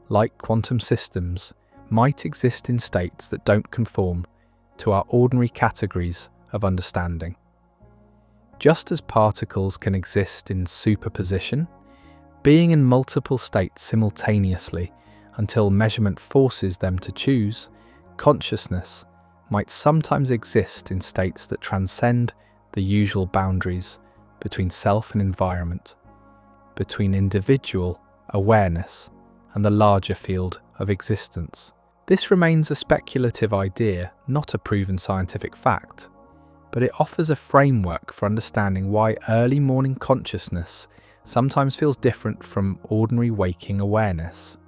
like quantum systems, might exist in states that don't conform to our ordinary categories of understanding. Just as particles can exist in superposition, being in multiple states simultaneously until measurement forces them to choose, consciousness might sometimes exist in states that transcend the usual boundaries between self and environment, between individual awareness and the larger field of existence. This remains a speculative idea, not a proven scientific fact, but it offers a framework for understanding why early morning consciousness sometimes feels different from ordinary waking awareness.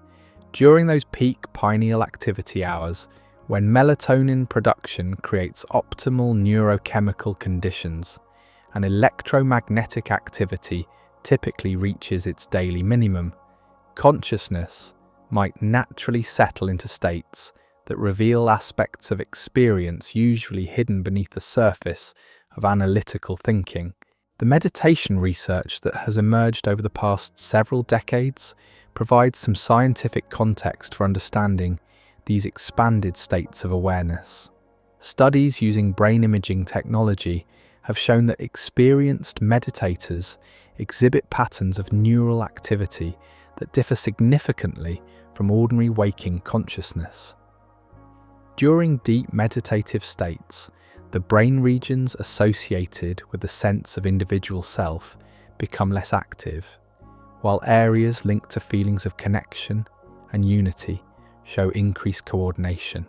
During those peak pineal activity hours, when melatonin production creates optimal neurochemical conditions and electromagnetic activity typically reaches its daily minimum, consciousness might naturally settle into states that reveal aspects of experience usually hidden beneath the surface of analytical thinking. The meditation research that has emerged over the past several decades provides some scientific context for understanding these expanded states of awareness. Studies using brain imaging technology have shown that experienced meditators exhibit patterns of neural activity that differ significantly from ordinary waking consciousness. During deep meditative states, the brain regions associated with the sense of individual self become less active, while areas linked to feelings of connection and unity show increased coordination.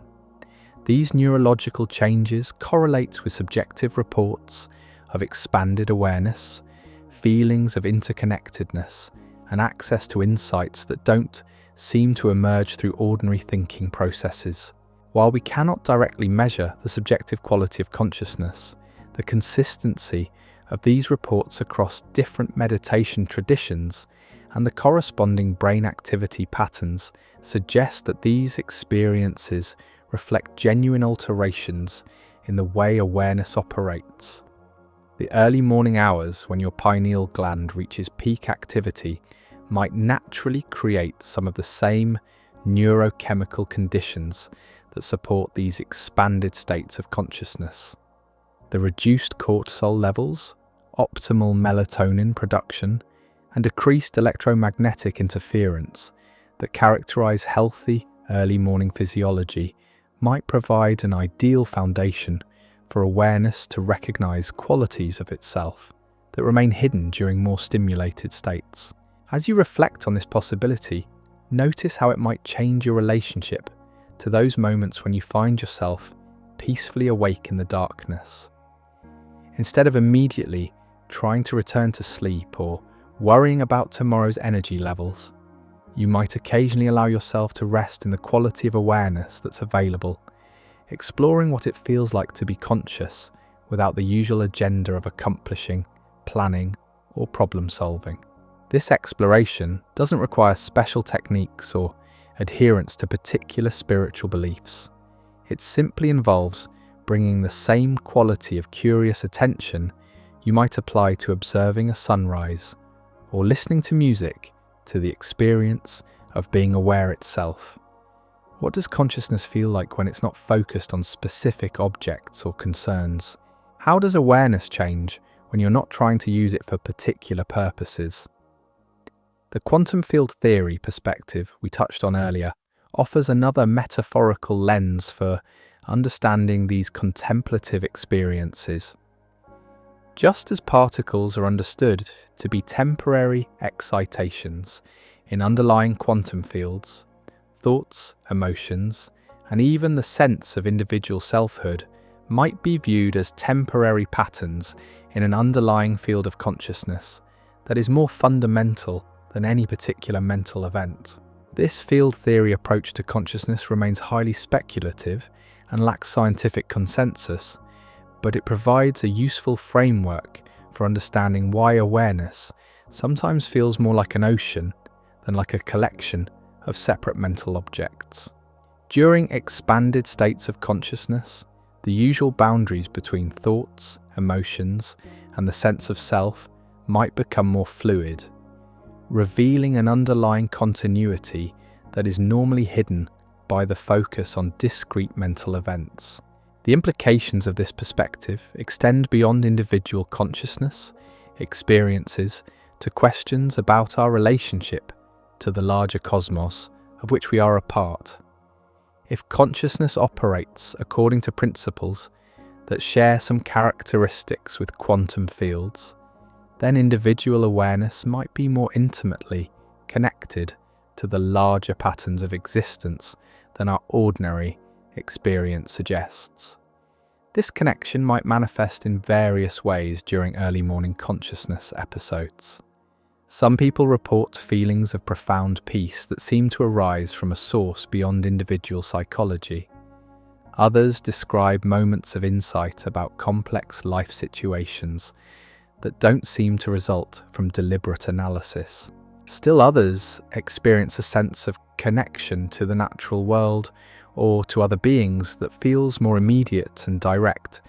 These neurological changes correlate with subjective reports of expanded awareness, feelings of interconnectedness, and access to insights that don't seem to emerge through ordinary thinking processes. While we cannot directly measure the subjective quality of consciousness, the consistency of these reports across different meditation traditions and the corresponding brain activity patterns suggest that these experiences reflect genuine alterations in the way awareness operates. The early morning hours, when your pineal gland reaches peak activity, might naturally create some of the same neurochemical conditions that support these expanded states of consciousness. The reduced cortisol levels, optimal melatonin production, and decreased electromagnetic interference that characterize healthy early morning physiology might provide an ideal foundation for awareness to recognize qualities of itself that remain hidden during more stimulated states. As you reflect on this possibility, notice how it might change your relationship to those moments when you find yourself peacefully awake in the darkness. Instead of immediately trying to return to sleep or worrying about tomorrow's energy levels, you might occasionally allow yourself to rest in the quality of awareness that's available, exploring what it feels like to be conscious without the usual agenda of accomplishing, planning, or problem solving. This exploration doesn't require special techniques or adherence to particular spiritual beliefs. It simply involves bringing the same quality of curious attention you might apply to observing a sunrise or listening to music to the experience of being aware itself. What does consciousness feel like when it's not focused on specific objects or concerns? How does awareness change when you're not trying to use it for particular purposes? The quantum field theory perspective we touched on earlier offers another metaphorical lens for understanding these contemplative experiences. Just as particles are understood to be temporary excitations in underlying quantum fields, thoughts, emotions, and even the sense of individual selfhood might be viewed as temporary patterns in an underlying field of consciousness that is more fundamental than any particular mental event. This field theory approach to consciousness remains highly speculative and lacks scientific consensus, but it provides a useful framework for understanding why awareness sometimes feels more like an ocean than like a collection of separate mental objects. During expanded states of consciousness, the usual boundaries between thoughts, emotions, and the sense of self might become more fluid, revealing an underlying continuity that is normally hidden by the focus on discrete mental events. The implications of this perspective extend beyond individual consciousness, experiences, to questions about our relationship to the larger cosmos of which we are a part. If consciousness operates according to principles that share some characteristics with quantum fields, then individual awareness might be more intimately connected to the larger patterns of existence than our ordinary experience suggests. This connection might manifest in various ways during early morning consciousness episodes. Some people report feelings of profound peace that seem to arise from a source beyond individual psychology. Others describe moments of insight about complex life situations that don't seem to result from deliberate analysis. Still others experience a sense of connection to the natural world or to other beings that feels more immediate and direct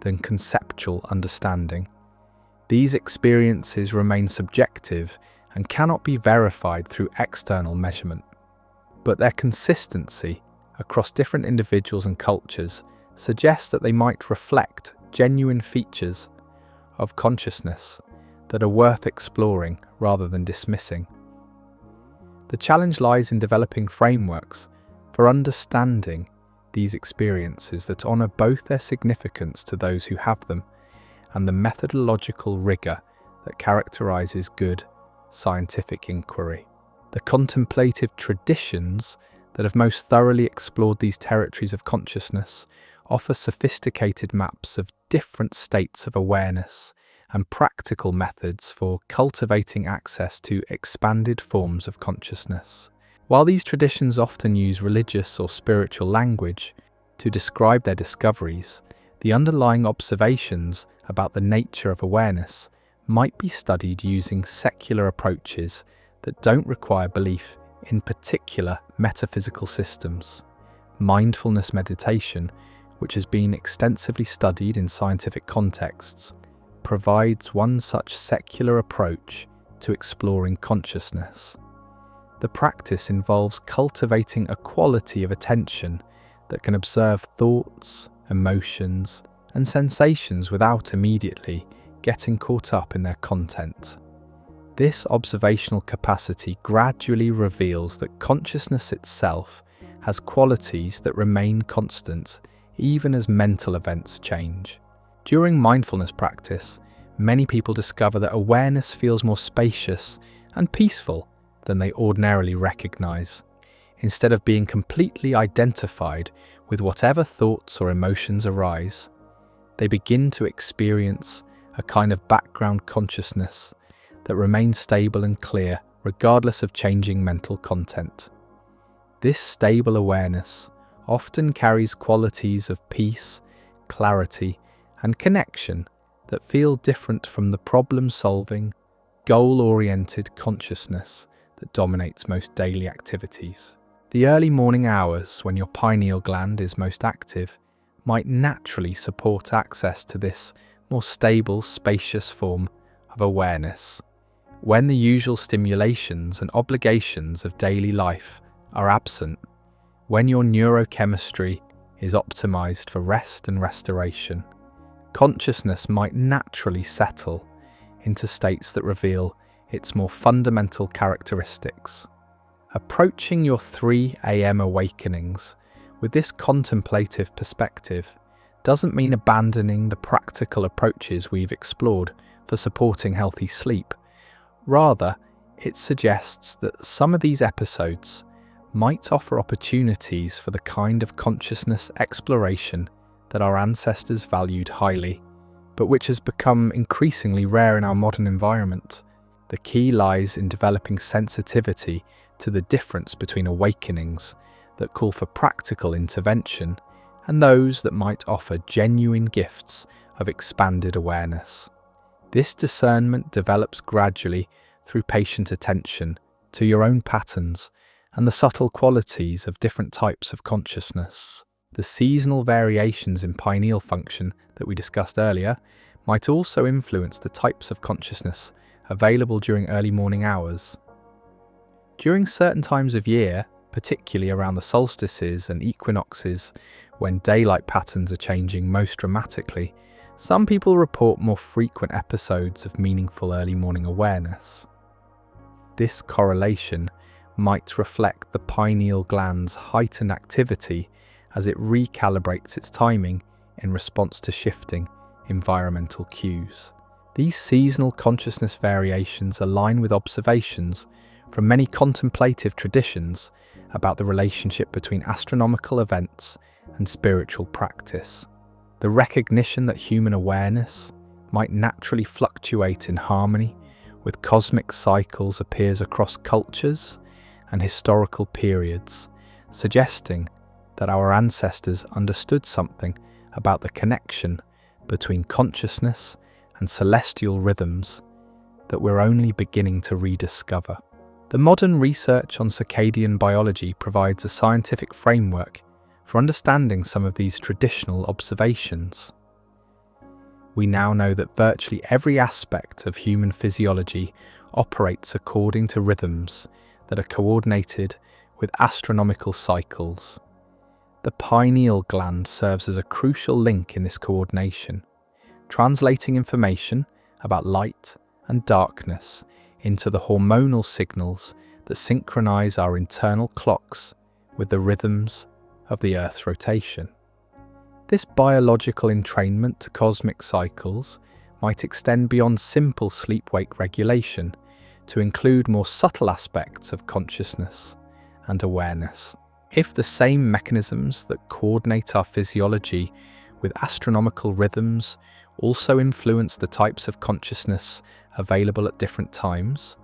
than conceptual understanding. These experiences remain subjective and cannot be verified through external measurement, but their consistency across different individuals and cultures suggests that they might reflect genuine features of consciousness that are worth exploring rather than dismissing. The challenge lies in developing frameworks for understanding these experiences that honour both their significance to those who have them and the methodological rigour that characterises good scientific inquiry. The contemplative traditions that have most thoroughly explored these territories of consciousness offer sophisticated maps of different states of awareness and practical methods for cultivating access to expanded forms of consciousness. While these traditions often use religious or spiritual language to describe their discoveries, the underlying observations about the nature of awareness might be studied using secular approaches that don't require belief in particular metaphysical systems. Mindfulness meditation, which has been extensively studied in scientific contexts, provides one such secular approach to exploring consciousness. The practice involves cultivating a quality of attention that can observe thoughts, emotions, and sensations without immediately getting caught up in their content. This observational capacity gradually reveals that consciousness itself has qualities that remain constant even as mental events change. During mindfulness practice, many people discover that awareness feels more spacious and peaceful than they ordinarily recognize. Instead of being completely identified with whatever thoughts or emotions arise, they begin to experience a kind of background consciousness that remains stable and clear regardless of changing mental content. This stable awareness often carries qualities of peace, clarity, and connection that feel different from the problem-solving, goal-oriented consciousness that dominates most daily activities. The early morning hours, when your pineal gland is most active, might naturally support access to this more stable, spacious form of awareness. When the usual stimulations and obligations of daily life are absent, when your neurochemistry is optimized for rest and restoration, consciousness might naturally settle into states that reveal its more fundamental characteristics. Approaching your 3 a.m. awakenings with this contemplative perspective doesn't mean abandoning the practical approaches we've explored for supporting healthy sleep. Rather, it suggests that some of these episodes might offer opportunities for the kind of consciousness exploration that our ancestors valued highly, but which has become increasingly rare in our modern environment. The key lies in developing sensitivity to the difference between awakenings that call for practical intervention and those that might offer genuine gifts of expanded awareness. This discernment develops gradually through patient attention to your own patterns and the subtle qualities of different types of consciousness. The seasonal variations in pineal function that we discussed earlier might also influence the types of consciousness available during early morning hours. During certain times of year, particularly around the solstices and equinoxes, when daylight patterns are changing most dramatically, some people report more frequent episodes of meaningful early morning awareness. This correlation might reflect the pineal gland's heightened activity as it recalibrates its timing in response to shifting environmental cues. These seasonal consciousness variations align with observations from many contemplative traditions about the relationship between astronomical events and spiritual practice. The recognition that human awareness might naturally fluctuate in harmony with cosmic cycles appears across cultures and historical periods, suggesting that our ancestors understood something about the connection between consciousness and celestial rhythms that we're only beginning to rediscover. The modern research on circadian biology provides a scientific framework for understanding some of these traditional observations. We now know that virtually every aspect of human physiology operates according to rhythms that are coordinated with astronomical cycles. The pineal gland serves as a crucial link in this coordination, translating information about light and darkness into the hormonal signals that synchronize our internal clocks with the rhythms of the Earth's rotation. This biological entrainment to cosmic cycles might extend beyond simple sleep-wake regulation to include more subtle aspects of consciousness and awareness. If the same mechanisms that coordinate our physiology with astronomical rhythms also influence the types of consciousness available at different times,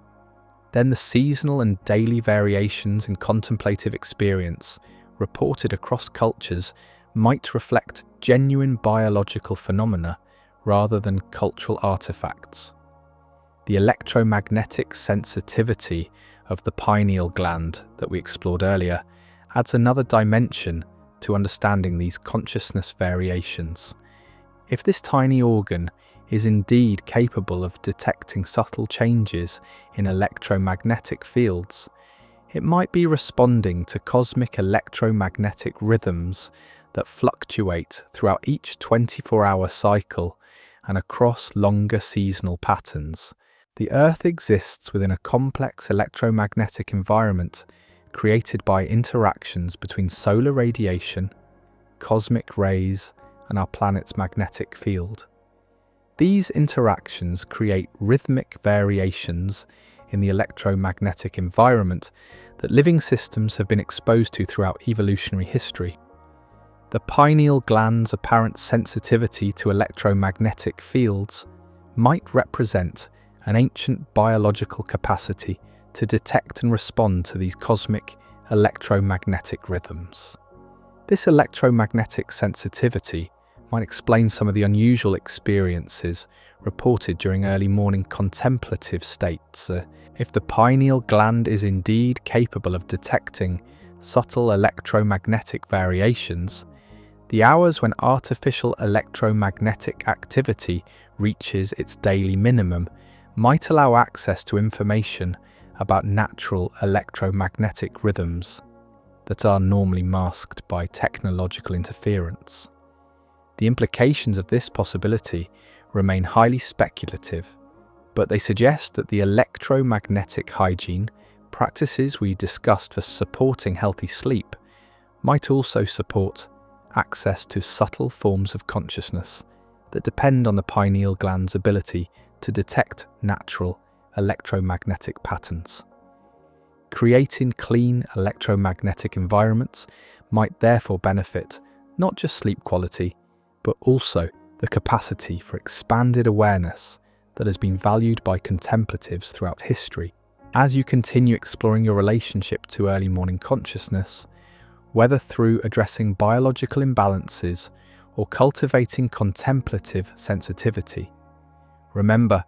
then the seasonal and daily variations in contemplative experience reported across cultures might reflect genuine biological phenomena rather than cultural artifacts. The electromagnetic sensitivity of the pineal gland that we explored earlier adds another dimension to understanding these consciousness variations. If this tiny organ is indeed capable of detecting subtle changes in electromagnetic fields, it might be responding to cosmic electromagnetic rhythms that fluctuate throughout each 24-hour cycle and across longer seasonal patterns. The Earth exists within a complex electromagnetic environment created by interactions between solar radiation, cosmic rays, and our planet's magnetic field. These interactions create rhythmic variations in the electromagnetic environment that living systems have been exposed to throughout evolutionary history. The pineal gland's apparent sensitivity to electromagnetic fields might represent an ancient biological capacity to detect and respond to these cosmic electromagnetic rhythms. This electromagnetic sensitivity might explain some of the unusual experiences reported during early morning contemplative states. If the pineal gland is indeed capable of detecting subtle electromagnetic variations, the hours when artificial electromagnetic activity reaches its daily minimum might allow access to information about natural electromagnetic rhythms that are normally masked by technological interference. The implications of this possibility remain highly speculative, but they suggest that the electromagnetic hygiene practices we discussed for supporting healthy sleep might also support access to subtle forms of consciousness that depend on the pineal gland's ability to detect natural electromagnetic patterns. Creating clean electromagnetic environments might therefore benefit not just sleep quality, but also the capacity for expanded awareness that has been valued by contemplatives throughout history. As you continue exploring your relationship to early morning consciousness, whether through addressing biological imbalances or cultivating contemplative sensitivity, remember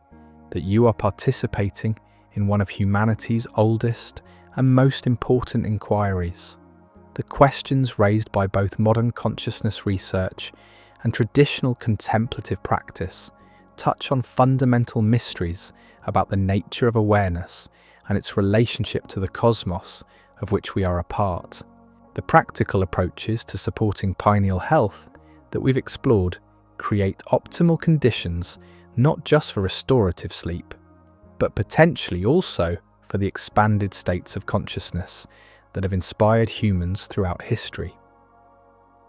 that you are participating in one of humanity's oldest and most important inquiries. The questions raised by both modern consciousness research and traditional contemplative practice touch on fundamental mysteries about the nature of awareness and its relationship to the cosmos of which we are a part. The practical approaches to supporting pineal health that we've explored create optimal conditions not just for restorative sleep, but potentially also for the expanded states of consciousness that have inspired humans throughout history.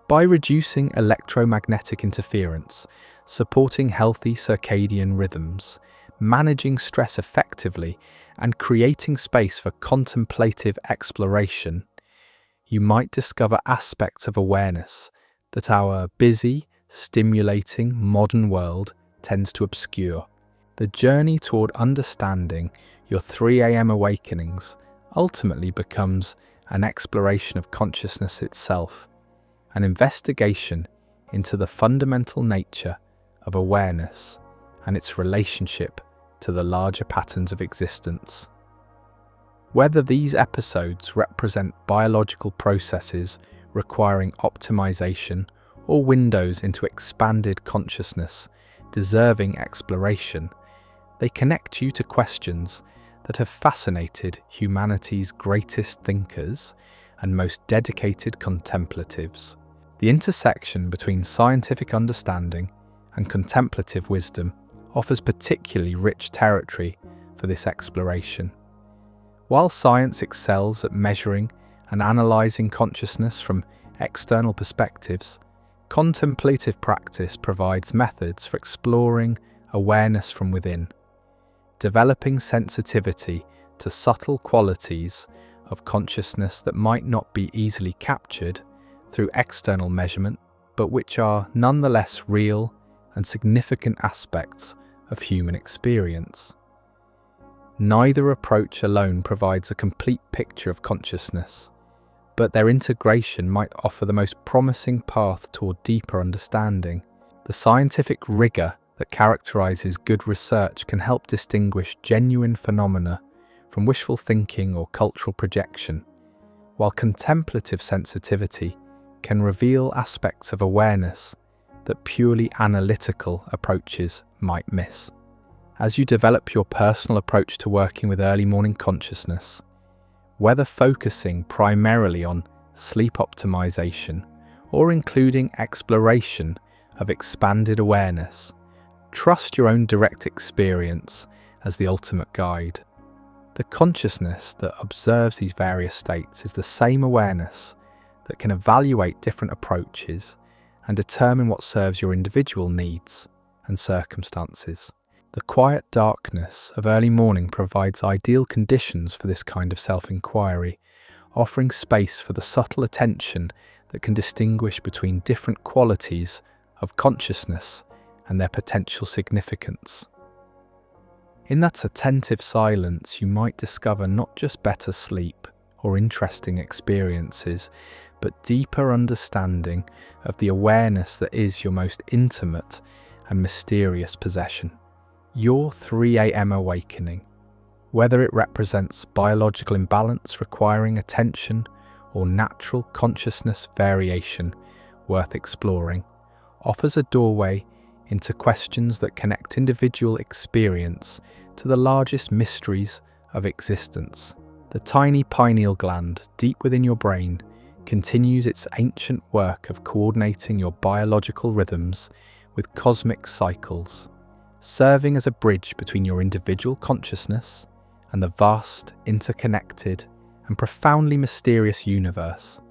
By reducing electromagnetic interference, supporting healthy circadian rhythms, managing stress effectively, and creating space for contemplative exploration, you might discover aspects of awareness that our busy, stimulating modern world tends to obscure. The journey toward understanding your 3 a.m. awakenings ultimately becomes an exploration of consciousness itself, an investigation into the fundamental nature of awareness and its relationship to the larger patterns of existence. Whether these episodes represent biological processes requiring optimization or windows into expanded consciousness deserving exploration, they connect you to questions that have fascinated humanity's greatest thinkers and most dedicated contemplatives. The intersection between scientific understanding and contemplative wisdom offers particularly rich territory for this exploration. While science excels at measuring and analysing consciousness from external perspectives, contemplative practice provides methods for exploring awareness from within, developing sensitivity to subtle qualities of consciousness that might not be easily captured through external measurement, but which are nonetheless real and significant aspects of human experience. Neither approach alone provides a complete picture of consciousness, but their integration might offer the most promising path toward deeper understanding. The scientific rigor that characterizes good research can help distinguish genuine phenomena from wishful thinking or cultural projection, while contemplative sensitivity can reveal aspects of awareness that purely analytical approaches might miss. As you develop your personal approach to working with early morning consciousness, whether focusing primarily on sleep optimization or including exploration of expanded awareness, trust your own direct experience as the ultimate guide. The consciousness that observes these various states is the same awareness that can evaluate different approaches and determine what serves your individual needs and circumstances. The quiet darkness of early morning provides ideal conditions for this kind of self-inquiry, offering space for the subtle attention that can distinguish between different qualities of consciousness and their potential significance. In that attentive silence, you might discover not just better sleep or interesting experiences, but deeper understanding of the awareness that is your most intimate and mysterious possession. Your 3 a.m. awakening, whether it represents biological imbalance requiring attention or natural consciousness variation worth exploring, offers a doorway into questions that connect individual experience to the largest mysteries of existence. The tiny pineal gland deep within your brain continues its ancient work of coordinating your biological rhythms with cosmic cycles, serving as a bridge between your individual consciousness and the vast, interconnected, and profoundly mysterious universe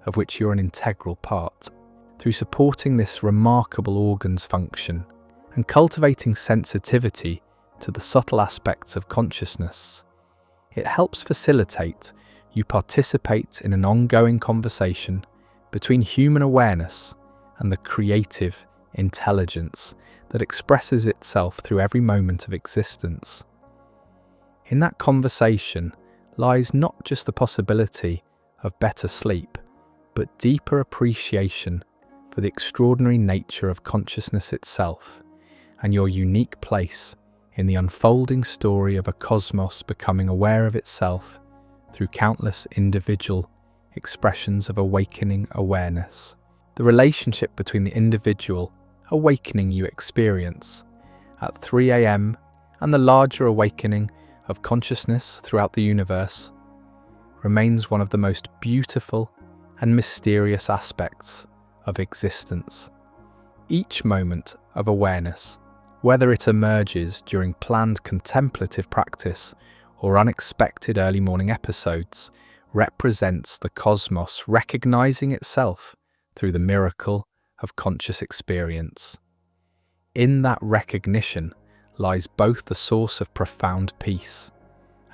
of which you're an integral part. Through supporting this remarkable organ's function and cultivating sensitivity to the subtle aspects of consciousness, it helps facilitate you participate in an ongoing conversation between human awareness and the creative intelligence that expresses itself through every moment of existence. In that conversation lies not just the possibility of better sleep, but deeper appreciation for the extraordinary nature of consciousness itself and your unique place in the unfolding story of a cosmos becoming aware of itself through countless individual expressions of awakening awareness. The relationship between the individual awakening you experience at 3 a.m. and the larger awakening of consciousness throughout the universe remains one of the most beautiful and mysterious aspects of existence. Each moment of awareness, whether it emerges during planned contemplative practice or unexpected early morning episodes, represents the cosmos recognizing itself through the miracle of conscious experience. In that recognition lies both the source of profound peace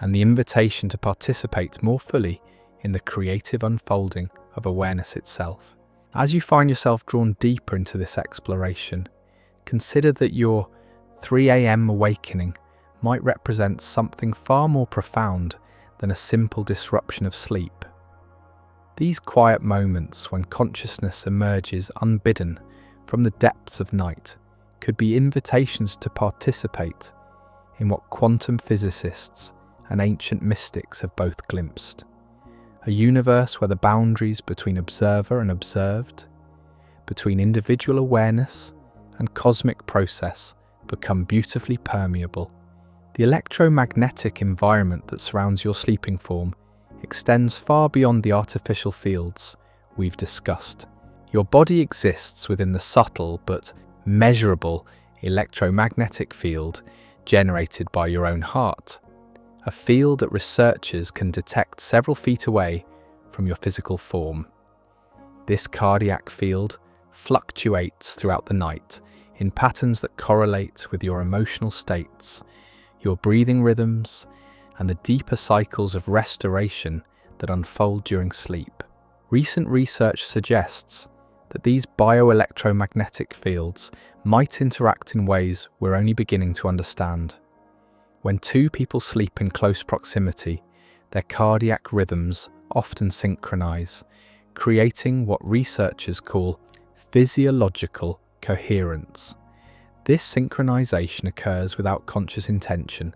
and the invitation to participate more fully in the creative unfolding of awareness itself. As you find yourself drawn deeper into this exploration, consider that your 3 a.m. awakening might represent something far more profound than a simple disruption of sleep. These quiet moments when consciousness emerges unbidden from the depths of night could be invitations to participate in what quantum physicists and ancient mystics have both glimpsed. A universe where the boundaries between observer and observed, between individual awareness and cosmic process, become beautifully permeable. The electromagnetic environment that surrounds your sleeping form extends far beyond the artificial fields we've discussed. Your body exists within the subtle but measurable electromagnetic field generated by your own heart, a field that researchers can detect several feet away from your physical form. This cardiac field fluctuates throughout the night in patterns that correlate with your emotional states, your breathing rhythms, and the deeper cycles of restoration that unfold during sleep. Recent research suggests that these bioelectromagnetic fields might interact in ways we're only beginning to understand. When two people sleep in close proximity, their cardiac rhythms often synchronize, creating what researchers call physiological coherence. This synchronization occurs without conscious intention,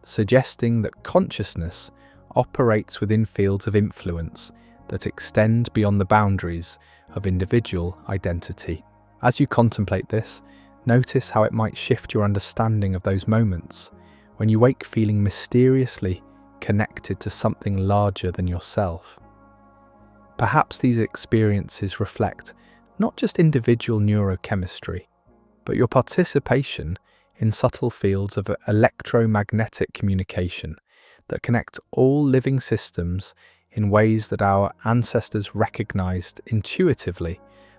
suggesting that consciousness operates within fields of influence that extend beyond the boundaries of individual identity. As you contemplate this, notice how it might shift your understanding of those moments when you wake feeling mysteriously connected to something larger than yourself. Perhaps these experiences reflect not just individual neurochemistry, but your participation in subtle fields of electromagnetic communication that connect all living systems in ways that our ancestors recognized intuitively,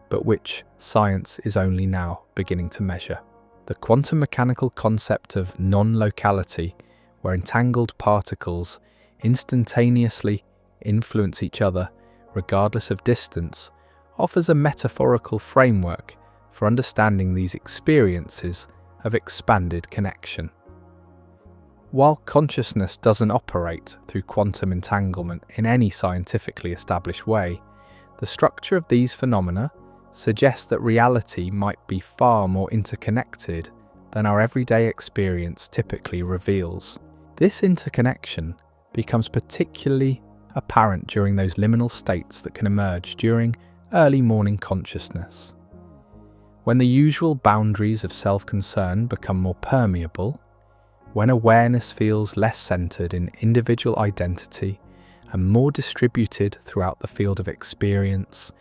but which science is only now beginning to measure. The quantum mechanical concept of non-locality, where entangled particles instantaneously influence each other regardless of distance, offers a metaphorical framework for understanding these experiences of expanded connection. While consciousness doesn't operate through quantum entanglement in any scientifically established way, the structure of these phenomena suggests that reality might be far more interconnected than our everyday experience typically reveals. This interconnection becomes particularly apparent during those liminal states that can emerge during early morning consciousness. When the usual boundaries of self-concern become more permeable, when awareness feels less centered in individual identity and more distributed throughout the field of experience,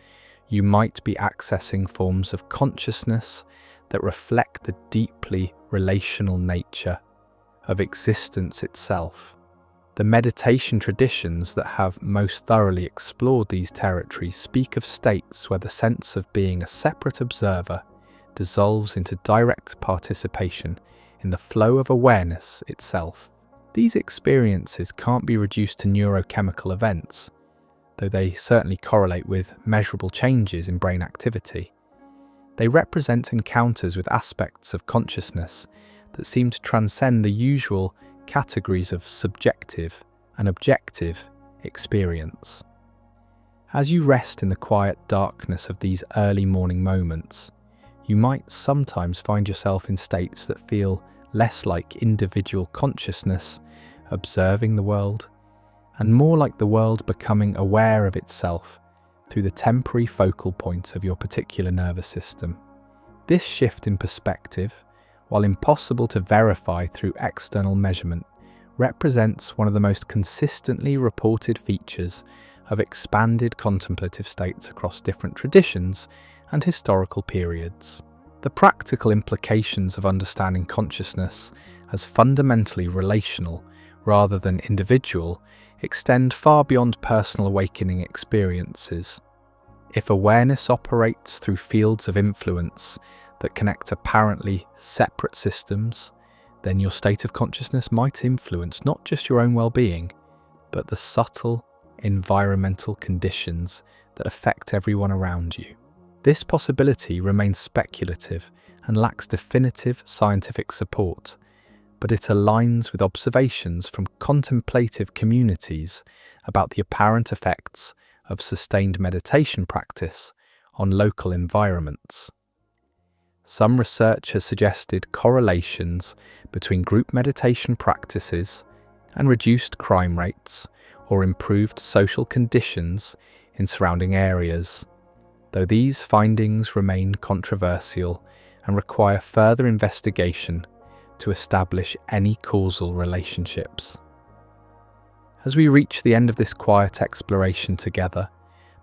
you might be accessing forms of consciousness that reflect the deeply relational nature of existence itself. The meditation traditions that have most thoroughly explored these territories speak of states where the sense of being a separate observer dissolves into direct participation in the flow of awareness itself. These experiences can't be reduced to neurochemical events, though they certainly correlate with measurable changes in brain activity. They represent encounters with aspects of consciousness that seem to transcend the usual categories of subjective and objective experience. As you rest in the quiet darkness of these early morning moments, you might sometimes find yourself in states that feel less like individual consciousness observing the world, and more like the world becoming aware of itself through the temporary focal point of your particular nervous system. This shift in perspective, while impossible to verify through external measurement, represents one of the most consistently reported features of expanded contemplative states across different traditions and historical periods. The practical implications of understanding consciousness as fundamentally relational rather than individual extend far beyond personal awakening experiences. If awareness operates through fields of influence that connect apparently separate systems, then your state of consciousness might influence not just your own well-being, but the subtle environmental conditions that affect everyone around you. This possibility remains speculative and lacks definitive scientific support, but it aligns with observations from contemplative communities about the apparent effects of sustained meditation practice on local environments. Some research has suggested correlations between group meditation practices and reduced crime rates or improved social conditions in surrounding areas, though these findings remain controversial and require further investigation to establish any causal relationships. As we reach the end of this quiet exploration together,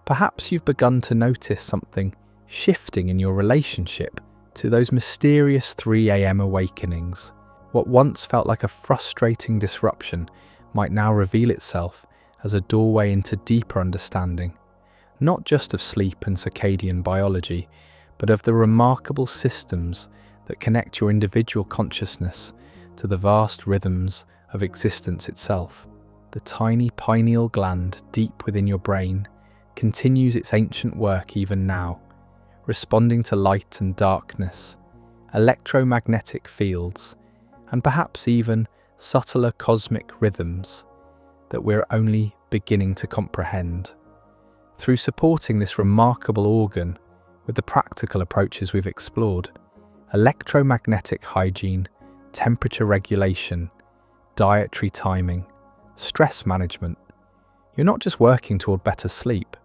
perhaps you've begun to notice something shifting in your relationship to those mysterious 3 a.m. awakenings. What once felt like a frustrating disruption might now reveal itself as a doorway into deeper understanding, not just of sleep and circadian biology, but of the remarkable systems that connect your individual consciousness to the vast rhythms of existence itself. The tiny pineal gland deep within your brain continues its ancient work even now, responding to light and darkness, electromagnetic fields, and perhaps even subtler cosmic rhythms that we're only beginning to comprehend. Through supporting this remarkable organ with the practical approaches we've explored, electromagnetic hygiene, temperature regulation, dietary timing, stress management, you're not just working toward better sleep,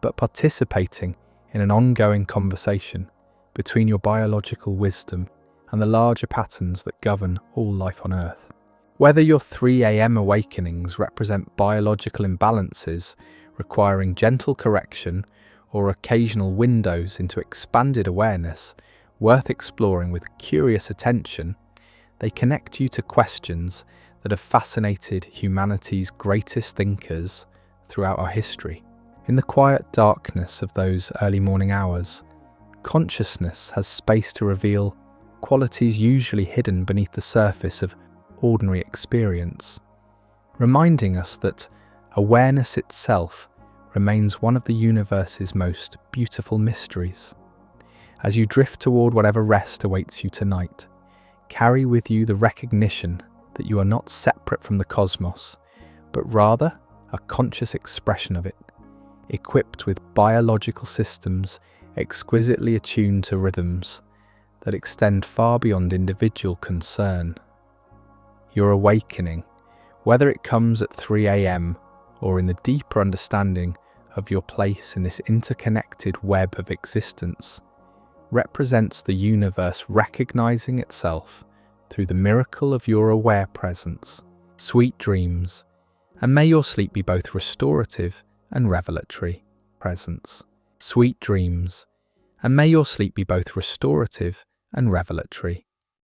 but participating in an ongoing conversation between your biological wisdom and the larger patterns that govern all life on Earth. Whether your 3 a.m. awakenings represent biological imbalances requiring gentle correction or occasional windows into expanded awareness worth exploring with curious attention, they connect you to questions that have fascinated humanity's greatest thinkers throughout our history. In the quiet darkness of those early morning hours, consciousness has space to reveal qualities usually hidden beneath the surface of ordinary experience, reminding us that awareness itself remains one of the universe's most beautiful mysteries. As you drift toward whatever rest awaits you tonight, carry with you the recognition that you are not separate from the cosmos, but rather a conscious expression of it, equipped with biological systems exquisitely attuned to rhythms that extend far beyond individual concern. Your awakening, whether it comes at 3 a.m. or in the deeper understanding of your place in this interconnected web of existence, represents the universe recognizing itself through the miracle of your aware presence. Sweet dreams, and may your sleep be both restorative and revelatory. Presence. Sweet dreams, and may your sleep be both restorative and revelatory.